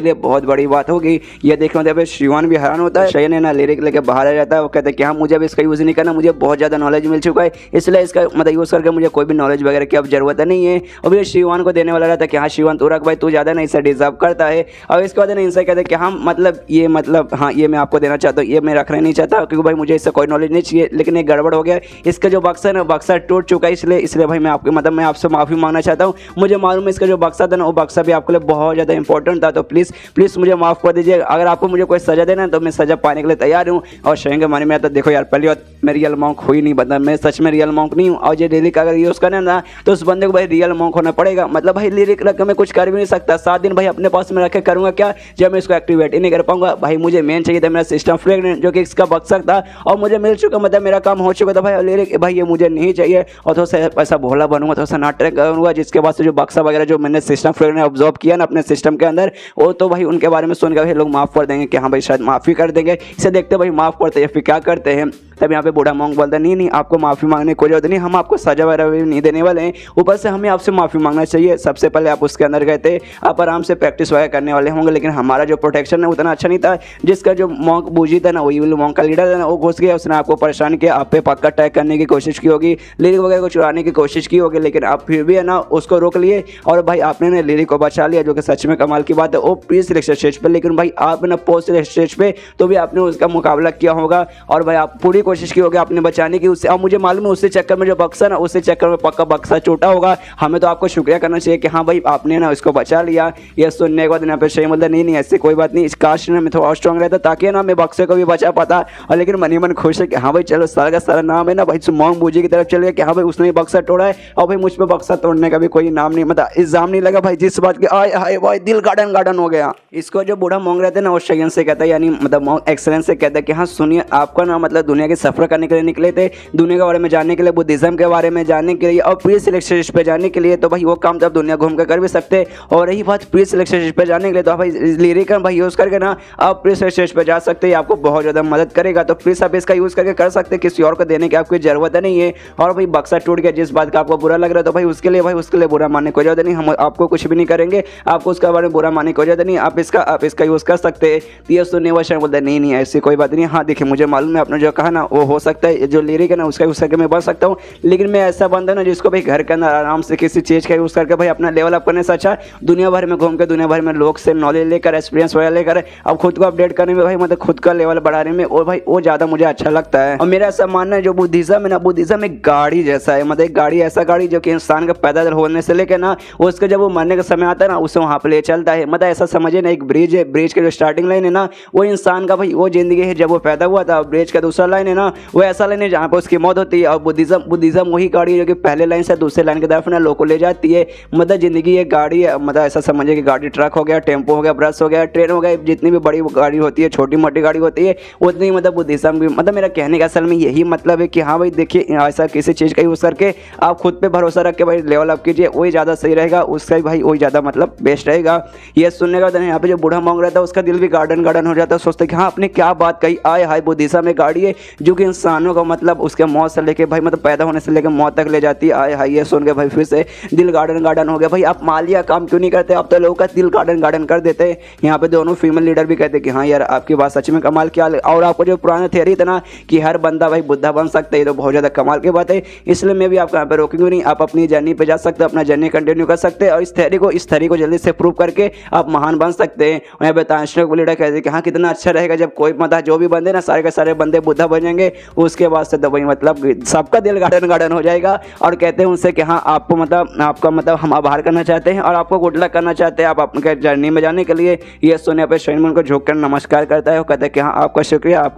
लिए बहुत बड़ी बात होगी। ये देखने में शिवन भी हैरान होता है। शयन है ना लिरिक लेके बाहर आ जाता है। वो कहते हैं कि हाँ मुझे अब इसका यूज़ नहीं करना, मुझे बहुत ज़्यादा नॉलेज मिल चुका है, इसलिए इसका मतलब यूज़ करके मुझे कोई भी नॉलेज वगैरह की अब जरूरत नहीं है। और ये शिवान को देने वाला रहता है कि हाँ शिवान तू रख भाई, तू ज़्यादा नहीं इसे डिजर्व करता है। और इसके बाद इनसे कहते हैं कि हाँ मतलब हाँ ये मैं आपको देना चाहता हूँ, ये मैं रखना नहीं चाहता क्योंकि भाई मुझे इससे कोई नॉलेज नहीं चाहिए। लेकिन एक गड़बड़ हो गया, इसका जो बक्सा है ना बक्सा टूट चुका है, इसलिए भाई मैं आपके मतलब मैं आपसे माफ़ी मांगना चाहता हूँ। मुझे मालूम है इसका जो बक्सा था ना वो बक्सा भी आपके लिए बहुत ज़्यादा इंपॉर्टेंट था, तो प्लीज़ मुझे माफ़ कर दीजिए। अगर आपको मुझे कोई सज़ा देना है तो मैं सज़ा पाने के लिए तैयार हूँ। और शयन के माने में आता देखो यार पहली बात मैं रियल मॉन्क हुई नहीं बंदा, मैं सच में रियल मॉन्क नहीं हूँ। और ये लिरिक अगर यूज़ करना ना तो उस बंदे को भाई रियल मॉन्क होना पड़ेगा। मतलब भाई लिरिक रख के मैं कुछ कर भी नहीं सकता, 7 दिन भाई अपने पास में रखे करूँगा क्या जब मैं इसको एक्टिवेट ही नहीं कर पाऊंगा। भाई मुझे मेन चाहिए था मेरा सिस्टम फ्रेगनेंट जो कि इसका बक्सा था और मुझे मिल चुका, मतलब मेरा काम हो चुका था भाई। लिरिक भाई ये मुझे नहीं चाहिए और थोड़ा सा ऐसा भोला बनूंगा, थोड़ा सा नाटक करूँगा जिसके बाद से जो बक्सा वगैरह जो मैंने सिस्टम फ्रेगनेंट ऑब्जॉर्व किया ना अपने सिस्टम के अंदर, वो तो भाई उनके बारे में सुनकर भाई लोग माफ़ कर देंगे कि हाँ भाई शायद माफ़ी कर देंगे। इसे देखते भाई माफ़ करते हैं फिर क्या करते हैं। तब यहाँ पे बूढ़ा मॉन्क बोलता है नहीं आपको माफ़ी मांगने की कोई जरूरत नहीं, हम आपको सजा वगैरह भी नहीं देने वाले हैं, ऊपर से हमें आपसे माफ़ी मांगना चाहिए। सबसे पहले आप उसके अंदर गए थे, आप आराम से प्रैक्टिस वगैरह करने वाले होंगे, लेकिन हमारा जो प्रोटेक्शन है उतना अच्छा नहीं था। जिसका जो मॉन्क बूजी था ना वो इविल मॉन्क का लीडर था ना, वो घुस गया, उसने आपको परेशान किया, आप पे पक्का अटैक करने की कोशिश की होगी, लिरिक वगैरह को चुराने की कोशिश की होगी, लेकिन आप फिर भी है ना उसको रोक लिए और भाई आपने ना लिरिक को बचा लिया, जो कि सच में कमाल की बात है। वो प्री सिलेक्शन स्टेज पर, लेकिन भाई आप ना पोस्ट सिलेक्शन स्टेज पे तो भी आपने उसका मुकाबला किया होगा और भाई आप पूरी कोशिश की होगी आपने बचाने की उससे। अब मुझे मालूम है उससे चक्कर में जो बक्सा ना उसी चक्कर में पक्का बक्सा टूटा होगा। हमें तो आपको शुक्रिया करना चाहिए कि हाँ भाई आपने ना उसको बचा लिया। ये सुनने के बाद यहाँ पे शयन बोलता नहीं ऐसी कोई बात नहीं, इस काश में थोड़ा और स्ट्रॉन्ग रहता ताकि ना मैं बक्से को भी बचा पाता। और लेकिन मन खुश है कि हाँ भाई चलो सारा का सारा नाम है ना भाई मॉन्क बूजी की तरफ चल गया कि हाँ भाई उसने ही बक्सा तोड़ा है और भाई मुझ पर बक्सा तोड़ने का भी कोई नाम नहीं, मतलब इल्जाम नहीं लगा भाई, जिस बात की आय हाय भाई दिल गार्डन हो गया। इसको जो बूढ़ा मॉन्क रहता है ना वो शयन से कहता है, यानी मतलब मॉन्क एक्सेलेंस से कहता है कि हाँ सुनिए आपका ना मतलब दुनिया के सफर करने के लिए निकले थे, दुनिया के बारे में जानने के लिए, बुद्धिज्म के बारे में जानने के लिए और प्री सिलेक्शन पे जाने के लिए, तो भाई वो काम तो आप दुनिया घूम कर भी सकते। और रही बात प्री सिलेक्शन पे जाने के लिए तो भाई लिरिक भाई यूज़ करके ना आप प्री सिलेक्शन पे जा सकते हैं, आपको बहुत ज़्यादा मदद करेगा। तो प्लीज़ आप इसका यूज़ करके कर सकते, किसी और को देने की आपको ज़रूरत नहीं है। और भाई बक्सा टूट गया जिस बात का आपको बुरा लग रहा है तो भाई उसके लिए बुरा मानने को जरूरत नहीं, हम आपको कुछ भी नहीं करेंगे, आपको उसके बारे में बुरा मानने को जरूरत नहीं, आप इसका यूज़ कर सकते हैं। ये सुनने वाला शयन बोलता है नहीं ऐसी कोई बात नहीं। हाँ देखिए मुझे मालूम है आपने जो कहा ना वो हो सकता है, जो लिरिक है ना उसका यूज़ करके मैं बच सकता हूँ, लेकिन मैं ऐसा बंदा ना जिसको भाई घर के अंदर आराम से किसी चीज़ का यूज़ करके भाई अपना लेवल अप करने से अच्छा दुनिया भर में घूम के दुनिया भर में लोग से नॉलेज लेकर एक्सपीरियंस वगैरह लेकर अब खुद को अपडेट करने में भाई मतलब खुद का लेवल बढ़ाने में और भाई वो ज़्यादा मुझे अच्छा लगता है। और मेरा ऐसा मानना है जो बुद्धिज्म है ना, बुद्धिज्म एक गाड़ी जैसा है, मतलब एक गाड़ी ऐसा गाड़ी जो कि इंसान का पैदा होने से लेकर ना उसका जब वो मरने का समय आता है ना उसे वहाँ पर ले चलता है। मतलब ऐसा समझिए ना एक ब्रिज है, ब्रिज का जो स्टार्टिंग लाइन है ना वो इंसान का भाई वो जिंदगी है जब वो पैदा हुआ था, ब्रिज का दूसरा लाइन है ना वो ऐसा लाइन है जहाँ पर उसकी मौत होती है। और बुद्धिज्म वही गाड़ी है जो कि पहले लाइन से दूसरे लाइन की तरफ ना लोग को ले जाती है। मतलब जिंदगी एक गाड़ी है, मतलब ऐसा समझिए कि गाड़ी ट्रक हो गया, टेम्पो हो गया, बस हो गया, ट्रेन हो गया, जितनी भी बड़ी गाड़ी होती है छोटी मोटी गाड़ी होती है उतनी मतलब बुद्धिज्म भी, मतलब मेरा कहने का असल में यही मतलब है कि हाँ भाई देखिए ऐसा किसी चीज़ का यूज़ करके आप खुद पे भरोसा रख के भाई लेवल अप कीजिए, वही ज़्यादा सही रहेगा, उसका ही भाई वही ज़्यादा मतलब बेस्ट रहेगा। ये सुनने का बाद यहाँ पे जो बूढ़ा मांग रहा था उसका दिल भी गार्डन हो जाता है, सोचते कि हाँ आपने क्या बात कही, आए हाय बुद्धिज्म में गाड़ी है जो कि इंसानों का मतलब उसके मौत से लेके भाई मतलब पैदा होने से लेकर मौत तक ले जाती है। आए हाय ये सुन के भाई फिर से दिल गार्डन हो गया। भाई आप मालिया काम क्यों नहीं करते, आप तो लोगों का दिल गार्डन कर देते। यहाँ पे दोनों फीमेल लीडर भी कहते कि हाँ यार आपकी बात सच में कमाल की। और आपको जो पुराना थियरी था ना कि हर बंदा भाई बुद्धा बन सकता है, तो बहुत ज़्यादा कमाल की बात है, इसलिए मैं भी आपको यहाँ पे रोकूंगी नहीं, आप अपनी जर्नी पे जा सकते हैं, अपना जर्नी कंटिन्यू कर सकते हैं और इस थ्योरी को जल्दी से प्रूव करके आप महान बन सकते हैं। और यहाँ पे तानसेन लीडर कहते हैं कि हाँ कितना अच्छा रहेगा जब कोई मतलब जो भी बंदे ना सारे के सारे बंदे बुद्धा बन जाएंगे, उसके बाद से तो भाई मतलब सबका दिल गार्डन हो जाएगा। और कहते हैं उनसे कि हाँ आपको मतलब आपका मतलब हम आभार करना चाहते हैं और आपको गुड लक करना चाहते हैं आप अपने जर्नी में जाने के लिए। ये सुनने पे शयन उनको झुककर नमस्कार करता है, वो कहते हैं कि हाँ आपका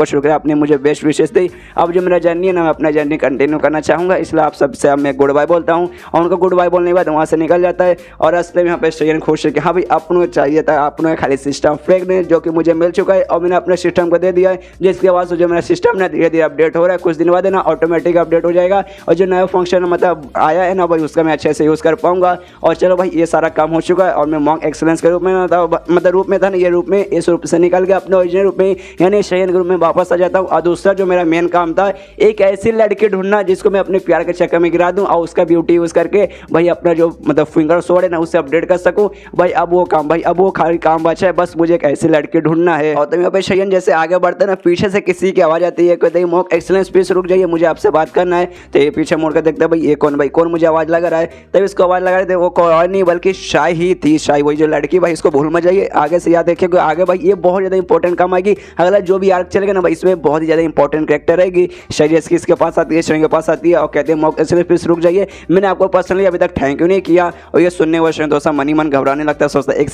शुक्रिया आपने मुझे बेस्ट विशेष दी। अब जो मेरा जर्नी है ना मैं अपना जर्नी कंटिन्यू करना चाहूँगा, इसलिए आप सबसे अब मैं गुड बाय बोलता हूँ। और उनको गुड बाय बोलने के बाद वहाँ से निकल जाता है। और रास्ते में यहाँ पे शयन खुश है कि हाँ भाई आपको चाहिए था, आपने खाली सिस्टम फ्रेगनेंट जो कि मुझे मिल चुका है और मैंने अपने सिस्टम को दे दिया है, जिसके बाद जो मेरा सिस्टम ने धीरे धीरे अपडेट हो रहा है, कुछ दिन बाद है ना ऑटोमेटिक अपडेट हो जाएगा और जो नया फंक्शन मतलब आया है ना भाई उसका मैं अच्छे से यूज़ कर पाऊंगा। और चलो भाई ये सारा काम हो चुका है और मैं मॉन्क एक्सेलेंस के रूप में मतलब रूप में था ना, ये रूप में इस रूप से निकल के अपने ओरिजिनल रूप में यानी शयन ग्रुप में वापस आ जाता हूँ। और दूसरा जो मेरा मेन काम था एक ऐसी लड़की ढूंढना जिसको मैं अपने प्यार के चक्कर में गिरा दूं और उसका ब्यूटी यूज़ करके भाई अपना जो मतलब फिंगर सोड है ना उससे अपडेट कर सकूं। भाई अब वो खाली काम बचा है, बस मुझे एक ऐसी लड़की ढूंढना है। और तभी पे शयन जैसे आगे बढ़ता है ना पीछे से किसी की आवाज़ आती है, कहते हैं मॉन्क एक्सेलेंस प्लीज रुक जाइए, मुझे आपसे बात करना है। तो ये पीछे मुड़ कर देखता है भाई ये कौन मुझे आवाज़ लगा रहा है। तभी इसको आवाज़ लगा रहे थे वो कोई नहीं बल्कि शाय ही थी, शाय वही जो लड़की। भाई इसको भूल मत जाइए, आगे से याद रखिए आगे भाई ये बहुत ज़्यादा इंपॉर्टेंट काम आएगी। अगला जो भी आर्क चलेगा ना भाई इसमें बहुत ही ज़्यादा इंपॉर्टेंट कैरेक्टर रहेगी। शाय जैसे इसके पास आती है, शयन के पास आती है और कहते हैं मॉन्क एक्सेलेंस प्लीज रुक जाइए। मैंने आपको पर्सनली अभी तक थैंक यू नहीं किया और ये सुनने वाले शयन दोस्त मन ही मन घबराने लगता है, सोचता है एक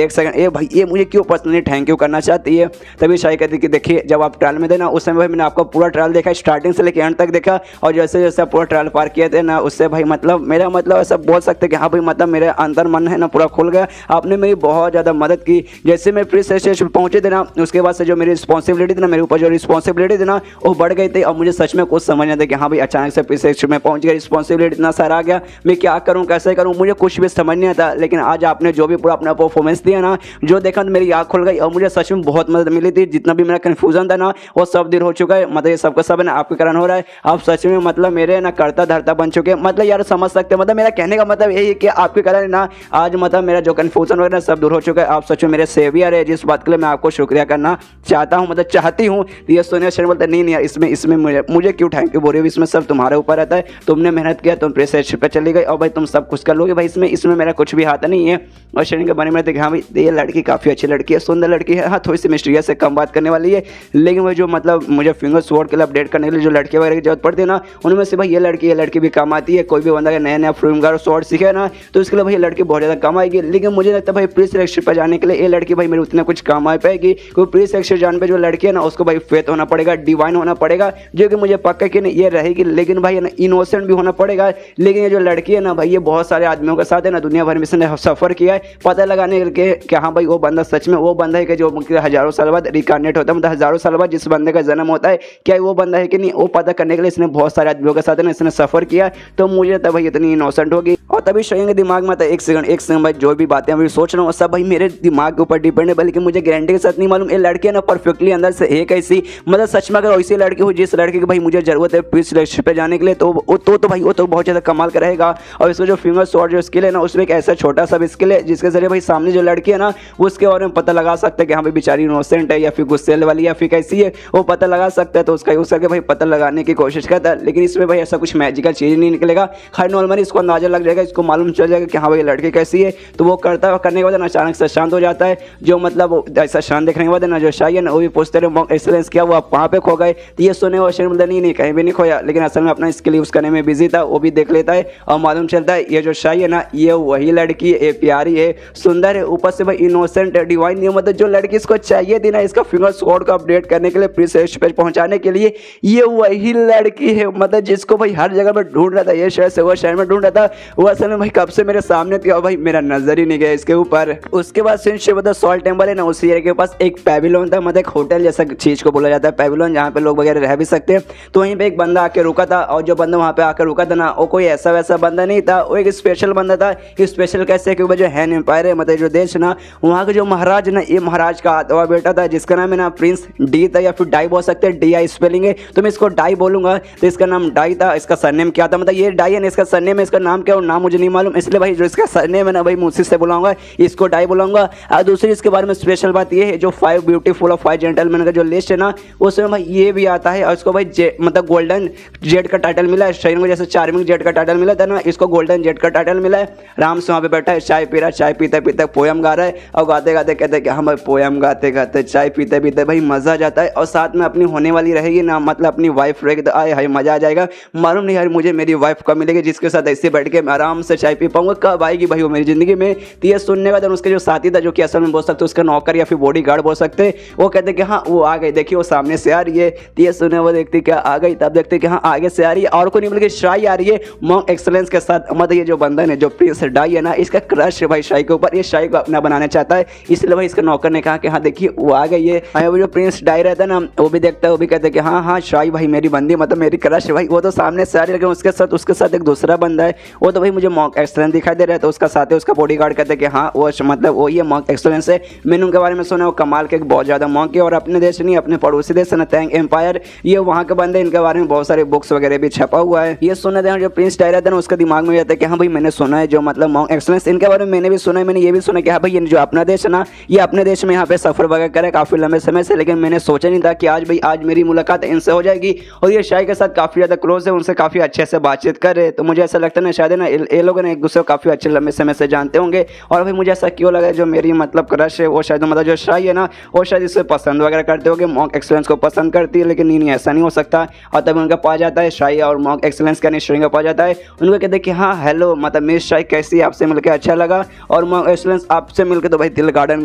सेकंड ए भाई ये मुझे क्यों पर्सनली थैंक यू करना चाहती है। तभी शाय कहती कि देखिए जब आप ट्रायल में थे ना उस समय भाई मैंने आपका पूरा ट्रायल देखा, स्टार्टिंग से लेकर एंड तक देखा और जैसे जैसे पूरा ट्रायल पार किए थे ना उससे भाई मतलब मेरा मतलब ऐसा बोल सकते कि हाँ भाई मतलब मेरे अंदर मन है ना पूरा खुल गया। आपने मेरी बहुत ज़्यादा मदद की। जैसे मैं प्री स्टेज पर पहुँचे थे ना उसके बाद से जो मेरी रिस्पॉन्सिबिलिटी थी ना, मेरे ऊपर जो रिस्पॉन्सिबिलिटी थी ना वो बढ़ गई थी और मुझे सच में कुछ समझ नहीं था कि हाँ भाई अचानक से प्री स्टेज में पहुँच गया, रिस्पॉन्सिबिलिटी इतना सारा आ गया, मैं क्या करूँ कैसे करूँ मुझे कुछ भी समझ नहीं आता। लेकिन आज आपने जो भी पूरा अपना परफॉर्मेंस दिया ना, जो देखा तो मेरी आँख खुल गई और मुझे सच में बहुत मदद मिली थी। जितना भी मेरा कन्फ्यूजन था ना वो सब दूर हो चुका है, मतलब ये सबका सब है ना आपके कारण हो रहा है। आप सच में मतलब मेरे ना करता धरता बन चुके हैं, मतलब यार समझ सकते हैं, मतलब मेरा कहने का मतलब यही है कि आपके कारण ना आज मतलब मेरा जो कन्फ्यूजन वगैरह सब दूर हो चुका है। आप सच में मेरे सेवियर है, जिस बात के लिए मैं आपको शुक्रिया करना चाहता हूँ, मतलब चाहती हूँ। ये सोनिया शर्मा बोलते नहीं यार इसमें मुझे क्यों थैंक यू बोल रही हो, इसमें सब तुम्हारे ऊपर रहता है, तुमने मेहनत किया, तुम प्रेस पे चली गई और भाई तुम सब कुछ कर लोगे भाई, इसमें मेरा कुछ भी हाथ नहीं है। और शरीर के बारे में देखा हाँ भाई ये लड़की काफ़ी अच्छी लड़की है, सुंदर लड़की है, हाँ थोड़ी सी मिस्टीरियस से कम बात करने वाली है, लेकिन वो जो मतलब मुझे फिंगर स्वॉर्ड के लिए अपडेट करने के लिए जो लड़की वगैरह की जरूरत पड़ती है ना उनमें से भाई ये लड़की भी काम आती है। कोई भी बंदा नया फिंगर स्वॉर्ड सीखे ना तो इसके लिए भाई ये लड़की बहुत ज़्यादा काम आएगी। लेकिन मुझे लगता है भाई प्री सिलेक्शन पर जाने के लिए ये लड़की भाई मेरे उतना कुछ काम आ पाएगी, क्योंकि प्री सिलेक्शन जाने पर जो लड़की है ना उसको भाई फेथ होना पड़ेगा, डिवाइन होना पड़ेगा, जो कि मुझे पक्का कि नहीं ये रहेगी। लेकिन भाई ना इनोसेंट भी होना पड़ेगा। लेकिन ये जो लड़की है ना भाई ये बहुत सारे आदमियों के साथ है ना दुनिया भर में इसने सफ़र किया है पता लगाने के कि हाँ भाई वो बंदा सच में वो बंदा है कि जो हज़ारों साल बाद रिकार्नेट होता है, मतलब हज़ारों साल बाद जिस बंदे का जन्म होता है क्या वो बंदा है कि नहीं, वो पता करने के लिए इसने बहुत सारे आदमियों के साथ है ना इसने सफ़र किया। तो मुझे तब भाई इतनी इनोसेंट होगी। और तभी शयन के दिमाग में था एक सेकंड भाई जो भी बातें अभी सोच रहा हूँ सब भाई मेरे दिमाग के ऊपर डिपेंड है, बल्कि मुझे गारंटी के साथ नहीं मालूम ये लड़की है ना परफेक्टली अंदर से एक ऐसी मतलब सच में अगर ऐसी लड़की हो जिस लड़की की भाई मुझे जरूरत है प्री सिलेक्शन पे जाने के लिए तो भाई वो तो बहुत ज़्यादा कमाल का रहेगा। और इसमें जो फिंगर शॉट जो स्किल है ना उसमें एक ऐसा छोटा सा स्किल है जिसके जरिए भाई सामने जो लड़की है ना उसके बारे में पता लगा सकते हैं कि हाँ भाई बेचारी इनोसेंट है या फिर गुस्से वाली या फिर कैसी है, वो पता लगा सकता है। तो उसका यूज़ करके भाई पता लगाने की कोशिश करता है। लेकिन इसमें भाई ऐसा कुछ मैजिकल चीज़ नहीं निकलेगा, खाली नॉर्मली इसको अंदाजा लग जाएगा, इसको मालूम चल जाएगा कि हाँ भाई लड़की कैसी है। तो वो करने के बाद अचानक से शांत हो जाता है, जो मतलब ऐसा शांत देखने के बाद ना जो शाही है ना वो भी पूछते रहे मॉन्क एक्सेलेंस क्या वो आप वहाँ पे खो गए। तो ये सुने वो शर्म नहीं कहीं भी नहीं खोया, लेकिन असल में अपना स्किल यूज़ करने में बिजी था, वो भी देख लेता है और मालूम चलता है ये जो शाही है ना ये वही लड़की है, प्यारी है, सुंदर है, ऊपर से भाई इनोसेंट है, डिवाइन है, मतलब जो लड़की इसको चाहिए थी ना इसका फिंगर स्वॉर्ड को अपडेट करने के लिए प्री सिलेक्शन पे पहुंचाने के लिए ये वही लड़की है, मतलब जिसको भाई हर जगह पर ढूंढ रहा था, ये शहर से वो शहर में ढूंढ रहा था, वो असल में भाई कब से मेरे सामने थी और भाई मेरा नजर ही नहीं गया इसके ऊपर। उसके बाद सिंस मतलब सॉल्ट टेम्पल है ना उस एरिया के पास एक पैविलियन था, मतलब एक होटल जैसा चीज को बोला जाता है पैविलियन, जहाँ पे लोग वगैरह रह भी सकते हैं। तो वहीं पे एक बंदा आके रुका था और जो बंदा वहाँ पे आकर रुका था ना वो कोई ऐसा वैसा बंदा नहीं था, वो एक स्पेशल बंदा था। स्पेशल कैसे क्योंकि जो हैन एम्पायर है मतलब जो देश ना वहाँ का जो महाराज ना ये महाराज का आदवा बेटा था जिसका नाम है ना प्रिंस डी था या फिर डाई बोल सकते हैं, डी आई स्पेलिंग है तो मैं इसको डाई बोलूंगा। तो इसका नाम डाई था, इसका सरनेम क्या था मतलब ये डाई है ना इसका सरनेम है, इसका नाम क्या है नाम मुझे नहीं मालूम, इसलिए भाई जो इसका सरनेम है ना भाई मुझसे से बुलाऊंगा इसको डाई बुलाऊंगा। और दूसरी इसके बारे में स्पेशल बात ये है जो 5 ब्यूटीफुल और 5 जेंटलमैन का जो लिस्ट है ना उसमें भाई ये भी आता है और इसको भाई मतलब गोल्डन जेड का टाइटल मिला है। शरीर को जैसे चार्मिंग जेड का टाइटल मिला था ना इसको गोल्डन जेड का टाइटल मिला है। राम से वहाँ पे बैठा है, चाय पी रहा है, चाय पीते पीते पोयम गा रहा है और गाते गाते कहते हैं कि हम पोयम गाते गाते चाय पीते पीते भाई मज़ा आ जाता है। और साथ में अपनी होने वाली रहेगी ना मतलब अपनी वाइफ रहेगी तो आए हाय मज़ा आ जाएगा। मालूम नहीं यार मुझे मेरी वाइफ कब मिलेगी जिसके साथ ऐसे बैठ के मैं आराम से चाय पी पाऊंगा, कब आएगी भाई वो मेरी ज़िंदगी में। तो ये सुनने का उसके जो साथी था जो कि असल में बोल सकते उसका नौकर या फिर बॉडी गार्ड बोल सकते, वो कहते कि हाँ वो आ गई, देखिए वो सामने से आ रही है। तो ये सुनने वो देखते क्या आ गई, तब देखते कि हाँ आगे से आ रही है और कोई नहीं बल्कि शाही आ रही है मॉन्क एक्सेलेंस के साथ। मतलब ये जो बंधन है जो प्रिंस डाई है ना इसका क्रश है भाई शाही के ऊपर, ये शाही को अपना बनाना चाहता है। इसलिए भाई इसका नौकर ने कहा कि हाँ देखिए वो आ गई है। वो जो प्रिंस डाई रहता है ना वो भी देखता है, वो भी कहता कहते कि हाँ हाँ शाही भाई मेरी बंदी मतलब मेरी क्रश है भाई, वो तो सामने से आ रही, लेकिन उसके साथ एक दूसरा बंदा है, वो तो भाई मुझे मॉक एक्सलेंस दिखाई दे रहा है। तो उसका साथ है उसका बॉडीगार्ड कहते हैं कि हाँ वो मतलब वही है मॉक एक्सलेंस है, मैंने उनके बारे में सुना वो कमाल के बहुत ज़्यादा मॉक है, और अपने देश नहीं अपने पड़ोसी देश है ना तैंग एम्पायर, ये वहाँ के बंदे, इनके बारे में बहुत सारे बुक्स वगैरह भी छपा हुआ है। ये सुनने दें जो प्रिंस टायरा था ना उसके दिमाग में जाता है कि हाँ भाई मैंने सुना है जो मतलब मॉक एक्सलेंस, इनके बारे में मैंने भी सुना है, मैंने ये भी सुना कि हाँ भाई ये जो अपना देश है ना ये अपने देश में यहाँ पे सफर वगैरह करे काफ़ी लंबे समय से, लेकिन मैंने सोचा नहीं था कि आज भाई आज मेरी मुलाकात इनसे हो जाएगी, और ये शाही के साथ काफ़ी ज़्यादा क्लोज है, उनसे काफ़ी अच्छे से बातचीत करे। तो मुझे ऐसा लगता है ना शायद ना ये लोग ने एक दूसरे को काफ़ी अच्छे लंबे समय से जानते होंगे, और भाई मुझे ऐसा क्यों लगा जो मेरी मतलब क्रश है वो शायद मतलब जो शाही है ना वो शायद इससे पसंद वगैरह करते होंगे, मॉक एक्सलेंस को पसंद करती है, लेकिन नहीं ऐसा नहीं हो सकता। और तब उनका पा जाता है शाही और मॉक एक्सलेंस का निश्चय का पा जाता है, उनको कहते हैं कि हाँ हेलो मतलब मिस शाही कैसी, आपसे मिलकर अच्छा लगा, और मॉक एक्सलेंस आपसे मिलकर तो भाई दिल गार्डन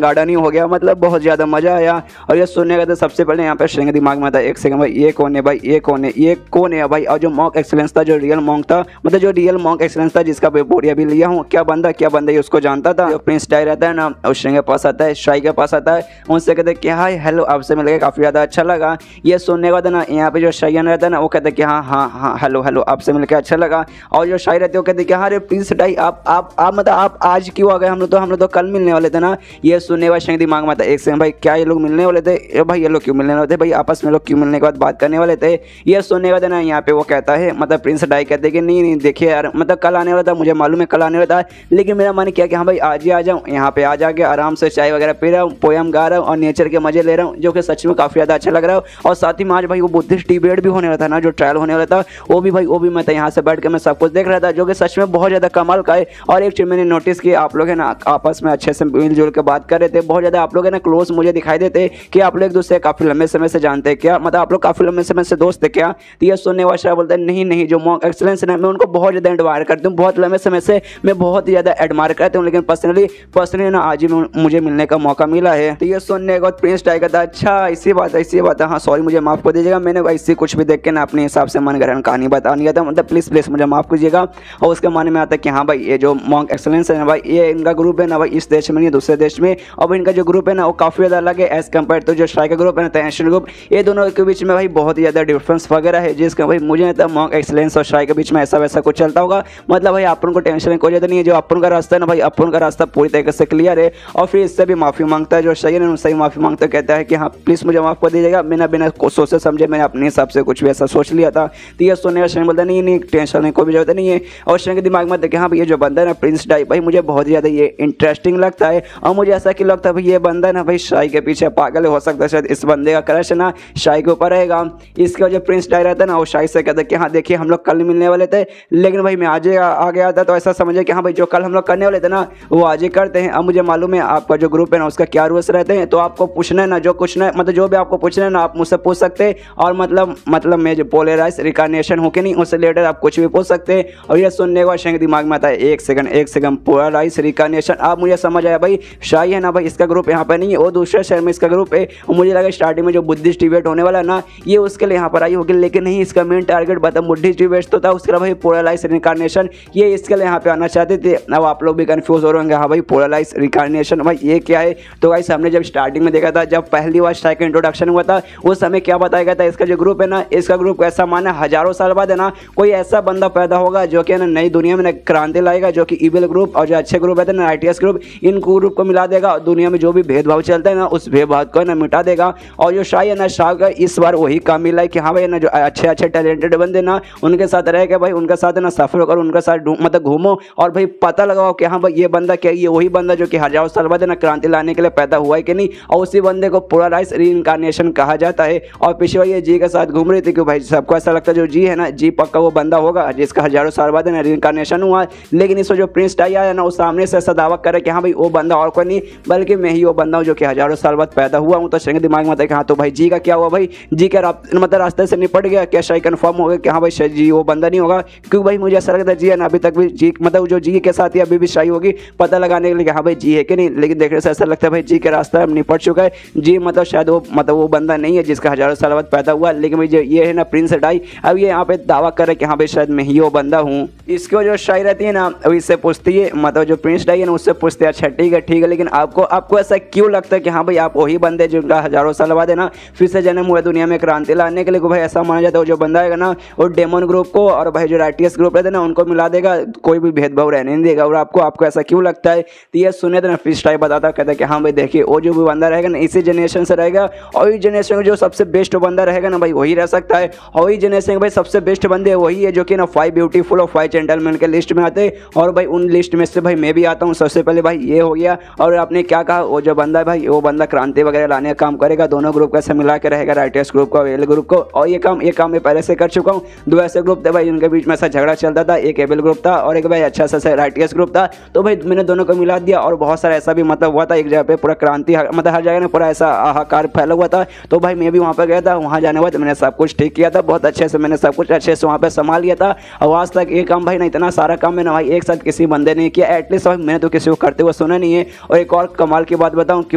गार्डन ही हो गया, मतलब बहुत ज़्यादा मज़ा आया। और ये सुनने का तो सबसे पहले यहाँ पे श्रेंग दिमाग में था एक सेकंड भाई ये कौन है भाई, ये कौन है, ये कौन है भाई, और जो मॉक एक्सलेंस था जो रियल मॉन्क था मतलब जो रियल मॉक एक्सलेंस था जिसका बोरी अभी लिया हूँ, क्या बंदा ये उसको जानता था। जो प्रिंस टाई रहता है ना उस श्रेंग के पास आता है, शाही के पास आता है, उनसे कहते हैं कि हाय हेलो आपसे मिलकर काफ़ी ज़्यादा अच्छा लगा। ये सुनने के बाद ना यहाँ पे जो शायन रहता है ना वो कहते हैं कि हाँ हाँ हाँ हेलो हेलो आपसे मिलकर अच्छा लगा, और जो शाही रहते हैं वो कहते हैं कि हाँ रे प्रिंस टाई आप मतलब आप आज क्यों आ गए, हम लोग तो कल मिलने वाले थे ना। ये सुनने के बाद श्रेंग दिमाग में था एक सेकंड भाई क्या ये लोग मिलने वाले थे, भाई ये लोग क्यों मिलने वाले थे, भाई आपस में लोग क्यों मिलने के बाद बात करने वाले थे। ये सुनने के बाद ना यहाँ पे वो कहता है मतलब प्रिंस टाई कहते हैं कि नहीं देखिए यार मतलब कल आने वाला था, मुझे मालूम है कल आने वाला था, लेकिन मेरा मन किया कि हाँ भाई आज ही आ जाऊँ, यहाँ पे आ जाके आराम से चाय वगैरह पी रहा हूँ, पोयम गा रहा हूँ और नेचर के मजे ले रहा हूँ, जो कि सच में काफ़ी ज़्यादा अच्छा लग रहा है। और साथ ही में आज भाई वो बुद्धिस्ट डिबेट भी होने वाला था ना, जो ट्रायल होने वाला था वो भी मैं यहाँ से बैठ के मैं सब कुछ देख रहा था, जो कि सच में बहुत ज़्यादा कमाल का है। और एक चीज़ मैंने नोटिस की आप लोग है ना आपस में अच्छे से मिलजुल के बात कर रहे थे, बहुत ज़्यादा आप लोग है ना क्लोज मुझे दिखाई देते कि आप लोग एक दूसरे काफ़ी लंबे समय से जानते हैं क्या, मतलब आप लोग काफ़ी लंबे समय से दोस्त थे क्या। तो ये सुनने वाला बोलते हैं नहीं जो मॉक एक्सलेंस है ना मैं उनको बहुत ज़्यादा एडमायर करती हूँ, बहुत लंबे समय से मैं बहुत ही ज़्यादा एडमायर करती हूँ, लेकिन पर्सनली ना आज ही मुझे मिलने का मौका मिला है। तो ये सुनने के बाद प्रिंस टाई कहता अच्छा ऐसी बात है, हाँ सॉरी मुझे माफ़ कर दीजिएगा, मैंने ऐसी कुछ भी देख के ना अपने हिसाब से मन ग्रहण कहानी बता नहीं था, मतलब प्लीज़ मुझे माफ़ कीजिएगा। और उसके माने में आता है कि हाँ भाई ये जो मॉक एक्सलेंस है ना भाई ये इनका ग्रुप है ना भाई इस देश में नहीं दूसरे देश में, और इनका जो ग्रुप है ना वो काफ़ी ज़्यादा अलग है एज़ कम्पेयर तो जो शाही का ग्रुप है ना टेंशन ग्रुप, ये दोनों के बीच में भाई बहुत ही ज़्यादा डिफरेंस वगैरह है, जिसका भाई मुझे नहीं था मॉक एक्सलेंस और शाही के बीच में ऐसा वैसा कुछ चलता होगा, मतलब भाई अपन को टेंशन कोई ज़्यादा नहीं है, जो अपन का रास्ता है ना भाई अपन का रास्ता पूरी तरीके से क्लियर है। और फिर इससे भी माफ़ी मांगता है जो शाही है उससे ही माफ़ी मांगता कहता है कि हाँ प्लीज़ मुझे माफ़ कर दीजिएगा, बिना सोचे समझे मैंने अपने हिसाब से कुछ भी ऐसा सोच लिया था। तो ये सुनने का श्रेंग बोलता नहीं टेंशन नहीं कोई भी जरूरत नहीं है। और श्रेंग के दिमाग में देखे हाँ भाई ये जो बंदा है ना प्रिंस टाई भाई मुझे बहुत ज़्यादा ये इंटरेस्टिंग लगता है, और मुझे ऐसा क्यों लगता है भाई ये बंदा ना भाई शाही के पीछे पागल हो सकता है, शायद इस बंदे का क्रश ना शाही के ऊपर रहेगा। इसका जो प्रिंस टाई रहता है ना वो शाही से कहता है कि हाँ देखिए हम लोग कल मिलने वाले थे, लेकिन भाई मैं आज आ गया था, तो ऐसा समझे कि हाँ भाई जो कल हम लोग करने वाले थे ना वो आज ही करते हैं। अब मुझे मालूम है आपका जो ग्रुप है ना उसका क्या रूल्स रहते हैं, तो आपको पूछना है ना जो कुछ ना मतलब जो भी आपको पूछना है ना आप मुझसे पूछ सकते हैं, और मतलब मैं जो पोलराइज रिकार्नेशन हो के नहीं उससे रिलेटेड आप कुछ भी पूछ सकते हैं। और ये सुनने के बाद शेंग दिमाग में आता है एक सेकंड पोलराइज रिकार्नेशन, आप मुझे समझ आया भाई शाही है ना भाई इसका ग्रुप यहाँ पर नहीं है, वो दूसरे शहर में इसका ग्रुप है, और मुझे लगा स्टार्टिंग में जो बुद्धिस्ट डिबेट होने वाला ना ये उसके लिए यहाँ पर आई होगी, लेकिन नहीं इसका मेन टारगेट बता बुद्धिस्ट डिबेट तो था, उसके बाद भाई पोलराइज रिकार्नेशन ये इसके लिए यहाँ पे आना चाहते थे। अब आप लोग भी कंफ्यूज हो रहे होंगे हाँ भाई पोलराइज रिकार्नेशन भाई ये क्या है। तो भाई हमने जब स्टार्टिंग में देखा था जब पहली बार शाही का इंट्रोडक्शन हुआ था उस समय क्या बताया गया था, इसका जो ग्रुप है ना इसका ग्रुप ऐसा माना हजारों साल बाद है ना कोई ऐसा बंदा पैदा होगा जो कि ना नई दुनिया में क्रांति लाएगा, जो कि इविल ग्रुप और जो अच्छे ग्रुप है ना आईटीएस ग्रुप इन ग्रुप को मिला देगा, दुनिया में जो भी भेदभाव चलता है ना उस भेदभाव को ना मिटा देगा। और जो शाही है ना शाह का इस बार वही काम मिला है कि हाँ भाई ना जो अच्छे टैलेंटेड बंदे ना उनके साथ रह के भाई उनके साथ ना सफर करो, उनके साथ मतलब घूमो और भाई पता लगाओ कि हाँ भाई ये बंदा क्या ये वही बंदा जो कि हजारों साल बाद ना क्रांति लाने के लिए पैदा हुआ है कि नहीं, और उसी बंदे को पोलराइज रीइंकार्नेशन कहा जाता है। और पिछले बार ये जी के साथ घूम रही थी कि भाई सबको ऐसा लगता है जो जी है ना जी पक्का वो बंदा होगा जिसका हजारों साल बाद ना रीइंकार्नेशन हुआ, लेकिन इस जो प्रिंस टाई आया ना वो सामने से ऐसा दावा करे कि हाँ भाई वो बंदा और कोई नहीं बल्कि मैं ही वो बंदा हूँ जो कि हजारों साल बाद पैदा हुआ हूँ। तो शेंग दिमाग में आता है कि हाँ तो भाई जी का क्या हुआ, भाई जी का मतलब रास्ते से निपट गया क्या, शाही कन्फर्म हो गया कि हाँ भाई शायद जी वो बंदा नहीं होगा, क्योंकि भाई मुझे ऐसा लगता है जी है ना अभी तक भी जी मतलब जो जी के साथ ही अभी भी शाही होगी पता लगाने के लिए हाँ भाई जी है कि नहीं, लेकिन देखने से ऐसा लगता है भाई जी के रास्ता निपट चुका है, जी मतलब शायद वो बंदा नहीं है जिसका हजारों साल बाद पैदा हुआ, लेकिन भाई ये है ना प्रिंस टाई अब ये यहाँ पे दावा कर रहे कि हाँ भाई शायद मैं ही वो बंदा हूँ। इसको जो शाही रहती है ना अभी इससे पूछती है मतलब जो प्रिंस टाई है ना उससे पूछते हैं अच्छा ठीक है, लेकिन आपको ऐसा क्यों लगता है कि हाँ भाई आप वही बंदे जिनका हजारों साल बाद है ना फिर से जन्म हुआ, दुनिया में क्रांति लाने के लिए। भाई ऐसा माना जाता है जो बंदा है ना वो डेमन ग्रुप को और भाई जो राइटियस ग्रुप रहते हैं ना उनको मिला देगा, कोई भी भेदभाव रहने नहीं देगा। और आपको ऐसा क्यों लगता है? तो ये सुने थे ना फिश टाइप बताता, कहता है कि हाँ भाई देखिए वो जो भी बंदा रहेगा ना इसी जनरेशन से रहेगा और इस जनरेशन में जो सबसे बेस्ट बंदा रहेगा ना भाई वही रह सकता है। और इस जनरेशन में भाई सबसे बेस्ट बंदे वही है जो कि ना 5 ब्यूटीफुल और 5 जेंटलमैन के लिस्ट में आते हैं। और भाई उन लिस्ट में से भाई मैं भी आता हूँ। सबसे पहले भाई ये हो गया। और आपने क्या कहा, वो जो बंदा है भाई वो बंदा क्रांति वगैरह लाने का काम करेगा, दोनों ग्रुप का ऐसे मिला के रहेगा, राइटर्स ग्रुप को एल ग्रुप को। और ये काम मैं पहले से कर चुका हूँ। 2 ऐसे ग्रुप थे भाई उनके बीच में ऐसा झगड़ा चलता था, एक एबल ग्रुप था और एक भाई अच्छा सा राइटर्स ग्रुप था। तो भाई मैंने दोनों को मिला दिया और बहुत सारा ऐसा भी मतलब हुआ था एक जगह पे पूरा क्रांति मतलब हर जगह ना पूरा ऐसा हाहाकार फैला हुआ था। तो भाई मैं भी वहाँ पर गया था, वहाँ जाने के बाद मैंने सब कुछ ठीक किया था, बहुत अच्छे से मैंने सब कुछ अच्छे से वहाँ पे संभाल लिया था। और आज तक ये काम भाई ना इतना सारा काम मैंने भाई एक साथ किसी बंदे ने किया, एटलीस्ट भाई मैंने तो किसी को करते हुए सुना नहीं है। और एक और कमाल की बात बताऊँ कि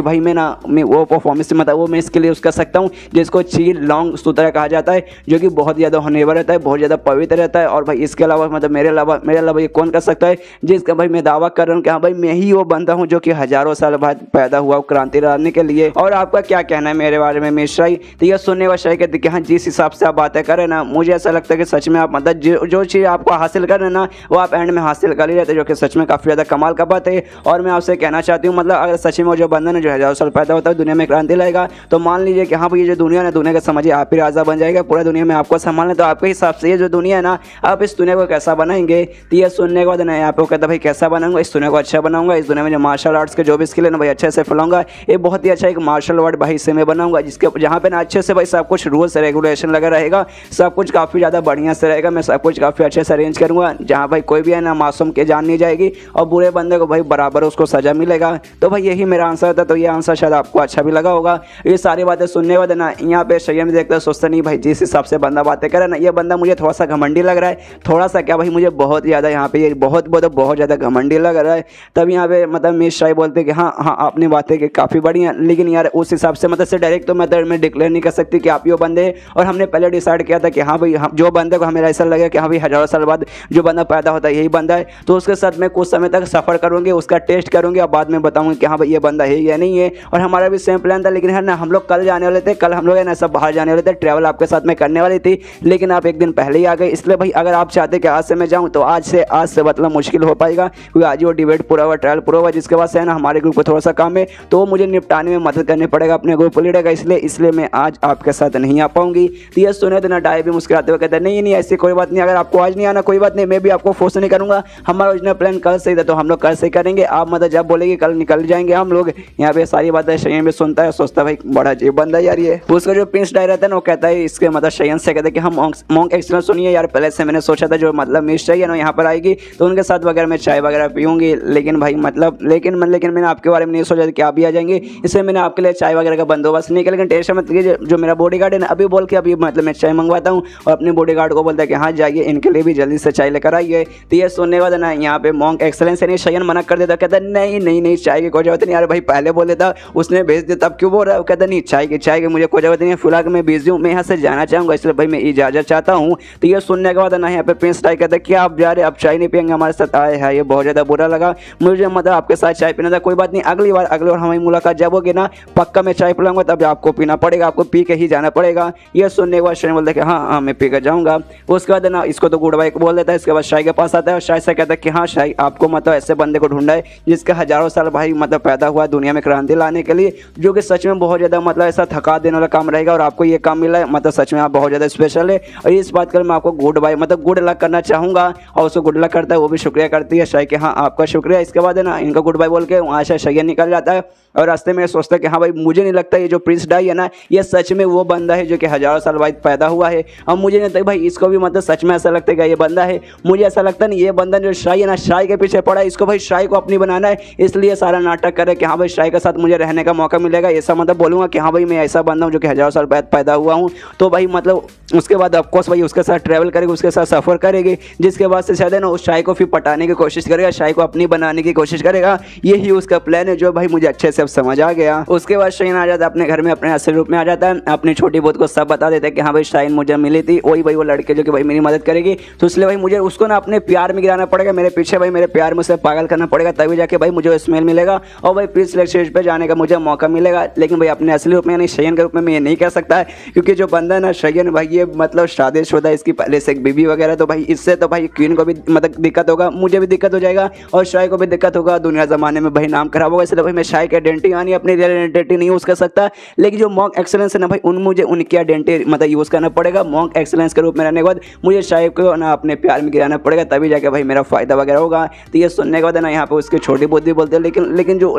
भाई मैं वो परफॉर्मेंस मतलब वो मैं इसके लिए उसका सकता हूँ जिसको चील लॉन्ग सूत्रा कहा जाता है, जो कि बहुत ज़्यादा होनेवर रहता है, बहुत ज़्यादा पवित्र रहता है। और भाई इसके अलावा मतलब मेरे अलावा ये कौन कर सकता है जिसका भाई मैं दावा कर रहा हूँ कि हाँ भाई मैं ही वो बंदा हूँ जो कि हजारों साल बाद पैदा हुआ क्रांति लाने के लिए। और आपका क्या कहना है मेरे बारे में मिश्रा? तो ये सुनने वाला शायद कहते कि हाँ जिस हिसाब से आप बातें करें ना मुझे ऐसा लगता है कि सच में आप मतलब जो चीज़ आपको हासिल करें ना वो आप एंड में हासिल कर ही रहते, जो कि सच में काफ़ी ज़्यादा कमाल का बात है। और मैं आपसे कहना चाहती हूँ मतलब अगर सच में वो जो बंदा है जो हजारों साल पैदा होता है दुनिया में क्रांति लाएगा तो मान लीजिए कि हाँ भाई ये जो दुनिया है दुनिया का समझिए आप ही राजा बन जाएगा, पूरा दुनिया में आपको संभालना। तो आपके हिसाब से ये जो दुनिया है ना आप इस दुनिया को कैसा बनाएंगे? तो ये सुनने के बाद ना आपको कहता भाई कैसा बनाऊंगा, इस दुनिया को अच्छा बनाऊंगा, इस दुनिया में जो मार्शल आर्ट्स के जो भी स्किल है ना भाई अच्छे से फैलाऊंगा। ये बहुत ही अच्छा एक मार्शल आर्ट भाई से मैं बनाऊंगा जिसके जहाँ पे ना अच्छे से भाई सब कुछ रूल्स रेगुलेशन लगा रहेगा, सब कुछ काफ़ी ज़्यादा बढ़िया से रहेगा, मैं सब कुछ काफ़ी अच्छे से अरेंज करूँगा जहाँ भाई कोई भी है ना मासूम के जान नहीं जाएगी और बुरे बंदे को भाई बराबर उसको सजा मिलेगा। तो भाई यही मेरा आंसर था। तो ये आंसर शायद आपको अच्छा भी लगा होगा। ये सारी बातें सुनने के बाद ना यहाँ पे सही में देखते सोचते नहीं भाई जिस हिसाब से बंदा बातें करे ना ये बंदा मुझे थोड़ा सा घमंडी लग रहा है, थोड़ा सा क्या भाई मुझे बहुत ज़्यादा यहाँ पे ये बहुत ज़्यादा घमंडी लग रहा है। तब यहाँ पे मतलब मिस शाही बोलते कि हाँ आपने बातें की काफ़ी बढ़िया, लेकिन यार उस हिसाब से मतलब से डायरेक्ट तो मैं डिक्लेयर नहीं कर सकती कि आप ही वो बंदे। और हमने पहले डिसाइड किया था कि हाँ भाई हम जो बंदे को हमें ऐसा लगे कि हाँ भाई हजारों साल बाद जो बंदा पैदा होता है यही बंदा है, तो उसके साथ मैं कुछ समय तक सफ़र करूँगी, उसका टेस्ट करूँगी और बाद में बताऊँगी कि हाँ भाई ये बंदा है या नहीं है। और हमारा भी सेम प्लान था, लेकिन है ना हम लोग कल जाने वाले थे, कल हम लोग है ना सब बाहर जाने वाले थे, ट्रैवल आपके साथ में करने वाली थी, लेकिन आप एक दिन पहले ही आ गए। इसलिए भाई अगर आप चाहते कि आज से मैं जाऊँ तो आज से मतलब मुश्किल हो पाएगा, क्योंकि आज वो डिबेट पूरा हुआ, ट्रायल पूरा हुआ, जिसके बाद से है ना हमारे ग्रुप को थोड़ा सा काम है तो मुझे निपटाने में मदद करनी पड़ेगा अपने ग्रुप लीडर का, इसलिए मैं आज आपके साथ नहीं आ पाऊंगी। तो ये सुने तो ना डाई भी मुस्कुराते हुए कहते हैं नहीं ऐसी कोई बात नहीं, अगर आपको आज नहीं आना कोई बात नहीं, मैं भी आपको फोर्स नहीं करूँगा, हमारा ओरिजिनल प्लान कल से ही था तो हम लोग कल से ही करेंगे, आप मतलब जब बोलेंगे कल निकल जाएंगे हम लोग। यहाँ पे सारी बातें शयन भी सुनता है, सोचता है भाई बड़ा अजीब बंदा यार ये। उसका जो प्रिंस डाई रहता है ना वो कहता है इसके मतलब शयन से कहते हैं कि हम मॉन्क एक्सलेंस सुनिए यार, पहले से मैंने सोचा था जो मतलब मिस चाहिए ना यहाँ पर आएगी तो उनके साथ वगैरह मैं चाय वगैरह पीऊँगी, लेकिन भाई मतलब लेकिन मैंने आपके बारे में नहीं सोचा कि आप भी आ जाएंगे, इसलिए मैंने आपके लिए चाय वगैरह का बंदोबस्त नहीं किया। लेकिन टेंशन मत लीजिए, जो मेरा बॉडीगार्ड है ना अभी बोल के अभी मतलब मैं चाय मंगवाता हूँ और अपने बॉडीगार्ड को बोलता है कि हाँ जाइए इनके लिए भी जल्दी से चाय लेकर आइए। तो ये सुनने के बाद ना यहाँ पे मॉन्क एक्सलेंस नहीं शयन मना कर देता, कहता नहीं चाय की कोई जरूरत नहीं यार, भाई पहले बोल देता उसने भेज दिया तब क्यों बोल रहा है, कहता नहीं चाय की मुझे कोई जरूरत नहीं है, फिलहाल मैं बिजी हूँ, मैं यहाँ से जाना चाहूँगा, इसलिए भाई मैं इजाज़त चाहता हूँ। तो ये सुनने के बाद ना यहाँ पे प्रिंस डाई कहता है कि आप जा रहे आप चाय नहीं पियेंगे हमारे साथ, आए है ये बहुत ज़्यादा बुरा लगा मुझे, मतलब आपके साथ चाय पीना था, कोई बात नहीं अगली बार हमारी मुलाकात जब होगी ना पक्का मैं चाय पिलाऊंगा, तब आपको पीना पड़ेगा, आपको पी के ही जाना पड़ेगा। ये सुनने के बाद शयन बोलता है कि हाँ मैं पी कर जाऊँगा। उसके बाद ना इसको तो गुड बाय बोल देता है, इसके बाद शाही के पास आता है और शाही से कहता है कि हाँ शाही आपको मतलब ऐसे बंदे को ढूंढा है जिसके हजारों साल भाई मतलब पैदा हुआ दुनिया में क्रांति लाने के लिए, जो कि सच में बहुत ज़्यादा मतलब ऐसा थका देने वाला काम रहेगा और आपको ये काम मिला है, मतलब सच में आप बहुत ज़्यादा स्पेशल है। और इस बात कर मैं आपको गुड बाय मतलब गुड लक करना चाहूँगा और उसको गुड लक करता है, वो भी शुक्रिया करती है शाही कि हाँ आपका शुक्रिया। इसके बाद है ना इनका गुड बाय बोल के वहाँ से शयन निकल जाता है और रास्ते में सोचता है कि हाँ भाई मुझे नहीं लगता ये जो प्रिंस डाई है ना ये सच में वो बंदा है जो कि हजारों साल बाद पैदा हुआ है, और मुझे नहीं लगता भाई इसको भी मतलब सच में ऐसा लगता है कि ये बंदा है, मुझे ऐसा लगता नहीं ये बंदा जो शाही है ना शाही के पीछे पड़ा है, इसको भाई शाही को अपनी बनाना है, इसलिए सारा नाटक करे कि हाँ भाई शाही के साथ मुझे रहने का मौका मिलेगा, ऐसा मतलब बोलूँगा कि हाँ भाई मैं ऐसा बंदा हूँ जो कि हजारों साल बाद पैदा हुआ हूँ। तो भाई मतलब उसके बाद ऑफकोर्स भाई उसके साथ ट्रैवल करेगी, उसके साथ सफ़र करेगी, जिसके बाद से शायद है ना उस शाही को फिर पटाने की कोशिश करेगा, शाही को अपनी बनाने की कोशिश करेगा, यही उसका प्लान है जो भाई मुझे अच्छे से समझ आ गया। उसके बाद शाहीन आ जाता है अपने घर में, अपने असली रूप में आ जाता है, अपनी छोटी बहू को सब बता देता है कि हाँ भाई शाहीन मुझे मिली थी, वही भाई वो लड़के जो कि भाई मेरी मदद करेगी, तो इसलिए भाई मुझे उसको ना अपने प्यार में गिराना पड़ेगा, मेरे पीछे भाई मेरे प्यार में उसे पागल करना पड़ेगा, तभी जाके भाई मुझे स्मेल मिलेगा और भाई प्री सिलेक्ट स्टेज पे जाने का मुझे मौका मिलेगा। लेकिन भाई अपने असली रूप में यानी शाहीन के रूप में मैं ये नहीं कह सकता है, क्योंकि जो बंदा है ना शाहीन भाई ये मतलब शादीशुदा, इसकी पहले से एक बीवी वगैरह, तो भाई इससे तो भाई क्वीन को भी मतलब दिक्कत होगा, मुझे भी दिक्कत हो जाएगा और शाही को भी दिक्कत होगा, दुनिया जमाने में भाई नाम खराब होगा। इसलिए भाई मैं शाही की आइडेंटिटी यानी अपनी रियल आइडेंटिटी नहीं यूज़ कर सकता। लेकिन जो मॉक एक्सेलेंस है ना भाई मुझे उनकी आइडेंटिटी मतलब यूज़ करना पड़ेगा। मॉक एक्सेलेंस के रूप में रहने के बाद मुझे शाही को ना अपने प्यार में गिराना पड़ेगा, तभी जाके भाई मेरा फायदा वगैरह होगा। तो ये सुनने के बाद ना यहाँ पे उसकी छोटी बुद्धि बोलते हैं,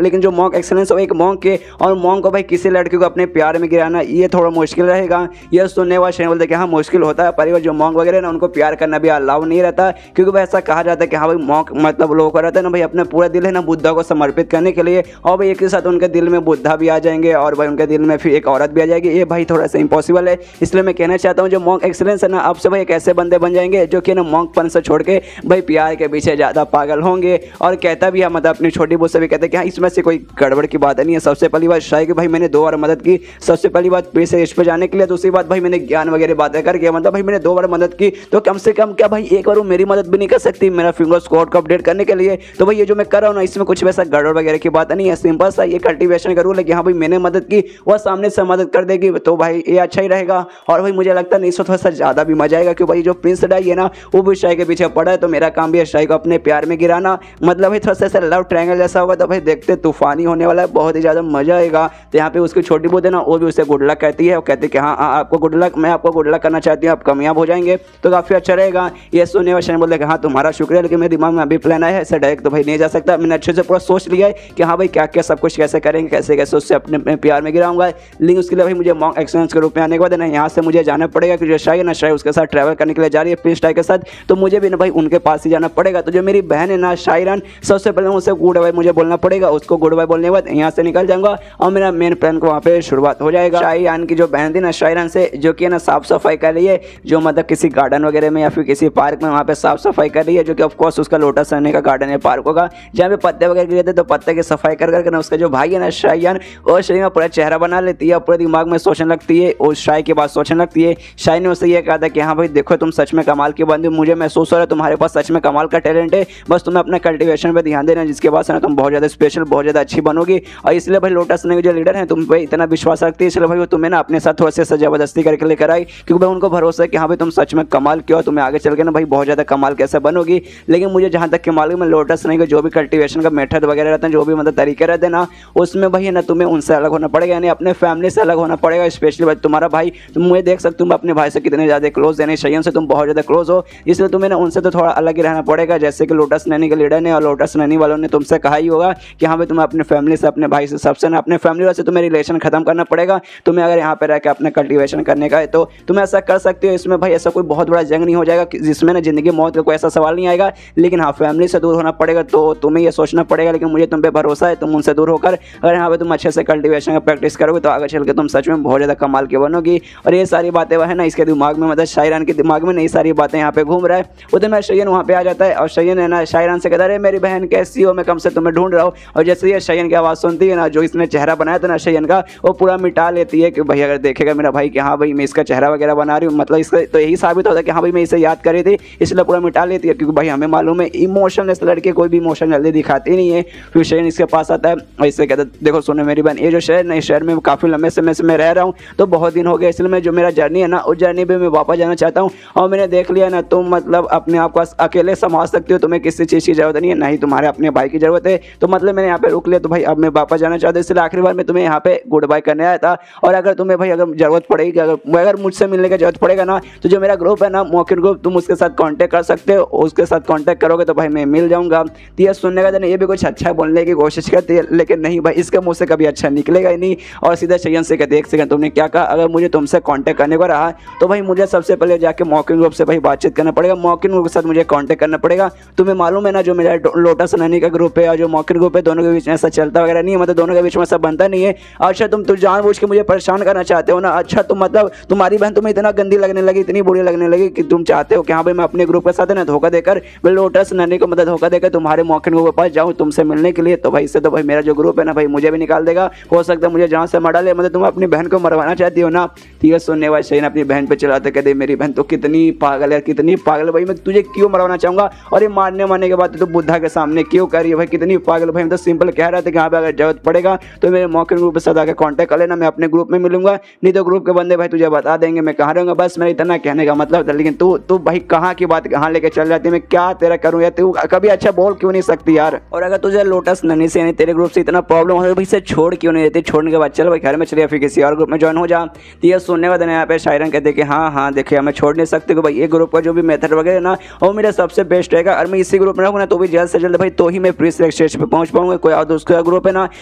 लेकिन जो मॉक एक्सेलेंस हो एक मॉन्क के, और मॉन्क को भाई किसी लड़की को अपने प्यार में गिराना ये थोड़ा मुश्किल रहेगा। ये सुनने वाले शाहीन बोलते कि हाँ मुश्किल होता है, पर जो मॉन्क वगैरह ना उनको प्यार करना भी अलाउ नहीं रहता, क्योंकि भाई ऐसा कहा जाता है कि हाँ भाई मॉन्क मतलब लोगों को रहता है ना भाई अपना पूरा दिल है ना बुद्धा को समर्पित करने के लिए, और भाई एक ही साथ उनके दिल में बुद्धा भी आ जाएंगे और भाई उनके दिल में फिर एक औरत भी आ जाएगी। ये भाई थोड़ा सा इम्पॉसिबल है। इसलिए मैं कहना चाहता हूँ जो मॉन्क एक्सेलेंस है ना आपसे भाई एक ऐसे बंदे बन जाएंगे जो कि ना मॉन्कपन से छोड़ के भाई प्यार के पीछे ज़्यादा पागल होंगे। और कहता भी है मतलब अपनी छोटी बहू से भी कहते हैं कि हाँ इसमें से कोई गड़बड़ की बात नहीं है। सबसे पहली बात शाही की भाई मैंने 2 बार मदद की, सबसे पहली बात प्री से इस पे जाने के लिए, दूसरी बात भाई मैंने ज्ञान वगैरह बातें करके मतलब भाई मैंने 2 बार मदद की, तो कम से कम क्या भाई एक बार वो मेरी मदद भी नहीं कर सकती मेरा फिंगर स्क्वाड को अपडेट करने के लिए। तो भाई ये जो मैं कर रहा हूँ ना इसमें कुछ वैसा गड़बड़ वगैरह की बात नहीं है, सिंपल सा ये कल्टीवेशन का रूल है कि हाँ भाई मैंने मदद की वह सामने से मदद कर देगी, तो भाई ये अच्छा ही रहेगा। और भाई मुझे लगता है इससे थोड़ा सा ज़्यादा भी मजा आएगा, क्योंकि भाई जो प्रिंस डाई है ना वो भी शाही के पीछे पड़ा है, तो मेरा काम भी है शाही को अपने प्यार में गिराना। मतलब भाई थोड़ा सा ऐसा लव ट्रायंगल जैसा होगा, तो भाई देखते तूफानी होने वाला है, बहुत ही ज़्यादा मजा आएगा। तो यहाँ पे उसकी छोटी बहू है ना वो भी उसे गुड लक कहती है, वो कहती है कि हाँ आपको गुड लक, मैं आपको गुड लक करना चाहती हूँ, आप कामयाब हो जाएंगे तो काफ़ी अच्छा रहेगा। ये सुनने वाले शाहीन बोलते हाँ तुम्हारा शुक्रिया, लेकिन मेरे दिमाग में अभी प्लान आया है, ऐसे डायरेक्ट तो भाई नहीं जा सकता, मैंने अच्छे से पूरा सोच लिया है कि हाँ भाई क्या क्या सब कुछ कैसे करेंगे, कैसे कैसे उससे अपने प्यार में गिराऊंगा। लेकिन उसके लिए भाई मुझे मॉन्क एक्सेलेंस के रूप में आने के बाद ना यहाँ से मुझे जाना पड़ेगा, क्योंकि जो शाही है ना शाही उसके साथ ट्रैवल करने के लिए जा रही है प्रिंस डाई के साथ, तो मुझे भी ना भाई उनके पास ही जाना पड़ेगा। तो जो मेरी बहन है ना शायरन, सबसे पहले उसे गुड बाय मुझे बोलना पड़ेगा, उसको गुड बाय बोलने के बाद यहाँ से निकल जाऊंगा और मेरा मेन प्लान को वहाँ पे शुरुआत हो जाएगा। शायरन की जो बहन थी ना शायरन से, जो कि ना साफ सफाई कर रही है, जो मतलब किसी गार्डन वगैरह में या फिर किसी पार्क में वहाँ पे साफ सफाई कर रही है, जो कि ऑफकोर्स उसका लोटस रहने का गार्डन या पार्क होगा जहाँ पे पत्ते वगैरह गिरे थे, तो पत्ते की सफाई कर करके ना उसका जो भाई है ना शायरन, और शायरन का पूरा चेहरा बना लेती है, पूरे दिमाग में सोचने लगती है, और शाही की बात सोचने लगती है। शाही ने उससे ये कहा था कि हाँ भाई देखो तुम सच में कमाल की बंदी, मुझे महसूस हो रहा है तुम्हारे पास सच में कमाल का टैलेंट है, बस तुम्हें अपने कल्टीवेशन पे ध्यान देना, जिसके बाद ना तुम बहुत ज़्यादा स्पेशल बहुत ज़्यादा अच्छी बनोगी। और इसलिए भाई लोटस ने जो लीडर है तुम पे इतना विश्वास रखती है, इसलिए भाई वो तुम्हें ना अपने साथ थोड़ा सा जबरदस्ती करके लेकर आई, क्योंकि भाई उनको भरोसा है कि हाँ भाई तुम सच में कमाल क्यों, तुम्हें आगे चल के ना भाई बहुत ज़्यादा कमाल कैसे बनोगी। लेकिन मुझे जहाँ तक कि मालूम है लोटस नहीं, जो भी कल्टीवेशन का मेथड वगैरह रहते हैं, जो भी मतलब तरीके रहते हैं ना, उसमें भाई है ना तुम्हें उनसे अलग होना पड़ेगा, यानी अपने फैमिली से अलग होना पड़ेगा। स्पेशली भाई तुम्हारा भाई, तुम मुझे देख सकते तुम अपने भाई से कितने ज़्यादा क्लोज, यानी शाहीन से तुम बहुत ज़्यादा क्लोज हो, इसलिए तुम्हें ना उनसे तो थोड़ा अलग ही रहना पड़ेगा। जैसे कि लोटस नैनी के लीडर ने और लोटस नैनी वालों ने तुमसे कहा ही होगा कि हाँ भाई तुम्हें अपने फैमिली से, अपने भाई से, सबसे ना अपने फैमिली वाले से तुम्हें रिलेशन खत्म करना पड़ेगा। तुम्हें अगर यहाँ पे रह के अपने कल्टीवेशन करने का है तो तुम ऐसा कर सकते हो। इसमें भाई ऐसा कोई बहुत बड़ा जंग नहीं हो जाएगा जिसमें ना जिंदगी मौत का कोई ऐसा सवाल नहीं आएगा, लेकिन हाँ फैमिली से दूर होना पड़ेगा, तो तुम्हें ये सोचना पड़ेगा। लेकिन मुझे तुम पे भरोसा है, तुम उनसे दूर होकर अगर यहाँ पे तुम अच्छे से कल्टीवेशन का प्रैक्टिस करोगे तो आगे चल के तुम सच में बहुत ज़्यादा कमाल की बनोगी। और ये सारी बातें वह है ना इसके दिमाग में, मतलब शायरन के दिमाग में नहीं सारी बातें यहाँ पे घूम रहा है। उधर मैं शायरन वहाँ पे आ जाता है और शायरन है ना शायरन से कहता है मेरी बहन कैसी हो, मैं कम से तुम्हें ढूंढ रहा हूँ। और जैसे ये शायरन की आवाज़ सुनती है ना, जो इसने चेहरा बनाया था ना शायरन का, वो पूरा मिटा लेती है कि भाई अगर देखेगा मेरा भाई कि हाँ भाई मैं इसका चेहरा वगैरह बना रही हूँ, मतलब इसका तो यही साबित होता है कि हाँ भाई मैं इसे याद कर रही थी, इसलिए पूरा मिटा लेती है। क्योंकि भाई हमें मालूम है इमोशनलेस लड़के कोई भी इमोशन जल्दी दिखाती नहीं है। फिर शायरन इसके पास आता है और इससे कहता है देखो सुनो मेरी बहन, ये जो शहर नए शहर में काफ़ी लंबे समय से मैं रह रहा हूँ, तो बहुत दिन हो गए, इसलिए मैं जो मेरा जर्नी है ना उस जर्नी पे मैं वापस जाना चाहता हूँ। और मैंने देख लिया ना तुम मतलब अपने आप को अकेले संभाल सकते हो, तुम्हें किसी चीज़ की जरूरत नहीं है, ना ही तुम्हारे अपने भाई की जरूरत है। तो मतलब मैंने यहाँ पे रुक लिया, तो भाई अब मैं वापस जाना चाहता हूँ, इसलिए आखिरी बार मैं तुम्हें यहाँ पे गुड बाय करने आया था। और अगर तुम्हें भाई अगर जरूरत पड़ेगी, अगर मुझसे मिलने की जरूरत पड़ेगा ना, तो जो मेरा ग्रुप है ना मॉकिन ग्रुप, तुम उसके साथ कांटेक्ट कर सकते हो, उसके साथ कांटेक्ट करोगे तो भाई मैं मिल जाऊंगा। तो ये सुनने का ये भी कुछ अच्छा बोलने की कोशिश करती है, लेकिन नहीं भाई इसके मुँह से कभी अच्छा निकलेगा ही नहीं। और सीधा शायरन से कहते एक सेकंड तुमने क्या कहा, अगर मुझे तुमसे कांटेक्ट करने को रहा तो भाई मुझे सबसे पहले जाके मॉकिन ग्रुप से भाई बातचीत करना पड़ेगा, मॉकिन ग्रुप के साथ मुझे कांटेक्ट करना पड़ेगा। तुम्हें मालूम है ना जो मेरा लोटस नैनी का ग्रुप है और जो मॉकिन ग्रुप है, दोनों के बीच में ऐसा चलता वगैरह नहीं है, मतलब दोनों के बीच में ऐसा बनता नहीं है। अच्छा तुम जानबूझ के मुझे परेशान करना चाहते हो ना, अच्छा तुम मतलब तुम्हारी बहन तुम्हें इतना गंदी लगने लगी, इतनी बुरी लगने लगी कि तुम चाहते हो कि हाँ भाई मैं अपने ग्रुप के साथ है ना धोखा देकर मैं लोटस नैनी को मतलब धोखा देकर तुम्हारे मॉकिन ग्रुप के पास जाऊँ तुमसे मिलने के लिए। तो भाई इससे तो भाई मेरा जो ग्रुप ग्रुप है ना भाई मुझे भी निकाल देगा, हो सकता है मुझे जहाँ से मरा ले। मतलब तुम अपनी बहन को मरवाना चाहती हो ना, तो ये सुनने वाले शहीन अपनी बहन पे चलाते कहते मेरी बहन तो कितनी पागल है, कितनी पागल भाई, मैं तुझे क्यों मरवाना चाहूँगा, और ये मारने के बाद तो बुद्धा के सामने क्यों कर रही है भाई, कितनी पागल भाई। मैं तो सिंपल कह रहा था कि यहाँ पे अगर जरूरत पड़ेगा तो मेरे मॉर्निंग ग्रुप के साथ आकर कॉन्टैक्ट कर लेना, मैं अपने ग्रुप में मिलूंगा, नहीं तो ग्रुप के बंदे भाई तुझे बता देंगे मैं कहाँ रहूँगा। बस मेरा इतना कहने का मतलब था। लेकिन तू भाई कहाँ की बात कहाँ लेके चल जाती है, मैं क्या तेरा करूँ यार, तू कभी अच्छा बोल क्यों नहीं सकती यार। और अगर तुझे लोटस ननी से तेरे ग्रुप से इतना प्रॉब्लम हो भाई इसे छोड़ क्यों नहीं देती, छोड़ने के बाद चल भाई घर में चलिए फिर किसी और ग्रुप में ज्वाइन हो जा। तो ये सुनने वाले यहाँ पे शायरन कहते कि हाँ देखिए मैं छोड़ नहीं सकते भाई, ये ग्रुप का जो भी मेथड वगैरह ना वो मेरा सबसे बेस्ट रहेगा, और मैं इसी ग्रुप में रहूँगा ना तो भी जल्द से जल्द भाई तो ही मैं प्री सिलेक्ट स्टेज पे पहुँच पाऊंगा। कोई और दूसरा ग्रुप है ना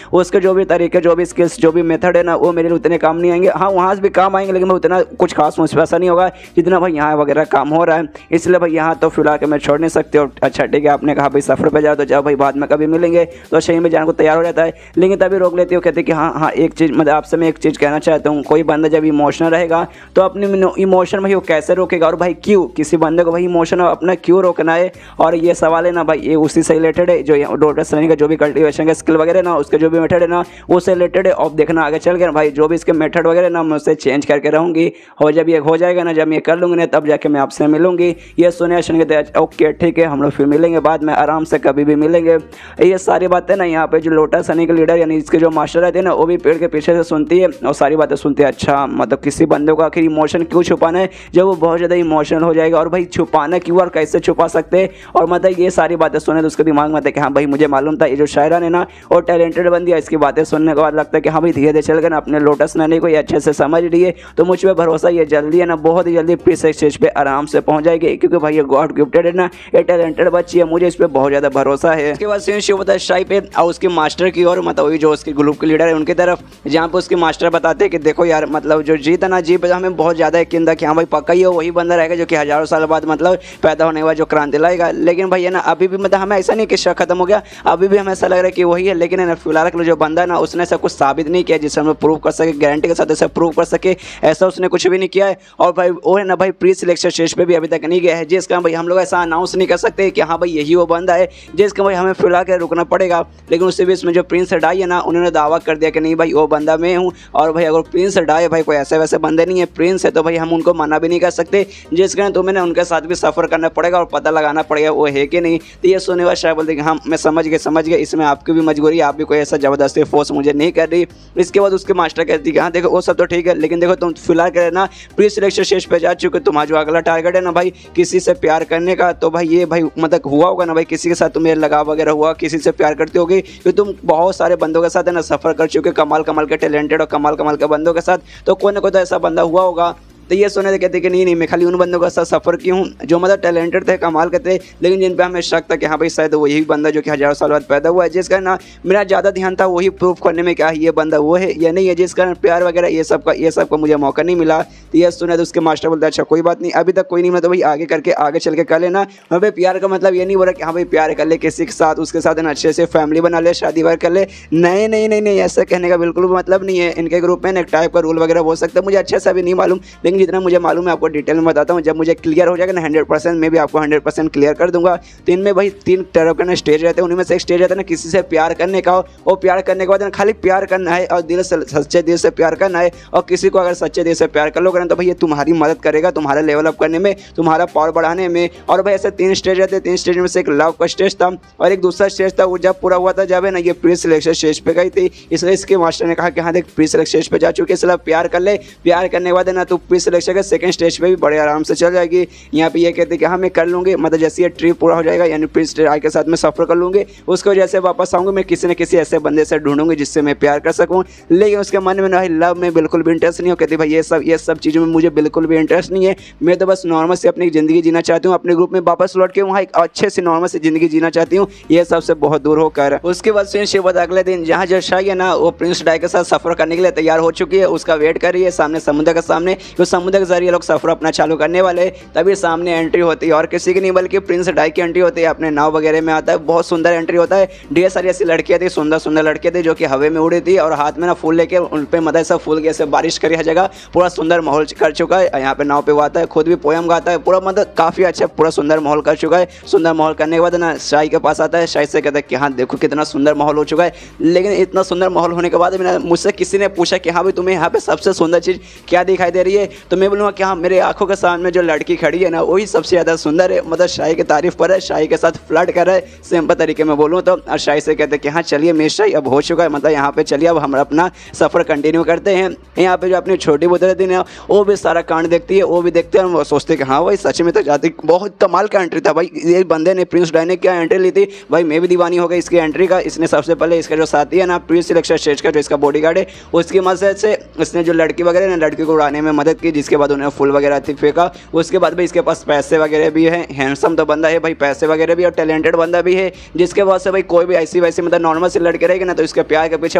उसके जो भी तरीके जो भी स्किल्स जो भी मेथड है ना वो मेरे लिए उतने काम नहीं आएंगे। हाँ वहाँ से भी काम आएंगे लेकिन उतना कुछ खास मुझ पर ऐसा नहीं होगा जितना भाई यहाँ वगैरह काम हो रहा है, इसलिए भाई यहाँ तो फिलहाल के मैं छोड़ नहीं सकती। और अच्छा ठीक है आपने कहा भाई सफर पर जाओ तो जाओ भाई, बाद में कभी मिलेंगे, तो सही में जाने को तैयार हो जाता है। लेकिन तभी रोक लेती हो, कहते कि हाँ एक चीज़ मतलब आपसे मैं एक चीज़ कहना चाहता हूँ, कोई बंदा जब इमोशनल रहेगा तो अपनी इमोशन भाई वो कैसे रोकेगा, और भाई क्यों किसी बंदे को भाई इमोशन अपना क्यों रोकना है। और ये सवाल है ना भाई ये उसी से रिलेटेड है जो लोटस रनिंग का जो भी कल्टीवेशन का स्किल वगैरह ना उसके जो भी मेथड है ना उससे रिलेटेड है। अब देखना आगे चल गया भाई जो भी इसके मेथड वगैरह ना मैं उससे चेंज करके रहूँगी, और जब ये हो जाएगा ना जब ये कर लूँगी ना तब जाके मैं आपसे मिलूंगी। ये सुने सुन के ओके ठीक है हम लोग फिर मिलेंगे बाद में आराम से कभी भी मिलेंगे। ये सारी बातें ना यहाँ पे जो लोटस रनिंग के लीडर यानी इसके जो मास्टर रहते हैं ना वो भी पेड़ के पीछे से सुनती है और सारी बातें सुनती है। अच्छा मतलब किसी बंदे को आखिर इमोशन क्यों छुपाना है जब वो बहुत ज़्यादा इमोशनल हो जाएगा, और भाई छुपाना क्यों और कैसे छुपा सकते हैं। और मतलब ये सारी बातें सुने तो उसके दिमाग में आता है कि हाँ भाई मुझे मालूम था ये जो शायरान है ना और टैलेंटेड बंदी है, इसकी बातें सुनने के बाद लगता है कि हाँ भाई धीरे धीरे चल गए ना अपने लोटस रनिंग को ये अच्छे से समझ लिए, तो मुझ पर भरोसा ये जल्दी है ना बहुत ही जल्दी प्री स्टेज पे आराम से पहुंच जाएगी, क्योंकि भाई ये गॉड गिफ्टेड है ना, ये टैलेंटेड बच्ची है, मुझे इस पर बहुत ज़्यादा भरोसा है। उसके बाद सीन शुरू होता है शाही पे और उसके मास्टर की और मतलब वही जो उसके ग्रुप के लीडर है उनकी तरफ, जहाँ पे उसके मास्टर बताते हैं कि देखो यार मतलब जो जीत है ना जीत हमें बहुत ज़्यादा यकीन था कि हाँ भाई पक्का ही वही बंदा रहेगा जो कि हज़ारों साल बाद मतलब पैदा होने के बाद जो क्रांति लाएगा। लेकिन भाई है ना अभी भी मतलब हमें ऐसा नहीं कि शक खत्म हो गया, अभी भी हमें ऐसा लग रहा है कि वही है। लेकिन है ना फिलहाल के लिए जो बंदा है ना उसने सब कुछ साबित नहीं किया जिससे हमें प्रूव कर सके, गारंटी के साथ ऐसा प्रूव कर सके, ऐसा उसने कुछ भी नहीं किया है। और भाई वो है ना भाई प्री सिलेक्शन स्टेज पे भी अभी तक नहीं गया है, जिसका भाई हम लोग ऐसा अनाउंस नहीं कर सकते कि हाँ भाई यही वो बंदा है जिसका भाई हमें फिलहाल के रुकना पड़ेगा। लेकिन उससे भी इसमें जो प्रिंस डाई है ना उन्होंने दावा कर दिया कि नहीं भाई वो बंदा मैं हूँ, और भाई अगर प्रिंस डाई भाई कोई ऐसे वैसे बंदे नहीं है, प्रिंस है तो भाई हम उनको मना भी नहीं कर सकते, जिस कारण तुम्हें उनके साथ भी सफ़र करना पड़ेगा और पता लगाना पड़ेगा वो है कि नहीं। तो ये सुनने वाले शायद बोलते कि हाँ मैं समझ गए, इसमें आपकी भी मजबूरी, आप भी कोई ऐसा ज़बरदस्ती फोर्स मुझे नहीं कर रही। इसके बाद उसके मास्टर कहती है हाँ देखो वो सब तो ठीक है, लेकिन देखो तुम फिलहाल कह रहे ना प्री सिलेक्शन स्टेज पे जा चुके, तुम्हारा जो अगला टारगेट है ना भाई किसी से प्यार करने का, तो भाई ये भाई मतलब हुआ होगा ना भाई किसी के साथ तुम्हें लगाव वगैरह हुआ, किसी से प्यार करती होगी, क्योंकि तुम बहुत सारे बंदों के साथ है ना सफ़र कर चुके, कमाल के टैलेंटेड और कमाल के बंदों के साथ, तो कोई ना कोई तो ऐसा बंदा हुआ होगा। तो ये सुने कहते कि नहीं मैं खाली उन बंदों के साथ सफ़र की हूँ जो मतलब टैलेंटेड थे कमाल के थे, लेकिन जिन पे हमें शक था कि हाँ भाई शायद वही बंदा जो कि हज़ारों साल बाद पैदा हुआ है, जिस कारण ना मेरा ज़्यादा ध्यान था वही प्रूफ करने में क्या ये बंदा वो है या नहीं है, जिस कारण प्यार वगैरह ये सब का मुझे मौका नहीं मिला। तो ये सुने तो उसके मास्टर बोलते अच्छा कोई बात नहीं अभी तक कोई नहीं मिला तो भाई आगे चल के कर लेना। हाँ भाई प्यार का मतलब ये नहीं बोला कि हाँ भाई प्यार कर ले किसी के साथ, उसके साथ ना अच्छे से फैमिली बना ले, शादी वगैरह कर ले, नहीं ऐसा कहने का बिल्कुल मतलब नहीं है। इनके ग्रुप में एक टाइप का रूल वगैरह हो सकता है, मुझे अच्छे से अभी नहीं मालूम, लेकिन जितना मुझे मालूम है आपको डिटेल में बताता हूँ। जब मुझे क्लियर हो जाएगा ना 100% मैं भी आपको 100% क्लियर कर दूंगा। तो इनमें भाई 3 तरह के स्टेज रहते हैं, उनमें से एक स्टेज रहता है ना किसी से प्यार करने का, और प्यार करने के बाद खाली प्यार करना है और दिल से सच्चे दिल से प्यार करना है। और किसी को अगर सच्चे दिल से प्यार कर लोगे ना तो भाई ये तुम्हारी मदद करेगा, तुम्हारा लेवल अप करने में, तुम्हारा पावर बढ़ाने में। और भाई ऐसे 3 स्टेज रहते हैं, 3 स्टेज में से एक लव का स्टेज था और एक दूसरा स्टेज था वो जब पूरा हुआ था जब है ना ये प्री सिलेक्शन स्टेज पे गई थी। इसलिए इसके मास्टर ने कहा कि हाँ देख प्री सिलेक्शन स्टेज पे जा चुके इसलिए प्यार कर ले, प्यार करने के बाद है ना तो प्री सिलेक्शन के सेकंड स्टेज पे भी बड़े आराम से चल जाएगी। यहाँ पे ये कहते कि हाँ मैं कर लूँगी, मतलब जैसे ये ट्रिप पूरा हो जाएगा यानी प्रिंस ड्राई के साथ मैं सफ़र कर लूँगी, उसके वजह से वापस आऊँगी मैं किसी न किसी ऐसे बंदे से ढूंढूंगी जिससे मैं प्यार कर सकूँ। लेकिन उसके मन में भाई लव में बिल्कुल भी इंटरेस्ट नहीं हो, कहती भाई ये सब चीज़ों में मुझे बिल्कुल भी इंटरेस्ट नहीं है, मैं तो बस नॉर्मल से अपनी ज़िंदगी जीना चाहती हूँ, अपने ग्रुप में वापस लौट के वहाँ एक अच्छे से नॉर्मल से ज़िंदगी जीना चाहती हूँ, ये सबसे बहुत दूर होकर। उसके बाद फिर अगले दिन जहाँ जो शाही है ना वो प्रिंस डाई के साथ सफ़र करने के लिए तैयार हो चुकी है, उसका वेट कर रही है सामने समुद्र के सामने, वो समुद्र के जरिए लोग सफर अपना चालू करने वाले, तभी सामने एंट्री होती है और किसी की नहीं बल्कि प्रिंस डाई की एंट्री होती है। अपने नाव वगैरह में आता है, बहुत सुंदर एंट्री होता है। ढेर सारी ऐसी लड़कियां थी, सुंदर सुंदर लड़कियां थी जो कि हवा में उड़ी थी और हाथ में ना फूल लेके उन पे मतलब सब फूल के बारिश करी हर जगह, पूरा सुंदर माहौल कर चुका है। यहाँ पे नाव पे वो आता है, खुद भी पोयम गाता है, पूरा मतलब काफी अच्छा पूरा सुंदर माहौल कर चुका है। सुंदर माहौल करने के बाद ना शाही के पास आता है, शाही से कहता है कि हाँ देखो कितना सुंदर माहौल हो चुका है। लेकिन इतना सुंदर माहौल होने के बाद मुझसे किसी ने पूछा कि हाँ भाई तुम्हें यहाँ पे सबसे सुंदर चीज़ क्या दिखाई दे रही है, तो मैं बोलूँगा कि हाँ मेरे आंखों के सामने जो लड़की खड़ी है ना वही सबसे ज़्यादा सुंदर है। मतलब शाही की तारीफ पर है, शाही के साथ फ्लर्ट कर रहा है सिंपल तरीके में बोलूँ तो। और शाही से कहते हैं कि हाँ चलिए मेरे शाही अब हो चुका है, मतलब यहाँ पे चलिए अब हम अपना सफ़र कंटिन्यू करते हैं। यहाँ पे जो अपनी छोटी बुतरे थी ना वो भी सारा कांड देखती है, वो भी देखते हैं, वो सोचते हैं कि हाँ भाई सच में तो जाती। बहुत कमाल का एंट्री था भाई, ये बंदे ने प्रिंस डाई ने क्या एंट्री ली थी भाई, मैं भी दीवानी हो गई इसकी एंट्री का। इसने सबसे पहले इसका जो साथी है ना प्रिंस सिलेक्शन स्टेज का जो इसका बॉडीगार्ड है उसकी मदद से इसने जो लड़की वगैरह ने लड़की को उड़ाने में मदद की, जिसके बाद उन्हें फूल वगैरह थी फेंका। उसके बाद भाई इसके पास पैसे वगैरह भी है, हैंडसम तो बंदा है भाई, पैसे वगैरह भी और टैलेंटेड बंदा भी है, जिसके बाद से भाई कोई भी ऐसी वैसी मतलब नॉर्मल सी लड़की रहेगी ना तो इसके प्यार के पीछे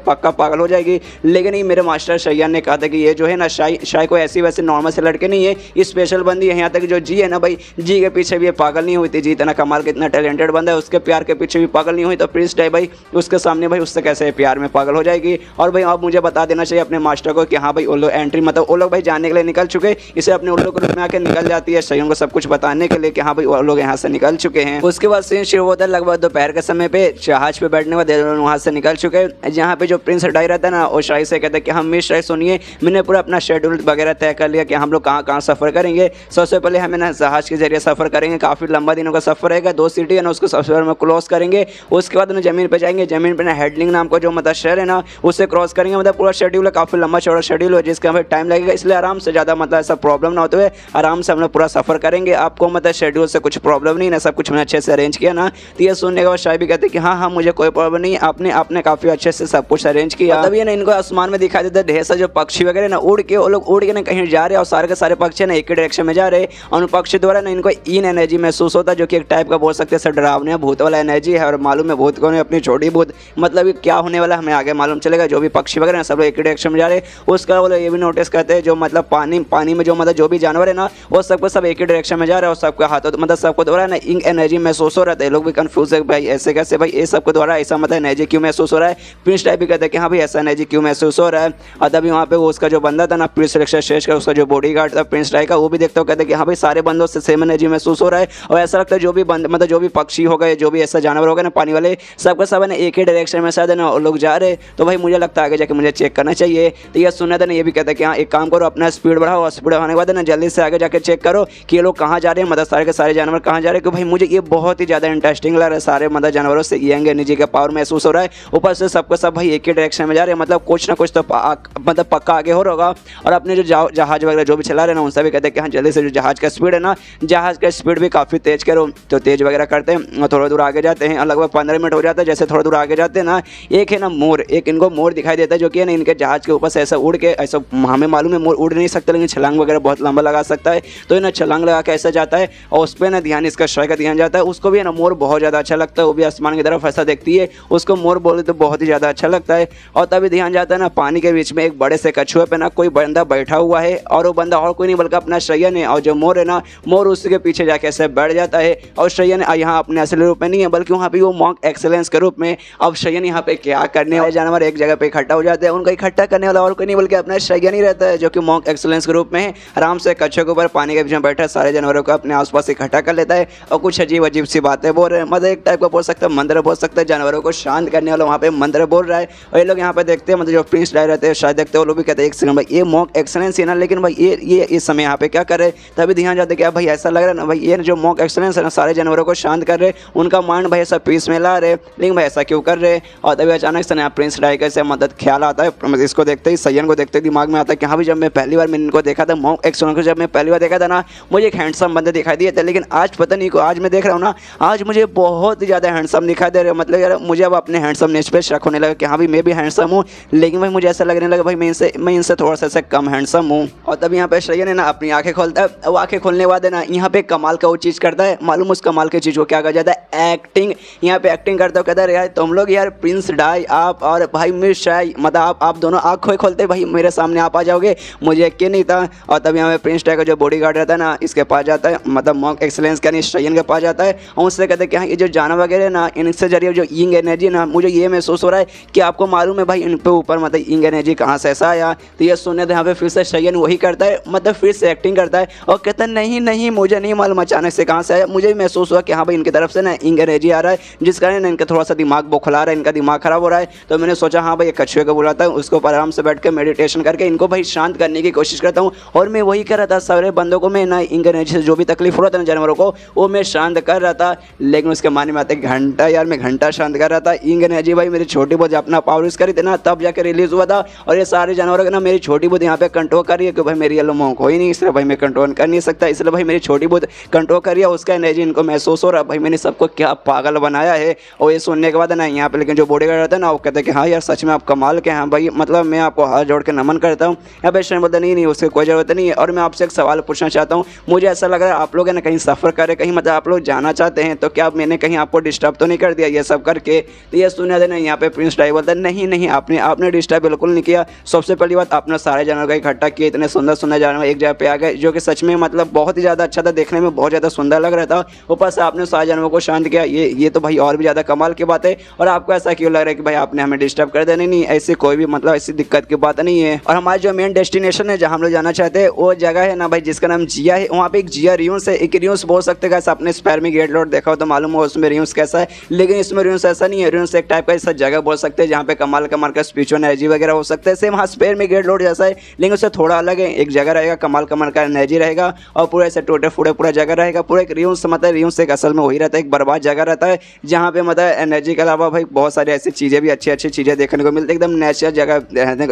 पक्का पागल हो जाएगी। लेकिन ये मेरे मास्टर शैयान ने कहा था कि ये जो है ना शाही कोई ऐसी वैसी नॉर्मल से लड़के नहीं है, ये स्पेशल बंदी है। यहाँ तक जो जी है ना भाई, जी के पीछे भी ये पागल नहीं हुई थी, जी इतना कमाल कितना टैलेंटेड बंदा है, उसके प्यार के पीछे भी पागल नहीं हुई। तो प्रिंस डाई भाई उसके सामने भाई उससे कैसे प्यार में पागल हो जाएगी। और भाई अब मुझे बता देना चाहिए अपने मास्टर को कि हाँ भाई वो लोग एंट्री मतलब वो लोग भाई जाने के लिए निकल चुके, इसे अपने उल्लू ग्रुप में आके निकल जाती है शैयन को सब कुछ बताने के लिए कि हाँ भाई वो लोग यहाँ से निकल चुके हैं। उसके बाद सीन शुरू होता है लगभग दोपहर के समय पे, जहाज पे बैठने के बाद वहाँ से निकल चुके हैं। जहाँ पे जो प्रिंस डाई रहता है ना वो शाही से कहता है कि हम मिस शाही सुनिए, मैंने पूरा अपना शेड्यूल वगैरह तय कर लिया कि हम लोग कहाँ कहाँ सफ़र करेंगे। सबसे पहले हमें ना जहाज के जरिए सफ़र करेंगे, काफ़ी लंबा दिनों का सफ़र रहेगा, 2 सिटी है ना उसको सबसे पहले क्रॉस करेंगे। उसके बाद ना ज़मीन पे जाएंगे, ज़मीन पे ना हेडलिंग नाम का जो मतलब शहर है ना उसे क्रॉस करेंगे। मतलब पूरा शेड्यूल है, काफ़ी लंबा चौड़ा शेड्यूल है जिसका हमें टाइम लगेगा, इसलिए आराम से ज़्यादा मतलब ऐसा प्रॉब्लम ना होते हुए आराम से हम लोग पूरा सफ़र करेंगे। आपको मतलब शेड्यूल से कुछ प्रॉब्लम नहीं ना, सब कुछ मैंने अच्छे से अरेंज किया ना। तो ये सुनने के बाद शाही भी कहते हैं कि हाँ हाँ मुझे कोई प्रॉब्लम नहीं, आपने काफ़ी अच्छे से सब कुछ अरेंज किया। तभी ना इनको आसमान में दिखाई देता है ढेर सारे जो पक्षी वगैरह ना उड़ के, वो लोग उड़ के ना कहीं जा रहे हैं और सारे के सारे पक्षी ना एक ही डायरेक्शन में जा रहे हैं। और उन पक्षी द्वारा ना इनको इन एनर्जी महसूस होता है जो कि एक टाइप का बोल सकते हैं डरावने भूत वाला एनर्जी है। और मालूम है भूत को अपनी छोटी भूत मतलब क्या होने वाला हमें आगे मालूम चलेगा। जो भी पक्षी वगैरह ना सब लोग एक ही डायरेक्शन में जा रहे हैं। उसका वो ये भी नोटिस करते हैं जो मतलब पानी में जो मतलब जो भी जानवर है ना वो सबको सब एक ही डायरेक्शन में जा रहा है और सबके हाथों मतलब सबको द्वारा ना इंक एनर्जी महसूस हो रहा है। लोग भी कंफ्यूज है भाई ऐसे कैसे भाई ये सबको द्वारा ऐसा मतलब एनर्जी क्यों महसूस हो रहा है। प्रिंस डाई भी कहते हैं कि हाँ भाई ऐसा एनर्जी क्यों महसूस हो रहा है। और तभी वहाँ पे वो उसका जो बंदा था ना प्रिंस सिलेक्शन स्टेज का उसका जो बॉडीगार्ड था प्रिंस डाई का, वो भी देखते हो कहते हैं कि हाँ भाई सारे बंदों से सेम एनर्जी महसूस हो रहा है। और ऐसा लगता है जो भी मतलब जो भी पक्षी हो गए जो भी ऐसा जानवर हो गए ना पानी वाले सबका सब है ना एक ही डायरेक्शन में शायद है ना लोग जा रहे। तो भाई मुझे लगता है आगे जाके मुझे चेक करना चाहिए। तो ये सुना था ना ये भी कहता है कि हाँ एक काम करो अपना स्पीड बढ़ाओ और स्पीड बढ़ाने के बाद ना जल्दी से आगे जाके चेक करो कि ये लोग कहाँ जा रहे हैं, मतलब सारे के सारे जानवर कहाँ जा रहे हैं। क्योंकि भाई मुझे ये बहुत ही ज़्यादा इंटरेस्टिंग लग रहा है, सारे मतलब जानवरों से यंग एनर्जी का पावर महसूस हो रहा है। ऊपर से सबका सब भाई एक ही डायरेक्शन में जा रहे हैं, मतलब कुछ ना कुछ तो मतलब पक्का आगे हो रहा होगा। और अपने जो जहाज वगैरह जो भी चला रहे हैं ना उनसे भी कहते हैं कि हाँ जल्दी से जो जहाज का स्पीड है ना जहाज का स्पीड भी काफ़ी तेज़ करो। तो तेज़ वगैरह करते हैं, थोड़ा दूर आगे जाते हैं और लगभग 15 मिनट हो जाता है। जैसे थोड़ा दूर आगे जाते हैं ना एक है ना मोर, एक इनको मोर दिखाई देता है जो कि है ना इनके जहाज के ऊपर से ऐसा उड़ के ऐसा, हमें मालूम है मोर उड़ नहीं सकता लेकिन छलांग वगैरह बहुत लंबा लगा सकता है। तो ना छलांग लगा के ऐसा जाता है और उस पर ना ध्यान इसका शाही का ध्यान जाता है। उसको भी है ना मोर बहुत ज़्यादा अच्छा लगता है, वो भी आसमान की तरफ ऐसा देखती है, उसको मोर बोले तो बहुत ही ज़्यादा अच्छा लगता है। और तभी ध्यान जाता है ना पानी के बीच में एक बड़े से कछुए पे ना कोई बंदा बैठा हुआ है और वो बंदा और कोई नहीं बल्कि अपना शैयन है। और जो मोर है ना मोर उसके पीछे जाके ऐसे बैठ जाता है। और शैयन यहाँ अपने असली रूप में नहीं है बल्कि वहाँ पे वो मॉन्क एक्सेलेंस के रूप में। अब शैयन यहाँ पे क्या करने वाले जानवर एक जगह पे इकट्ठा हो जाते हैं, उनका इकट्ठा करने वाला और कोई नहीं बल्कि अपना शैयन ही रहता है जो कि मॉन्क एक्सेलेंस के रूप में है। आराम से कछुए के ऊपर पानी के बीच में बैठा सारे जानवरों को अपने आसपास इकट्ठा कर लेता है और कुछ अजीब अजीब सी बातें बोल रहे हैं। मतलब एक टाइप का बोल सकते हैं मंत्र बोल सकते हैं, जानवरों को शांत करने वाला वहाँ पे मंत्र बोल रहा है। और ये लोग यहाँ पे देखते हैं मतलब जो प्रिंस डाई रहते हैं शायद देखते हैं वो लोग भी कहते हैं एक सेकंड भाई ये मॉन्क एक्सेलेंस है ना, लेकिन भाई ये इस समय यहाँ पे क्या कर रहे। तभी ध्यान जाते क्या भाई ऐसा लग रहा है ना भाई ये जो मॉन्क एक्सेलेंस है ना सारे जानवरों को शांत कर रहे, उनका माइंड भाई ऐसा पीस में ला रहे, लेकिन भाई ऐसा क्यों कर रहे। और तभी अचानक से प्रिंस डाई का से मदद ख्याल आता है। इसको देखते ही शैयन को देखते ही दिमाग में आता है कि हाँ भाई जब मैं पहली बार मैंने इनको देखा था मॉन्क एक्सेलेंस को जब मैं पहली बार देखा था ना मुझे एक हैंडसम बंदे दिखाई दिए थे, लेकिन आज पता नहीं को आज मैं देख रहा हूँ ना आज मुझे बहुत ही ज़्यादा हैंडसम दिखाई दे रहे। मतलब यार मुझे अब अपने हैंडसमनेस पे शक होने लगा कि हाँ भाई मैं भी हैंडसम हूँ, लेकिन भाई मुझे ऐसा लगने लगा भाई मैं इनसे थोड़ा सा कम हैंडसम हूँ। और तब यहाँ पे शैयन है ना अपनी आंखें खोलता है। वो आंखें खोलने के बाद है ना यहाँ पे कमाल का वो चीज़ करता है, मालूम उस कमाल की चीज़ को क्या कहा जाता है, एक्टिंग। यहाँ पे एक्टिंग करता है, कहता है यार तुम लोग यार प्रिंस डाई आप और भाई मिस शाही मतलब आप दोनों आँख खोलते भाई मेरे सामने आप आ जाओगे, मुझे यकीन नहीं नहीं था। और तब यहाँ पे प्रिंस टाइगर जो बॉडी गार्ड रहता है ना, इसके पास जाता है, मतलब मॉन्क एक्सलेंस यानी श्रेयन के पास जाता है और उससे कहते हैं कि हाँ ये जो जानवर वगैरह ना, इनसे जरिए जो इंग एनर्जी ना, मुझे ये महसूस हो रहा है कि आपको मालूम है भाई इन पे ऊपर मतलब इंग एनर्जी कहाँ से ऐसा आया। तो ये सुनने तो यहाँ पे फिर से श्रेयन वही करता है, मतलब फिर से एक्टिंग करता है और कहता है नहीं नहीं मुझे नहीं मालूम अचानक से कहाँ से आया, मुझे महसूस हुआ कि हाँ भाई इनकी तरफ से ना इंग एनर्जी आ रहा है, जिस कारण इनका थोड़ा सा दिमाग बौखला रहा है, इनका दिमाग खराब हो रहा है। तो मैंने सोचा हाँ भाई एक कछुए को बुलाता हूँ, उसको आराम से बैठ के मेडिटेशन करके इनको भाई शांत करने की कोशिश करता हूँ। और मैं वही कर रहा था, सारे बंदों को मैं ना इंग एनर्जी से जो भी तकलीफ हो रहा था ना जानवरों को, वो मैं शांत कर रहा था। लेकिन उसके माने में आते घंटा यार, मैं घंटा शांत कर रहा था। इंग एनर्जी भाई मेरी छोटी बहुत अपना पावर यूज़ करी थी ना, तब जाकर रिलीज हुआ था। और ये सारे जानवरों को ना मेरी छोटी बहुत यहाँ पे कंट्रोल कर रही है कि भाई मेरी येलो मॉन्क हो ही नहीं, इसलिए भाई मैं कंट्रोल कर नहीं सकता, इसलिए भाई मेरी छोटी बहुत कंट्रोल कर रही है, उसका एनर्जी इनको महसूस हो रहा है। भाई मैंने सबको क्या पागल बनाया है। और ये सुनने के बाद ना यहाँ पे लेकिन जो बॉडी गार्ड रहता है ना, वो कहते हैं कि हाँ यार सच में आप कमाल के हैं भाई, मतलब मैं आपको हाथ जोड़ के नमन करता हूँ। यहाँ पे श्रेयन बोलता नहीं उसकी कोई ज़रूरत नहीं है। और मैं आपसे एक सवाल पूछना चाहता हूँ, मुझे ऐसा लग रहा है आप लोग है ना कहीं सफ़र करें, कहीं मतलब आप लोग जाना चाहते हैं, तो क्या मैंने कहीं आपको डिस्टर्ब तो नहीं कर दिया ये सब करके। तो ये सुना देना यहाँ पे प्रिंस टाइगर बोलता है नहीं आपने डिस्टर्ब बिल्कुल नहीं किया। सबसे पहली बात आपने सारे जानवर का इकट्ठा किए, इतने सुंदर सुंदर जानवर एक जगह पे आ गए, जो कि सच में मतलब बहुत ही ज़्यादा अच्छा था, देखने में बहुत ज़्यादा सुंदर लग रहा था। ऊपर से आपने सारे जानवरों को शांत किया, ये तो भाई और भी ज़्यादा कमाल की बात है। और आपको ऐसा क्यों लग रहा है कि भाई आपने हमें डिस्टर्ब कर दिया? नहीं ऐसी कोई भी मतलब ऐसी दिक्कत की बात नहीं है। और हमारा जो मेन डेस्टिनेशन है जहाँ हम लोग जाना चाहते हैं वो जगह है ना भाई जिसका नाम जिया है। वहाँ पे एक जिया रियूस है, एक रियूस बोल सकते हैं। आपने स्पैरमी गेट लॉर्ड देखा हो तो मालूम हो उसमें रियूस कैसा है, लेकिन इसमें रियूस ऐसा नहीं है। रियूस एक टाइप का ऐसा जगह बोल सकते हैं जहाँ पे कमाल का स्पिरिचुअल एनर्जी वगैरह हो सकता है। सेम हाँ स्पैरमी गेट लॉर्ड जैसा है, लेकिन उससे थोड़ा अलग है। एक जगह रहेगा कमाल का एनर्जी रहेगा और पूरा ऐसे टूटे फूटे पूरा जगह रहेगा। पूरा एक रियूस मतलब रियूस एक असल में वही रहता है, एक बर्बाद जगह रहता है जहाँ पे मतलब एनर्जी के अलावा भाई बहुत सारी ऐसी चीज़ें भी अच्छी चीज़ें देखने को मिलती है, एकदम नेचुरल जगह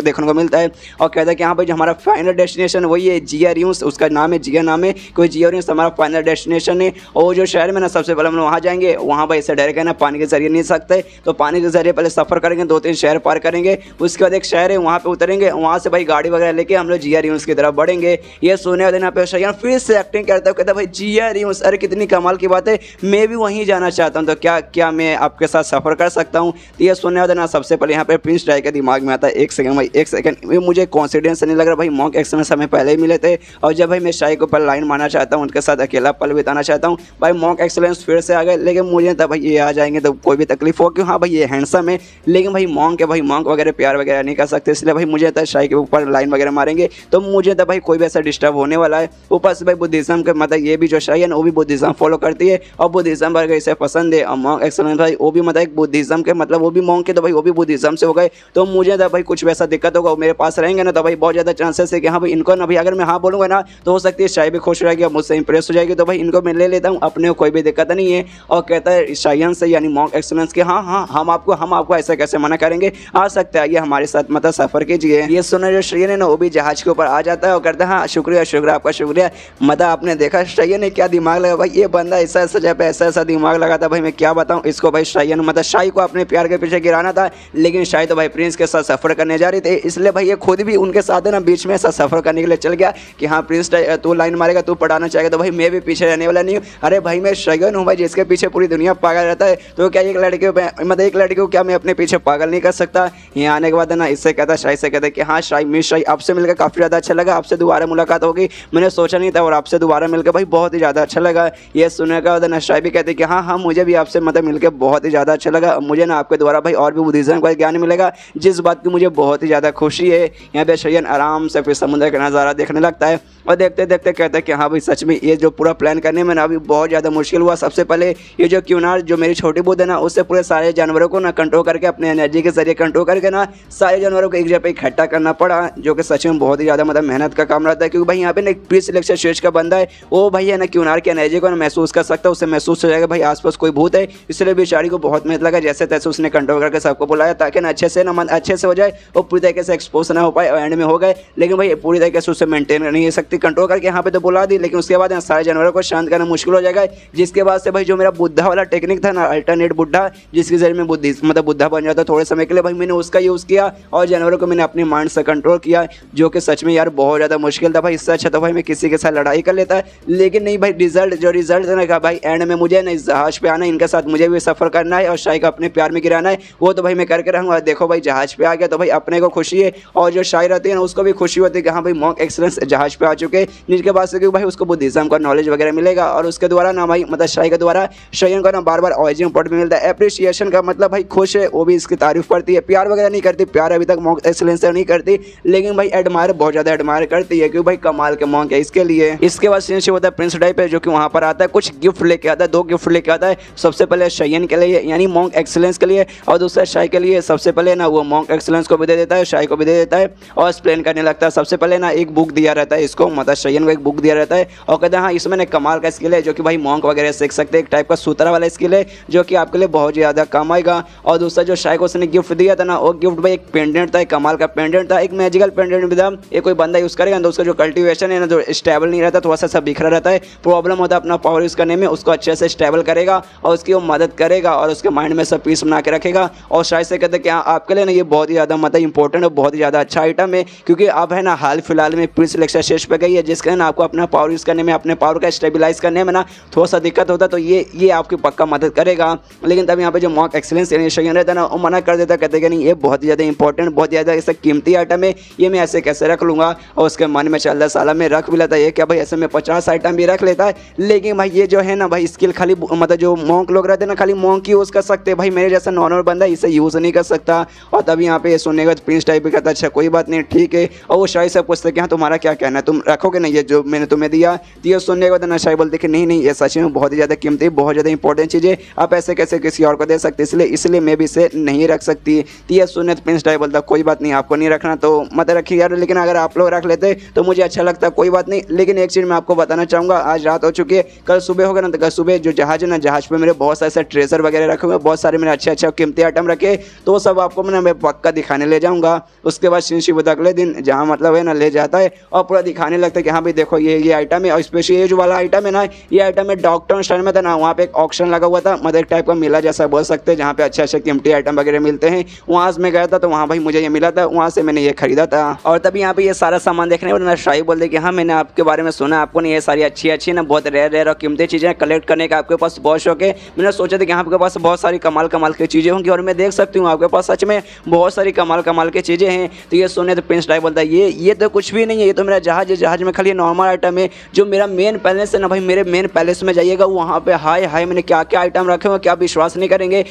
देखने को मिलता है। और कहता है कि हाँ भाई जो हमारा फाइनल डेस्टिनेशन वही है जिया रियूस, उसका नाम है जिया नाम है, कोई जिया रियूस हमारा फाइनल डेस्टिनेशन है। और जो शहर में ना सबसे पहले हम लोग वहाँ जाएंगे, वहाँ भाई इससे डायरेक्ट है ना पानी के जरिए नहीं सकते, तो पानी के जरिए पहले सफ़र करेंगे, 2-3 शहर पार करेंगे, उसके बाद एक शहर है वहाँ पे उतरेंगे, वहाँ से भाई गाड़ी वगैरह लेके हम लोग जिया रियूस की तरफ बढ़ेंगे। ये सोने वाले यहाँ पे श्रेयन फिर से एक्टिंग करता है, कहता है भाई जिया रियूस, अरे कितनी कमाल की बात है, मैं भी वहीं जाना चाहता हूँ, तो क्या मैं आपके साथ सफ़र कर सकता हूँ? तो ये सुनने वाले ना सबसे पहले यहाँ पे प्रिंस टाइगर के दिमाग में आता है एक सेकंड भाई, एक सेकंड मुझे कॉन्फिडेंस नहीं लग रहा भाई, मॉन्क एक्सलेंस हमें पहले ही मिले थे और जब भाई मैं शाही के ऊपर लाइन मारना चाहता हूँ, उनके साथ अकेला पल बिताना चाहता हूँ, भाई मॉन्क एक्सलेंस फिर से आ गए। लेकिन मुझे तब भाई ये आ जाएंगे तो कोई भी तकलीफ हो, क्यों हाँ भाई ये हैंडसम है, लेकिन भाई मॉन्क है, भाई मॉन्क वगैरह प्यार वगैरह नहीं कर सकते, इसलिए भाई मुझे तब शाही के ऊपर लाइन वगैरह मारेंगे तो मुझे तब भाई कोई भी ऐसा डिस्टर्ब होने वाला है। ऊपर से भाई बुद्धिज्म के मतलब ये भी जो शाही है ना वो भी बुद्धिज्म फॉलो करती है और बुद्धिज्म वगैरह इसे पसंद है। और मॉन्क एक्सलेंस भाई वो भी मतलब एक बुद्धिज्म के मतलब वो भी मॉन्क के, तो भाई वो भी बुद्धिज्म से हो गए, तो मुझे तब भाई कुछ वैसा दिक्कत होगा मेरे पास रहेंगे ना, तो भाई बहुत ज़्यादा चांसेस है कि हाँ भाई इनको ना भाई अगर मैं हाँ बोलूँगा ना तो हो सकती है शाही भी खुश रहेगी, मुझसे इंप्रेस हो जाएगी, तो भाई इनको मैं ले लेता हूँ, अपने को कोई भी दिक्कत नहीं है। और कहता है शायन से यानी मॉन्क एक्सलेंस के हाँ हम आपको ऐसा कैसे मना करेंगे, आ सकते हैं आइए हमारे साथ मतलब सफ़र कीजिए। ये सुना जो श्रेयन है ना वो भी जहाज़ के ऊपर आ जाता है और कहता है हाँ शुक्रिया आपका शुक्रिया। मतलब आपने देखा श्रेयन ने क्या दिमाग लगा भाई, ये बंदा ऐसा जगह पे ऐसा दिमाग लगा था भाई, मैं क्या बताऊँ इसको भाई। श्रेयन मतलब शाही को अपने प्यार के पीछे गिराना था, लेकिन शाही तो भाई प्रिंस के साथ सफ़र करने जा रही थी, इसलिए भाई ये खुद भी उनके साथ है ना बीच में ऐसा सफ़र करने के लिए चल गया कि हाँ प्रिंस तू लाइन मारेगा, तू पढ़ाना चाहेगा, तो भाई मैं भी पीछे रहने वाला नहीं हूँ। अरे भाई मैं श्रेयन हूँ भाई जिसके पीछे पूरी दुनिया पागल रहता है, तो क्या एक लड़के को क्या मैं अपने पीछे पागल नहीं कर सकता? यहाँ आने के बाद है ना इससे कहता शाही से कहता कि हाँ शाही आपसे मिलकर काफ़ी ज़्यादा अच्छा लगा, आपसे दोबारा मुलाकात होगी, मैंने सोचा नहीं था और आपसे दोबारा मिलकर भाई बहुत ही ज़्यादा अच्छा लगा। ये सुनने का ना शाही भी कहते कि हाँ मुझे भी आपसे मतलब मिलकर बहुत ही ज़्यादा अच्छा लगा, मुझे ना आपके द्वारा भाई और भी बुद्धिज्म का ज्ञान मिलेगा, जिस बात की मुझे बहुत ही ज़्यादा खुशी है। यहाँ पे श्रेयन आराम से फिर समुद्र का नज़ारा देखने लगता है और देखते देखते कहता है कि हाँ भाई सच में ये जो पूरा प्लान करने में ना अभी बहुत ज़्यादा मुश्किल हुआ। सबसे पहले ये जो क्यूनार जो मेरी छोटी बूंद है ना उससे पूरे सारे जानवरों को ना कंट्रोल करके अपने एनर्जी के जरिए कंट्रोल करके ना सारे जानवरों को एक जगह पे इकट्ठा करना पड़ा, जो कि सच में बहुत ही ज़्यादा मतलब मेहनत का काम रहता है, क्योंकि भाई यहाँ पे ना एक प्री सिलेक्शन स्टेज का बंदा है, वो भाई है ना क्यूनार की एनर्जी को ना महसूस कर सकता है, उससे महसूस हो जाएगा भाई आसपास कोई भूत है, इसलिए बेचारी को बहुत मेहनत लगा, जैसे तैसे उसने कंट्रोल करके सबको बुलाया ताकि ना अच्छे से हो जाए, वो पूरी तरीके से एक्सपोज ना हो पाए और एंड में हो गए। लेकिन भाई पूरी तरीके से उससे मेंटेन नहीं कर सकती, कंट्रोल करके यहाँ पे तो बुला दी, लेकिन उसके बाद सारे जानवरों को शांत करना मुश्किल हो जाएगा। जिसके बाद से भाई जो मेरा बुद्धा वाला टेक्निक था ना, अल्टरनेट बुद्धा, जिसके जरिए में बुद्धि मतलब बुद्धा बन जाता थोड़े समय के लिए, भाई मैंने उसका यूज़ किया और जानवरों को मैंने अपने माइंड से कंट्रोल किया, जो कि सच में यार बहुत ज़्यादा मुश्किल था भाई। इससे अच्छा तो भाई मैं किसी के साथ लड़ाई कर लेता है, लेकिन नहीं भाई, रिजल्ट है ना भाई, एंड में मुझे ना इस जहाज पे आना है, इनके साथ मुझे भी सफ़र करना है और शाही को अपने प्यार में गिराना है, वो तो भाई मैं करके रहूँगा। देखो भाई जहाज पे आ गया तो भाई अपने को खुशी है और जो शाही रहती है ना उसको भी खुशी होती है कि हाँ भाई मॉन्क एक्सीलेंस जहाज पे आ चुके हैं, जिसके बाद से भाई उसको बुद्धिज्म का नॉलेज वगैरह मिलेगा और उसके द्वारा ना भाई मतलब शाही के द्वारा शाहियों को ना बार बार ऑरिजिन पॉइंट भी मिलता है। एप्रिसिएशन का मतलब भाई खुश है, वो भी इसकी तारीफ करती है, प्यार वगैरह नहीं करती, प्यार अभी तक मॉन्क एक्सीलेंस नहीं करती, लेकिन भाई एडमायर बहुत ज़्यादा एडमायर करती है, क्योंकि भाई कमाल के मॉन्क है इसके लिए। इसके बाद सीन होता है प्रिंस डाइप है, जो कि वहाँ पर आता है, कुछ गिफ्ट लेके आता है, 2 गिफ्ट लेके आता है। सबसे पहले शायन के लिए यानी मॉन्क एक्सीलेंस के लिए, और दूसरा शाही के लिए। सबसे पहले ना वो मॉन्क एक्सीलेंस को भी दे देता है, शाही को भी दे देता है और एक्सप्लेन करने लगता है। सबसे पहले ना एक बुक दिया रहता है इसको, मतलब शायन को एक बुक दिया रहता है और कहते हैं हाँ इसमें ना कमाल का स्किल है, जो कि भाई मॉन्क वगैरह सीख सकते हैं, एक टाइप का सूत्रा वाला स्किल है, जो कि आपके लिए बहुत ज़्यादा काम आएगा। और दूसरा जो शाही को उसने गिफ्ट दिया था ना, वो गिफ्ट भाई एक पेंडेंट था, एक कमाल का पेंडेंट था, एक मैजिकल पेंडेंट भी था। ये कोई बंदा यूज़ करेगा तो उसका जो कल्टिवेशन है ना, जो स्टेबल नहीं रहता, थोड़ा सा बिखरा रहता है, प्रॉब्लम होता है अपना पावर यूज़ करने में, उसको अच्छे से स्टेबल करेगा और उसकी वो मदद करेगा और उसके माइंड में सब पीस बना के रखेगा। और शायद से कहते हैं कि हाँ आपके लिए ना ये बहुत ही ज़्यादा मतलब इंपॉर्टेंट और बहुत ही ज़्यादा अच्छा आइटम है, क्योंकि अब है ना हाल फिलहाल में प्रिंस सिलेक्शन स्टेज पे गई है, जिसके ना आपको अपना पावर यूज़ करने में, अपने पावर का स्टेबलाइज करने में ना थोड़ा सा दिक्कत होता है, तो ये आपकी पक्का मदद करेगा। लेकिन तब यहाँ पे जो मॉन्क एक्सीलेंस शायन रहता है ना, वो मना कर देता, कहते कि नहीं ये बहुत ही ज़्यादा इंपॉर्टेंट, बहुत ज़्यादा ऐसा कीमती आइटम है, ये मैं ऐसे कैसे रख लूँगा। और उसके मन में चलता साला में रख भी लेता है, ये क्या भाई ऐसे में 50 आइटम भी रख लेता है। लेकिन भाई ये जो है ना भाई स्किल खाली मतलब जो मॉन्क लोग रहते हैं ना, खाली मॉन्क ही यूज़ कर सकते हैं, भाई मेरे जैसा नॉर्मल बंदा इसे यूज़ नहीं कर सकता। और तब यहाँ पे सुनने का प्रिंस टाइप भी कहता अच्छा कोई बात नहीं ठीक है। और वो शाही से पूछते कि हाँ तुम्हारा क्या कहना है, तुम रखोगे नहीं ये जो मैंने तुम्हें दिया। तो ये सुनने के बाद ना शाही बोलते कि नहीं ये सच में बहुत ही ज़्यादा कीमती, बहुत ज़्यादा इंपॉर्टेंट चीज़ है, आप ऐसे कैसे किसी और को दे सकते, इसलिए मैं भी इसे नहीं रख सकती। तो ये सुनने तो प्रिंस टाइप बोलता कोई बात नहीं आपको नहीं रखना तो मत रखिए यार, लेकिन अगर आप लोग रख लेते तो मुझे अच्छा लगता, कोई बात नहीं। लेकिन एक चीज़ मैं आपको बताना चाहूँगा, आज रात हो चुकी है, कल सुबह होगा ना, तो कल सुबह जो जहाज है ना, जहाज पे मेरे बहुत सारे ट्रेजर वगैरह रखे हुए, बहुत सारे मेरे अच्छे कीमती आइटम रखे, तो सब आपको मैं पक्का दिखाने ले जाऊँगा। उसके बाद शिव अगले दिन जहाँ मतलब है ना ले जाता है और पूरा दिखाने लगता है कि हाँ भाई देखो ये आइटम है। और स्पेशली ये जो वाला आइटम है ना, ये आइटम है डॉक्टर स्टाइल में था ना, वहाँ पे एक ऑक्शन लगा हुआ था, मतलब एक टाइप का मेला जैसा बोल सकते हैं, जहाँ पे अच्छे कीमती आइटम वगैरह मिलते हैं। वहाँ से मैं गया था तो वहाँ भाई मुझे ये मिला था, वहाँ से मैंने ये खरीदा था। और तभी यहाँ पे ये सारा सामान देखने पर शाही बोलते कि हाँ मैंने आपके बारे में सुना, आपको नहीं ये सारी अच्छी ना बहुत रेयर और कीमती चीज़ें कलेक्ट करने का आपके पास बहुत शौक है। मैंने सोचा था कि आपके पास बहुत सारी कमाल की चीज़ें होंगी और मैं देख सकती हूँ आपके पास सच में बहुत सारी कमाल की चीज़ें हैं। तो ये सुने तो प्रिंस टाइप बोलता है ये तो कुछ भी नहीं है, ये तो मेरा जहाज है, जहाज में खाली नॉर्मल आइटम है। जो मेरा मेन पैलेस है ना भाई, मेरे मेन पैलेस में जाइएगा, वहाँ पे हाय मैंने क्या क्या आइटम रखे हुए, क्या विश्वास नहीं करेंगे।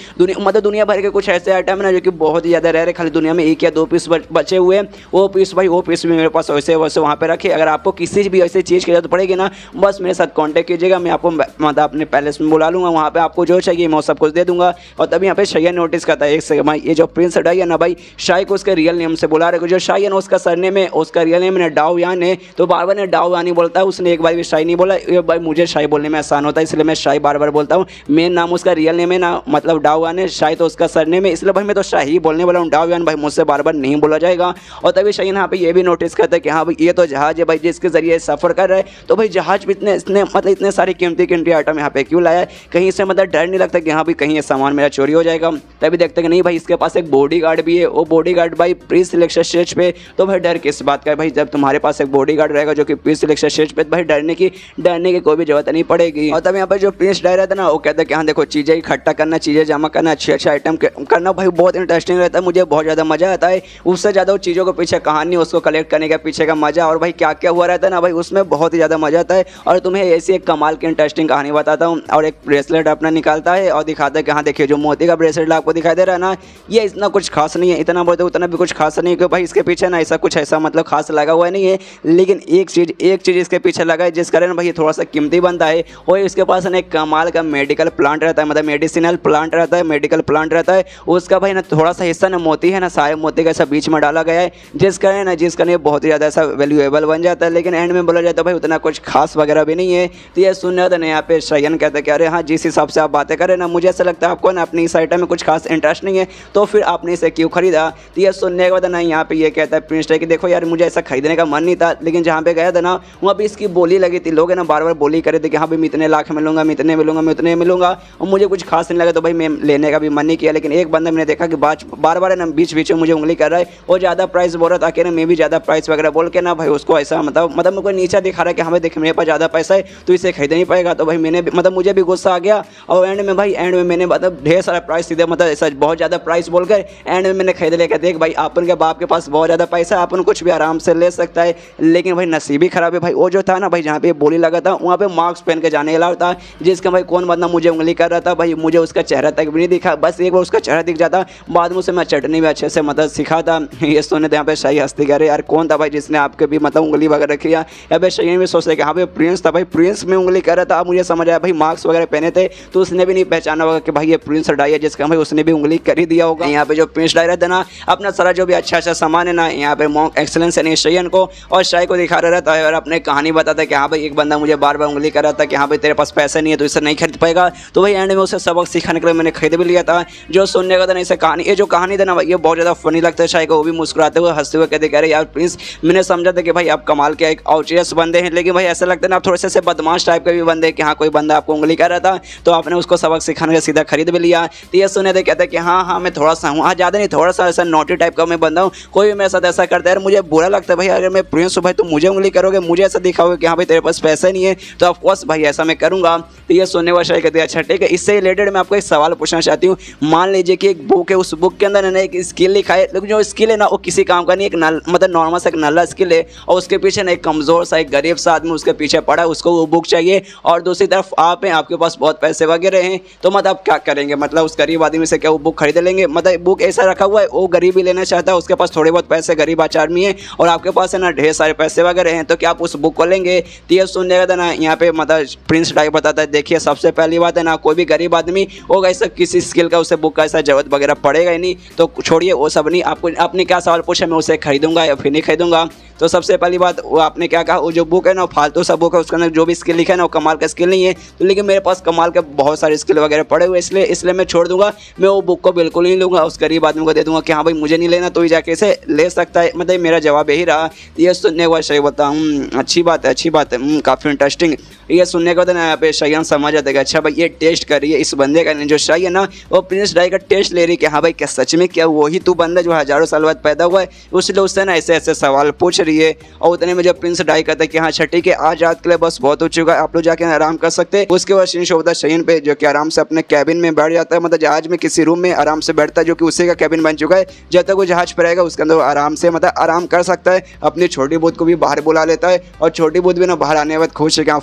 दुनिया भर के कुछ ऐसे आइटम है ना जो कि बहुत ही ज़्यादा रेयर है, खाली दुनिया में 1 या 2 पीस बचे हुए हैं। वो पीस भी मेरे पास वैसे वहाँ पे रखे। अगर आपको किसी भी ऐसी चीज़ की जरूरत पड़ेगी ना, बस मेरे साथ कांटेक्ट कीजिएगा, मैं आपको मतलब अपने पैलेस में बुला लूँगा, वहाँ पे आपको जो चाहिए मैं सब कुछ दे दूँगा। और तभी यहाँ पे शाही नोटिस करता है एक से भाई ये जो प्रिंस डाई है ना भाई, शाही को उसके रियल नेम से बुला रहे, जो शाही है ना उसका सरनेम है, उसका रियल नेम है डाओ यान है, तो बार बार डाओ यानी बोलता है, उसने एक बार भी शाही नहीं बोला। ये भाई मुझे शाही बोलने में आसान होता है, इसलिए मैं शाही बार बार बोलता हूँ। मेन नाम उसका रियल नेम है ना, मतलब डाओ यान है, शाही तो उसका सरनेम है, इसलिए भाई मैं तो शाही बोलने वाला हूँ, डाओ यान भाई मुझसे बार बार नहीं बोला जाएगा। और तभी शाही यहाँ पे ये भी नोटिस करता है कि हाँ भाई ये तो जहाज है भाई जिसके जरिए सफ़र कर रहा है, तो भाई जहाज भी इतने सारे कीमती आइटम यहाँ पे क्यों लाया है, कहीं से मतलब डर नहीं लगता कि हाँ भाई कहीं ये सामान मेरा चोरी हो जाएगा। तभी देखते कि नहीं भाई इसके पास एक बॉडीगार्ड भी है, वो बॉडीगार्ड भाई प्री सिलेक्शन स्टेज पे, तो भाई डर किस बात का है भाई, जब तुम्हारे पास एक बॉडीगार्ड रहेगा जो कि प्री सिलेक्शन स्टेज पे, भाई डरने की कोई भी जरूरत नहीं पड़ेगी। और तब यहाँ पर जो प्रिंस डाई रहता है ना, वो कहता है कि हाँ देखो चीज़ें इकट्ठा करना, चीज़ें जमा करना, अच्छे आइटम करना भाई बहुत इंटरेस्टिंग रहता है, मुझे बहुत ज़्यादा मज़ा आता है। उससे ज़्यादा वो चीज़ों के पीछे कहानी, उसको कलेक्ट करने के पीछे का मज़ा और भाई क्या क्या हुआ रहता है ना भाई, उसमें बहुत ही ज़्यादा मज़ा आता है। और तुम्हें ऐसी एक कमाल की इंटरेस्टिंग कहानी बताता हूँ। और एक ब्रेसलेट अपना निकालता है और दिखाता है कि हाँ देखिए जो मोती का ब्रेसलेट आपको दिखाई दे रहा है ना, ये इतना कुछ खास नहीं है, इतना बोलते उतना भी कुछ खास नहीं है, क्योंकि भाई इसके पीछे ना ऐसा मतलब खास लगा हुआ नहीं है, लेकिन एक चीज़ इसके पीछे लगा है जिस कारण भाई ये थोड़ा सा कीमती बनता है। और इसके पास ना एक कमाल का मेडिकल प्लांट रहता है, मतलब मेडिसिनल प्लांट रहता है, मेडिकल प्लांट रहता है, उसका भाई ना थोड़ा सा हिस्सा ना मोती है ना, सारे मोती का ऐसा बीच में डाला गया है, जिस कारण ये बहुत ही ज़्यादा ऐसा वैल्यूएबल बन जाता है। लेकिन एंड में बोला जाता है भाई उतना कुछ खास वगैरह भी नहीं है। तो ये सुनने तो यहाँ पे शायन कहते कि अरे हाँ जिस हिसाब से आप बातें करें ना, मुझे ऐसा लगता है आपको ना अपनी इस आइटम में कुछ खास इंटरेस्ट नहीं है, तो फिर आपने इसे क्यों खरीदा। तो ये सुनने के बाद ना यहाँ पे ये कहता है प्रिंस डाई कि देखो यार मुझे ऐसा खरीदने का मन नहीं था, लेकिन जहाँ पे गया था ना, वहाँ पे इसकी बोली लगी थी। लोग है ना बार बार बोली करे थे कि हाँ भाई मैं इतने लाख मिलूंगा, मैं इतने मिलूंगा, मैं उतने मिलूंगा, और मुझे कुछ खास नहीं लगा, तो भाई मैं लेने का भी मन नहीं किया। लेकिन एक बंदा मैंने देखा कि बार बार है ना बीच बीच में मुझे उंगली कर रहा है, और ज़्यादा प्राइस बोल रहा था कि ना मैं भी ज़्यादा प्राइस वगैरह बोल के ना भाई उसको ऐसा मतलब मेरे को नीचा दिखा रहा है कि हाँ भाई देख मेरे पास ज़्यादा पैसा है तो इसे खरीद नहीं पाएगा। तो भाई मैंने मतलब मुझे भी गुस्सा आ गया, और एंड में मैंने मतलब ढेर सारा प्राइस सीधे मतलब ऐसा बहुत ज़्यादा प्राइस बोल कर एंड में मैंने खरीद लिया। देख भाई अपन के बाप के पास बहुत ज़्यादा पैसा है, अपन कुछ भी आराम से ले सकता है। लेकिन भाई नसीब ही खराब है भाई। वो जो था ना भाई जहाँ पे बोली लगा था वहाँ पे मास्क पहन के जाने वाला था, जिसका भाई कौन बंदा मुझे उंगली कर रहा था भाई, मुझे उसका चेहरा तक भी नहीं दिखा। बस एक बार उसका चेहरा दिख जाता, बाद में उसे मैं चटनी भी अच्छे से मतलब सिखा था। ये सुने थे यहाँ पे शाही हंसती कह रहे यार कौन था भाई जिसने आपके भी मतलब उंगली वगैरह किया। या भाई शाही भी सोचते कि हाँ भाई प्रिंस था, भाई प्रिंस में उंगली कर रहा था। अब मुझे समझ आया भाई मास्क वगैरह पहने थे तो उसने भी नहीं पहचाना होगा कि भाई ये प्रिंस डाई है, जिसका भाई उसने भी उंगली कर ही दिया होगा। यहाँ पे जो प्रिंस डाई रहता है ना अपना सारा जो भी अच्छा सामान है ना यहाँ पे मॉन्क एक्सेलेंस यानी शयन को और शाही को दिखा रहता है और अपने कहानी बताता है कि हाँ भाई एक बंदा मुझे बार बार उंगली कर रहा था कि हाँ भाई तेरे पास पैसा नहीं है तो इसे नहीं खरीद पाएगा। तो भाई एंड में उसे सबक सिखाने के लिए मैंने खरीद भी लिया था। जो सुनने का था ना इसे कहानी, ये जो कहानी था ना भाई ये बहुत ज़्यादा फनी लगता है शाही को। वो भी मुस्कुराते हुए हंसते हुए कहते कह रहे यार प्रिंस मैंने समझा था कि भाई आप कमाल के एक आउचियस बंदे हैं, लेकिन भाई ऐसा लगता है ना आप थोड़े से बदमाश टाइप के भी बंदे हैं कि हाँ कोई बंदा आपको उंगली कर रहा था तो आपने उसको सबक सिखाने का सीधा खरीद भी लिया। तो ये सुने थे कहते कि हाँ मैं थोड़ा सा हूँ, हाँ ज़्यादा नहीं थोड़ा सा ऐसा नोटी टाइप का मैं बंदा हूँ, कोई भी मेरे साथ ऐसा करता है यार मुझे बुरा लगता है भाई। अगर मैं प्रिंस हूँ भाई तो मुझे उंगली करोगे, मुझे ऐसा दिखाओगे कि हाँ भाई तेरे पास पैसा नहीं है तो ऑफकोर्स भाई ऐसा मैं करूँगा। तो ये सुनने वाला शायद कहते हैं अच्छा ठीक है। इससे रिलेटेड मैं आपको एक सवाल पूछना चाहती हूँ। मान लीजिए कि एक बुक है, उस बुक के अंदर ना एक स्किल लिखा है, लेकिन जो स्किल है ना वो किसी काम का नहीं, एक मतलब नॉर्मल सा एक नल्ला स्किल है, और उसके पीछे ना एक कमज़ोर सा एक गरीब सा आदमी उसके पीछे पड़ा है, उसको वो बुक चाहिए। और दूसरी तरफ आप हैं, आपके पास बहुत पैसे वगैरह हैं, तो मतलब आप क्या करेंगे? मतलब उस गरीब आदमी से क्या वो बुक खरीद लेंगे? मतलब बुक ऐसा रखा हुआ है वो गरीब ही लेना चाहता है, उसके पास थोड़े बहुत पैसे गरीब आदमी है और आपके पास है ना ढेर सारे पैसे वगैरह हैं, तो क्या आप उस बुक को लेंगे? तो ये सुनने का ना यहाँ पे मतलब प्रिंस डाई बताता है देखिए सबसे पहली बात है ना कोई भी गरीब आदमी होगा ऐसा किसी स्किल का उसे बुक का ऐसा जरूरत वगैरह पड़ेगा ही नहीं, तो छोड़िए वो सब नहीं। आपको आपने क्या सवाल पूछा मैं उसे खरीदूंगा या फिर नहीं खरीदूंगा? तो सबसे पहली बात वो आपने क्या कहा, वो जो बुक है ना फालतू सा बुक है, उसके अंदर जो भी स्किल लिखा है ना वो कमाल का स्किल नहीं है, तो लेकिन मेरे पास कमाल के बहुत सारे स्किल वगैरह पड़े हुए इसलिए मैं छोड़ दूंगा, मैं वो बुक को बिल्कुल नहीं लूँगा, उस गरीब आदमी को दे दूंगा कि हाँ भाई मुझे नहीं लेना तो ही जाके इसे ले सकता है। मतलब मेरा जवाब यही रहा। ये सुनने के बाद सही बताऊँ अच्छी बात है काफ़ी इंटरेस्टिंग। ये सुनने के बाद ना यहाँ पे शयन समझ आता है कि अच्छा भाई ये टेस्ट करिए इस बंदे का, जो शाही है ना वो प्रिंस डाई का टेस्ट ले रही है कि हाँ भाई क्या सच में क्या वही तू बंदा जो हज़ारों साल बाद पैदा हुआ है, उसलिए उससे ना ऐसे ऐसे सवाल पूछ रही है। और उतने में जब प्रिंस डाई कहता है कि हाँ अच्छा ठीक है आज रात के लिए बस बहुत हो चुका है, आप लोग जाके आराम कर सकते हैं। उसके बाद सीन शो होता है शयन पे जो कि आराम से अपने कैबिन में बैठ जाता है, मतलब जहाज में किसी रूम में आराम से बैठता है जो कि उसी का कैबिन बन चुका है। जब तक वो जहाज पर रहेगा उसके अंदर आराम से मतलब आराम कर सकता है। अपनी छोटी बूथ को भी बाहर बुला लेता है और छोटी बूथ भी ना बाहर आने के बाद खुश है कि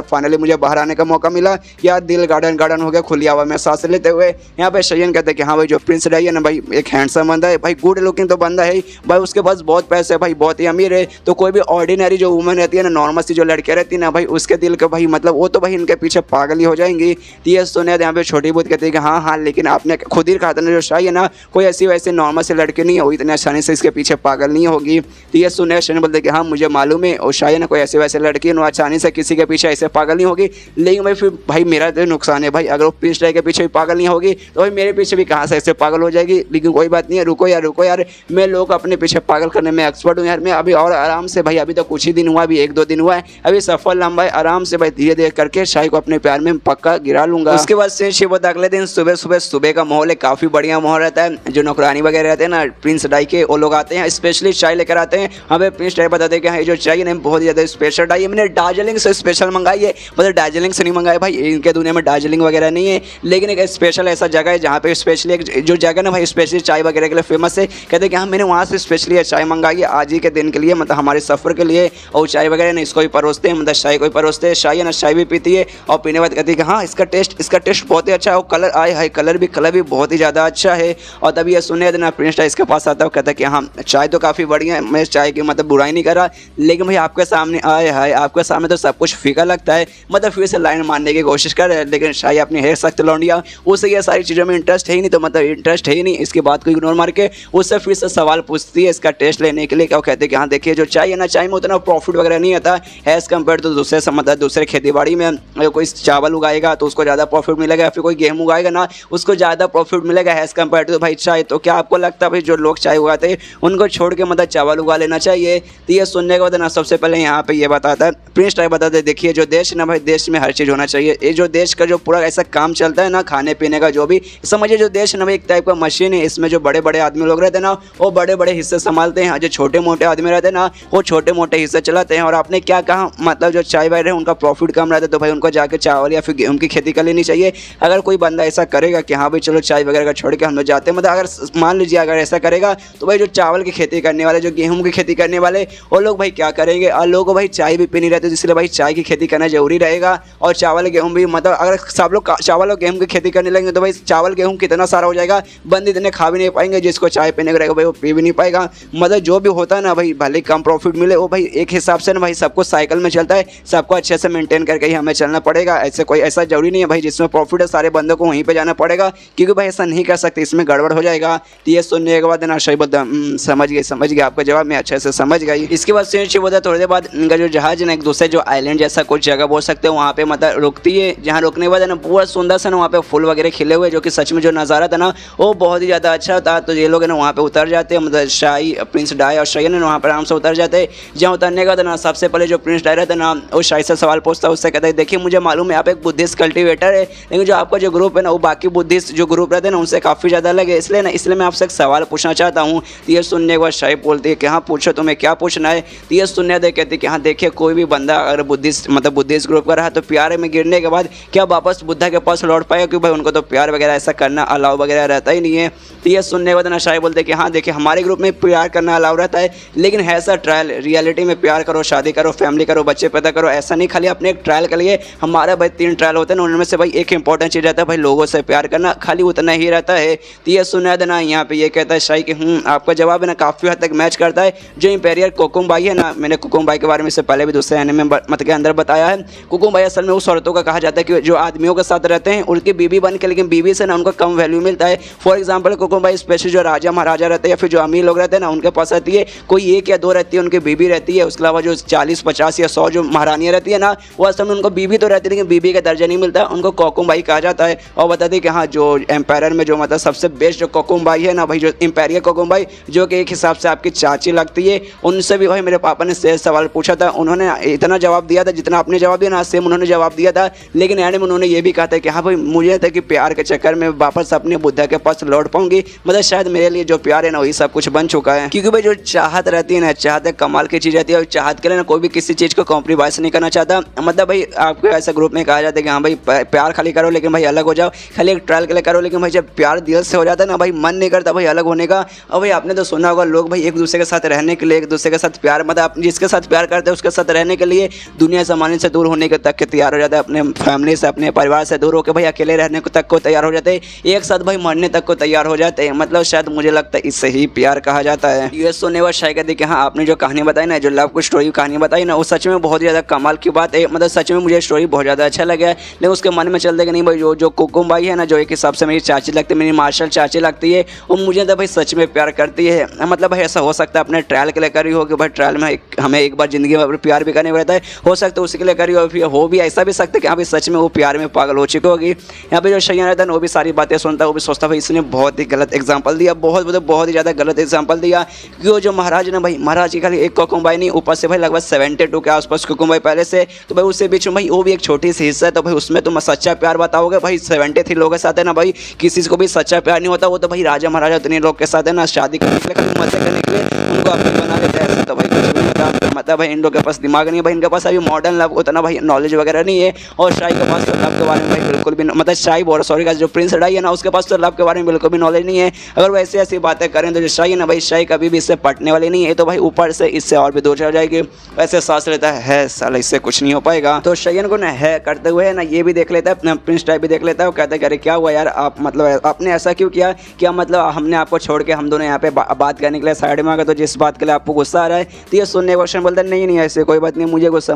फाइनली मुझे बाहर आने का मौका मिला यार, दिल गार्डन हो गया खुली हवा में सांस लेते हुए। यहाँ पे शयन कहते हैं कि हाँ भाई जो प्रिंस डाई है ना भाई एक हैंडसम बंदा है भाई, गुड लुकिंग तो बंदा है भाई, उसके पास बहुत पैसे है भाई, बहुत ही अमीर है। तो कोई भी ऑर्डिनरी जो वुमन रहती है ना नॉर्मल सी जो लड़कियाँ रहती है ना भाई उसके दिल के भाई मतलब वो तो भाई इनके पीछे पागल ही हो जाएंगी। तो ये सुने यहाँ पे छोटी बहुत कहती है कि हाँ लेकिन आपने खुद ही कहा था ना जो शाही है ना कोई ऐसी वैसे नॉर्मल से लड़की नहीं है, वो इतने आसानी से इसके पीछे पागल नहीं होगी। तो ये सुने शयन बोलते कि हाँ मुझे मालूम है और शाही है ना कोई ऐसे वैसे लड़की है आसानी से किसी के पीछे ऐसे पागल नहीं होगी। लेकिन भाई फिर भाई मेरा तो नुकसान है भाई, अगर वो प्रिंस डाई के पीछे भी पागल नहीं होगी तो भाई मेरे पीछे भी कहाँ से ऐसे पागल हो जाएगी। लेकिन कोई बात नहीं है, रुको यार मैं लोग अपने पीछे पागल करने में एक्सपर्ट हूँ यार। मैं अभी और आराम से भाई अभी तो कुछ ही दिन हुआ, अभी 1-2 दिन हुआ है, अभी सफर लंबा है, आराम से भाई धीरे धीरे करके शाही को अपने प्यार में पक्का गिरा लूंगा। उसके बाद से शिवत अगले दिन सुबह का माहौल है, काफ़ी बढ़िया माहौल रहता है। जो नौकरानी वगैरह रहते हैं ना प्रिंस डाई के वो लोग आते हैं, स्पेशली चाय लेकर आते हैं। हमें प्रिंस डाई बताते हैं कि हाँ जो चाय है बहुत ज़्यादा स्पेशल डाई है, मैंने दार्जिलिंग से स्पेशल मंगाई है, मतलब दार्जिलिंग से नहीं मंगाई भाई, इनके दुनिया में दार्जिलिंग वगैरह नहीं है, लेकिन एक स्पेशल ऐसा जगह है जहाँ पे स्पेशली एक जो जगह ना भाई स्पेशली चाय वगैरह के लिए फेमस है। कहते हैं कि हाँ मैंने वहाँ से स्पेशली चाय मंगाई है आज ही के दिन के लिए, मतलब हमारे सफ़र के लिए। और चाय वगैरह ना इसको भी परोसते हैं, मतलब चाय को भी परोसते हैं, चाय है ना चाय भी पीती है और पीने के बाद कहती है कि हाँ इसका टेस्ट बहुत ही अच्छा है, और कलर आए कलर भी बहुत ही ज़्यादा अच्छा है। और तभी ये सुने ना प्रिंस डाई इसके पास आता है, कहता है कि हाँ चाय तो काफ़ी बढ़िया है, मैं चाय की मतलब बुराई नहीं कर रहा, लेकिन भाई आपके सामने आपके सामने तो सब कुछ फीका लगता है। मतलब फिर से लाइन मारने की कोशिश कर रहे हैं, लेकिन शाही अपनी है सख्त लौंडिया, उसे ये सारी चीज़ों में इंटरेस्ट है ही नहीं, तो मतलब इंटरेस्ट है ही नहीं, इसकी बात को इग्नोर मार के उससे फिर से सवाल पूछती है इसका टेस्ट लेने के लिए। क्या कहते हैं कि हाँ देखिए जो चाय है ना, चाय में उतना प्रॉफिट वगैरह नहीं आता एज़ कम्पेयर टू दूसरे मतलब दूसरे खेती बाड़ी में। अगर कोई चावल उगाएगा तो उसको ज़्यादा प्रॉफिट मिलेगा, या फिर कोई गेहूँ उगाएगा ना उसको ज़्यादा प्रॉफिट मिलेगा एज़ कम्पेयर टू भाई चाय। तो क्या आपको लगता है भाई जो लोग चाय उगाते हैं उनको छोड़ के मतलब चावल उगा लेना चाहिए? तो ये सुनने के बाद ना सबसे पहले यहाँ पे ये बताता है प्रिंस ट्राई बताते हैं, देखिए जो देश ना भाई, देश में हर चीज़ होना चाहिए। ये जो देश का जो पूरा ऐसा काम चलता है ना, खाने पीने का जो भी समझिए, जो देश ना भाई एक टाइप का मशीन है। इसमें जो बड़े बड़े आदमी लोग रहते हैं ना वो बड़े बड़े हिस्से संभालते हैं, जो छोटे मोटे आदमी रहते हैं ना वो छोटे मोटे हिस्से चलाते हैं। और आपने क्या कहा, मतलब जो चाय वाले हैं उनका प्रॉफिट कम रहता है, तो भाई उनको जाके चावल या फिर गेहूं की खेती कर लेनी चाहिए। अगर कोई बंदा ऐसा करेगा कि हाँ भाई चलो चाय वगैरह का छोड़ के हम लोग जाते हैं, मतलब अगर मान लीजिए अगर ऐसा करेगा तो भाई जो चावल की खेती करने वाले, जो गेहूं की खेती करने वाले, वो लोग भाई क्या करेंगे? और लोगों को भाई चाय भी पीनी रहती है, इसलिए भाई चाय की खेती करना जरूरी रहेगा। और चावल गेहूं भी, मतलब अगर सब लोग चावल और गेहूं की खेती करने लगेंगे तो भाई चावल गेहूं कितना सारा हो जाएगा, बंदे इतने खा भी नहीं पाएंगे, जिसको चाय पीने का रहेगा भाई वो पी भी नहीं पाएगा। मतलब जो भी होता है ना भाई, भले कम प्रॉफिट मिले वो भाई एक हिसाब से ना भाई सबको साइकिल में चलता है, सबको अच्छे से मेंटेन करके ही हमें चलना पड़ेगा। ऐसे कोई ऐसा जरूरी नहीं है भाई जिसमें प्रॉफिट है सारे बंदों को वहीं पे जाना पड़ेगा, क्योंकि भाई ऐसा नहीं कर सकते, इसमें गड़बड़ हो जाएगा। तो ये सुनने के बाद ना शही बोलता समझ गए आपका जवाब, मैं अच्छे से समझ गई। इसके बाद शही बोलता थोड़ी देर बाद इनका जो जहाज है ना एक दूसरे जो आइलैंड जैसा कुछ जगह बोल सकते हो वहाँ पे मतलब रुकती है, जहाँ रुकने के बाद ना पूरा सुंदर सा ना वहाँ पे फूल वगैरह खिले हुए, जो कि सच में जो नज़ारा था ना वो बहुत ही ज़्यादा अच्छा था। तो ये लोग है ना वहाँ पे उतर जाते हैं, मतलब शाही प्रिंस डाई और शयन है वहाँ पर आराम से उतर जाते हैं। जहाँ उतरने का था ना सबसे पहले जो प्रिंस डाई रहता है ना वो शाही से सवाल पूछता है, उससे कहता है देखिए मुझे मालूम है आप एक बुद्धिस्ट कल्टिवेटर है, लेकिन जो आपका जो ग्रुप है ना वो बाकी बुद्धिस्ट जो ग्रुप रहते हैं ना उनसे काफ़ी ज़्यादा अलग है, इसलिए मैं आपसे एक सवाल पूछना चाहता हूँ। तो ये सुनने के बाद शाही बोलती है कि हाँ पूछो, तुम्हें क्या पूछना है? तो ये सुनने दे कहती है कि हाँ देखिए कोई भी बंदा अगर बुद्धिस्ट मतलब बुद्धिस्ट ग्रुप का रहा तो प्यार में गिरने के बाद क्या वापस बुद्धा के पास लौट पाएगा? क्योंकि भाई उनको तो प्यार वगैरह ऐसा करना अलाउ वगैरह रहता ही नहीं है। तो ये सुनने के बाद ना शाही बोलते हैं कि हाँ देखिए हमारे ग्रुप में प्यार करना अलाउ रहता है, लेकिन है ऐसा ट्रायल, रियलिटी में प्यार करो, शादी करो, फैमिली करो, बच्चे पैदा करो, ऐसा नहीं खाली अपने एक ट्रायल के लिए। हमारा भाई 3 ट्रायल होते हैं ना, उनमें से भाई एक इंपॉर्टेंट चीज़ रहता है भाई लोगों से प्यार करना, खाली उतना ही रहता है। तो ये सुना देना यहाँ पे ये कहता है शाही कि आपका जवाब है ना काफ़ी हद तक मैच करता है। जो इंपेरियर कोकुम भाई है ना, मैंने कोकुम भाई के बारे में इससे पहले भी दूसरे एनिमे में मतलब के अंदर बताया है। कोकुम भाई असल में उस औरतों का कहा जाता है कि जो आदमियों के साथ रहते हैं उनकी बीवी बन के, लेकिन बीवी से ना उनको कम वैल्यू मिलता है। फॉर एग्जाम्पल कोकुम भाई स्पेशली जो राजा महाराजा रहते हैं या फिर जो अमीर लोग रहते हैं ना उनके पास रहती है कोई 1 या 2 रहती है, उनकी बीवी रहती है। उसके अलावा जो 40, 50 या 100 जो महारानियाँ रहती है ना वो असल में उनको बीवी तो रहती है, लेकिन बीवी का दर्जा नहीं मिलता, उनको कोकुम भाई कहा जाता है। और बताते हैं कि हाँ जो एम्पायर में जो मतलब सबसे बेस्ट जो कोकुम भाई है ना भाई, जो इंपेरियर कोकुम भाई जो कि एक हिसाब से आपकी चाची लगती है, उनसे भी भाई मेरे पापा ने शेष सवाल पूछा था, उन्होंने इतना जवाब दिया था जितना आपने जवाब दिया ना सेम उन्होंने जवाब दिया था। लेकिन एंड में उन्होंने ये भी कहा था कि हाँ भाई मुझे था कि प्यार के चक्कर में वापस अपने बुद्धा के पास लौट पाऊंगी, मतलब शायद मेरे लिए जो प्यार है ना वही सब कुछ बन चुका है। क्योंकि भाई जो चाहत रहती है ना, चाहत एक कमाल की चीज़ रहती है, और चाहत के लिए ना कोई भी किसी चीज़ को कॉम्प्रोमाइज़ नहीं करना चाहता। मतलब भाई आपको ऐसा ग्रुप में कहा जाता है कि हाँ भाई प्यार खाली करो लेकिन भाई अलग हो जाओ, खाली एक ट्रायल के लिए करो, लेकिन भाई जब प्यार दिल से हो जाता है ना भाई मन नहीं करता भाई अलग होने का। और भाई आपने तो सुना होगा लोग भाई एक दूसरे के साथ रहने के लिए, एक दूसरे के साथ प्यार मतलब आप जिसके साथ प्यार करते हैं उसके साथ रहने के लिए दुनिया सामान्य से दूर होने के तक के तैयार हो जाता है, अपने फैमिली से अपने परिवार से दूर होकर भाई अकेले रहने को तक को तैयार हो जाते हैं, एक साथ भाई मरने तक को तैयार हो जाते हैं। मतलब शायद मुझे लगता है इससे ही प्यार कहा जाता है। यूएस सुनने वाले शायद कहते कि हाँ आपने जो कहानी बताई ना, जो लव की स्टोरी कहानी बताई ना, वो सच में बहुत ज़्यादा कमाल की बात है। मतलब सच में मुझे स्टोरी बहुत ज़्यादा अच्छा लगा है, लेकिन उसके मन में चलते कि नहीं भाई जो कोकुम भाई है ना, जो एक हिसाब से मेरी चाची लगती है, मेरी मार्शल चाची लगती है, वो मुझे तो भाई सच में प्यार करती है। मतलब भाई ऐसा हो सकता है अपने ट्रायल के लिए करी हो कि भाई ट्रायल में हमें एक बार जिंदगी में प्यार भी करने रहता है, हो सकता है उसी के लिए करी हो, फिर हो भी ऐसा भी सकता है कि हाँ भाई सच में वो प्यार में पागल हो चुकी होगी। यहाँ पे जो शयन रहता है वो भी सारी बातें सुनता है, वो भी सोचता भाई इसने बहुत ही गलत एग्जाम्पल दिया, बहुत ही ज़्यादा गलत एग्जाम्पल दिया। क्योंकि वो जो महाराज ने भाई, महाराज की खाली एक कोकुम भाई नहीं, ऊपर से भाई लगभग 72 के आसपास कोकुम भाई पहले से, तो भाई उससे बीच में भाई वो भी एक छोटी सी हिस्सा है, तो भाई उसमें तुम सच्चा प्यार बताओगे भाई 73 लोगों के साथ है ना भाई, किसी को भी सच्चा प्यार नहीं होता। वो तो भाई राजा महाराजा इतने लोग के साथ है ना शादी करने के लिए, मजे करने के लिए उनको अपने बना लेते हैं, तो भाई कुछ भी नहीं। मतलब भाई इन लोगों के पास दिमाग नहीं है भाई, इनके पास अभी मॉडर्न लव उतना भाई नॉलेज वगैरह नहीं है। और शाही के पास तो लव के बारे में भाई बिल्कुल भी मतलब शाही बोल सॉरी का जो प्रिंस डाई है ना उसके पास तो लव के बारे में बिल्कुल भी नॉलेज नहीं है। अगर वो ऐसी बातें करें तो जो शाही है ना भाई, शाही कभी भी इससे पटने वाली नहीं है, तो भाई ऊपर से इससे और भी दूर चल जाएगी। वैसे सांस लेता है साला इससे कुछ नहीं हो पाएगा। तो शयन को ना है करते हुए ना ये भी देख लेता है, प्रिंस टाइप भी देख लेता है, वो कहता है अरे क्या हुआ यार, आप मतलब आपने ऐसा क्यों किया, क्या मतलब हमने आपको छोड़ के हम दोनों यहाँ पे बात करने के लिए साइड में आ गए, तो जिस बात के लिए आपको गुस्सा आ रहा है। तो ये सुनने क्वेश्चन बोलता नहीं नहीं ऐसे कोई बात नहीं,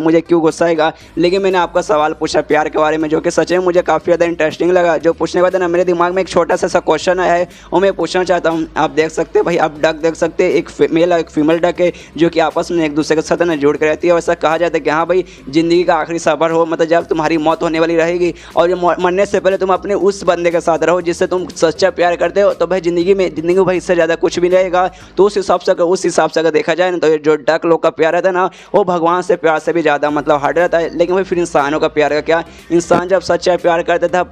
मुझे क्यों गुस्सा आएगा, लेकिन मैंने आपका सवाल पूछा प्यार के बारे में जो कि सच में मुझे काफ़ी ज़्यादा इंटरेस्टिंग लगा। जो पूछने के बाद ना मेरे दिमाग में एक छोटा सा क्वेश्चन आया है और मैं पूछना चाहता हूँ। आप देख सकते हैं भाई, आप डक देख सकते हैं, एक मेल और एक फीमेल डक है जो कि आपस में एक दूसरे के साथ ना जुड़ कर रहती है। वैसा कहा जाता है कि हाँ भाई ज़िंदगी का आखिरी सफ़र हो, मतलब जब तुम्हारी मौत होने वाली रहेगी और ये मरने से पहले तुम अपने उस बंदे के साथ रहो जिससे तुम सच्चा प्यार करते हो, तो भाई ज़िंदगी में भाई इससे ज़्यादा कुछ भी रहेगा। तो उस हिसाब से अगर देखा जाए ना तो जो डक लोग का प्यार रहता है ना वो भगवान से प्यार से भी ज़्यादा मतलब हार्ड रहता है। लेकिन भाई फिर इंसानों का प्यार का क्या, इंसान जब सच्चा प्यार करते था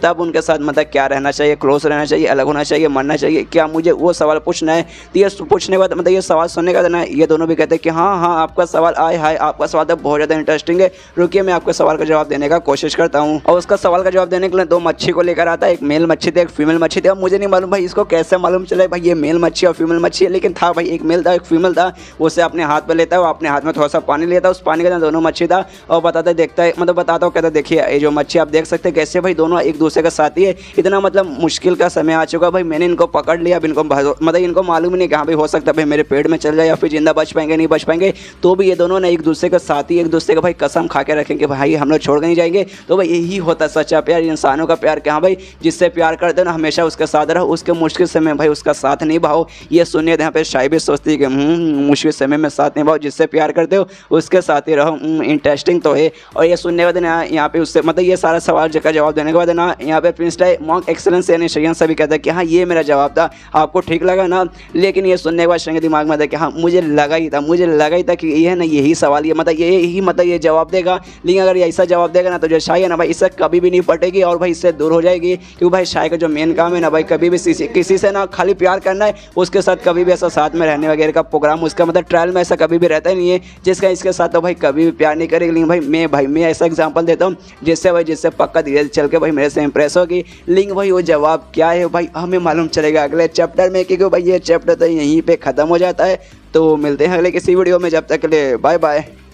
तब उनके साथ मतलब क्या रहना चाहिए, क्लोज रहना चाहिए, अलग होना चाहिए, मरना चाहिए क्या, मुझे वो सवाल पूछना है। तो ये पूछने के बाद मतलब ये सवाल सुनने का ना ये दोनों भी कहते हैं कि हाँ आपका सवाल आपका सवाल तो बहुत ज़्यादा इंटरेस्टिंग है, रुकिए मैं आपके सवाल का जवाब देने का कोशिश करता हूँ। और उसका सवाल का जवाब देने के लिए दो मच्छी को लेकर आता है, एक मेल मच्छी थी एक फीमेल मच्छी थी। अब मुझे नहीं मालूम भाई इसको कैसे मालूम चले भाई ये मेल मच्छी और फीमेल मच्छी है, लेकिन था भाई एक मेल था एक फीमेल था। उसे अपने हाथ पे लेता है, वो अपने हाथ में थोड़ा सा पानी लेता है, उस पानी के अंदर दोनों मच्छी था और बताता हूँ कहता देखिए ये जो मच्छी आप देख सकते हैं कैसे भाई दोनों एक दूसरे का साथी है। इतना मतलब मुश्किल का समय आ चुका भाई, मैंने इनको पकड़ लिया, अब इनको मालूम ही नहीं कहाँ भाई हो सकता भाई मेरे पेट में चल जाए या फिर जिंदा बच पाएंगे नहीं बच पाएंगे। तो भी ये दोनों ने एक दूसरे का साथी एक दूसरे का भाई कसम खा के रखेंगे भाई हम लोग छोड़ के नहीं जाएंगे। तो भाई यही होता है सच्चा प्यार, इंसानों का प्यार कि हाँ भाई जिससे प्यार करते हो ना हमेशा उसके साथ रहो, उसके मुश्किल समय भाई उसका साथ नहीं भाओ। ये सुनिए यहाँ पे शायद भी सोचती है कि मुश्किल समय में साथ नहीं भाओ, जिससे प्यार करते हो उसके साथ ही रहो। इंटरेस्टिंग तो है। और ये सुनने के बाद ना यहाँ पे उससे मतलब ये सारा सवाल का जवाब देने के बाद ना यहाँ पे प्रिंस मॉन्क एक्सेलेंस यानी श्रेयन सभी कहता है कि हाँ ये मेरा जवाब था, आपको ठीक लगा ना। लेकिन ये सुनने के बाद श्रेयन के दिमाग में था कि हाँ मुझे लगा ही था कि ये है ना यही सवाल ये मतलब ये जवाब देगा। लेकिन अगर ऐसा जवाब देगा ना तो जो शाय है ना भाई इससे कभी भी नहीं पटेगी और भाई इससे दूर हो जाएगी। क्योंकि भाई शाय का जो मेन काम है ना भाई कभी भी किसी से ना खाली प्यार करना है, उसके साथ कभी भी ऐसा साथ में रहने वगैरह का प्रोग्राम उसका मतलब ट्रायल में ऐसा कभी भी रहता ही नहीं है जिसका इसके साथ तो भाई कभी भी प्यार नहीं करेगी। लेकिन भाई मैं ऐसा एग्जांपल देता हूँ जिससे पक्का धीरे चल के भाई मेरे से इंप्रेस होगी। लेकिन भाई वो जवाब क्या है भाई हमें मालूम चलेगा अगले चैप्टर में, क्योंकि भाई ये चैप्टर तो यहीं पे ख़त्म हो जाता है। तो मिलते हैं अगले किसी वीडियो में, जब तक के लिए बाय बाय।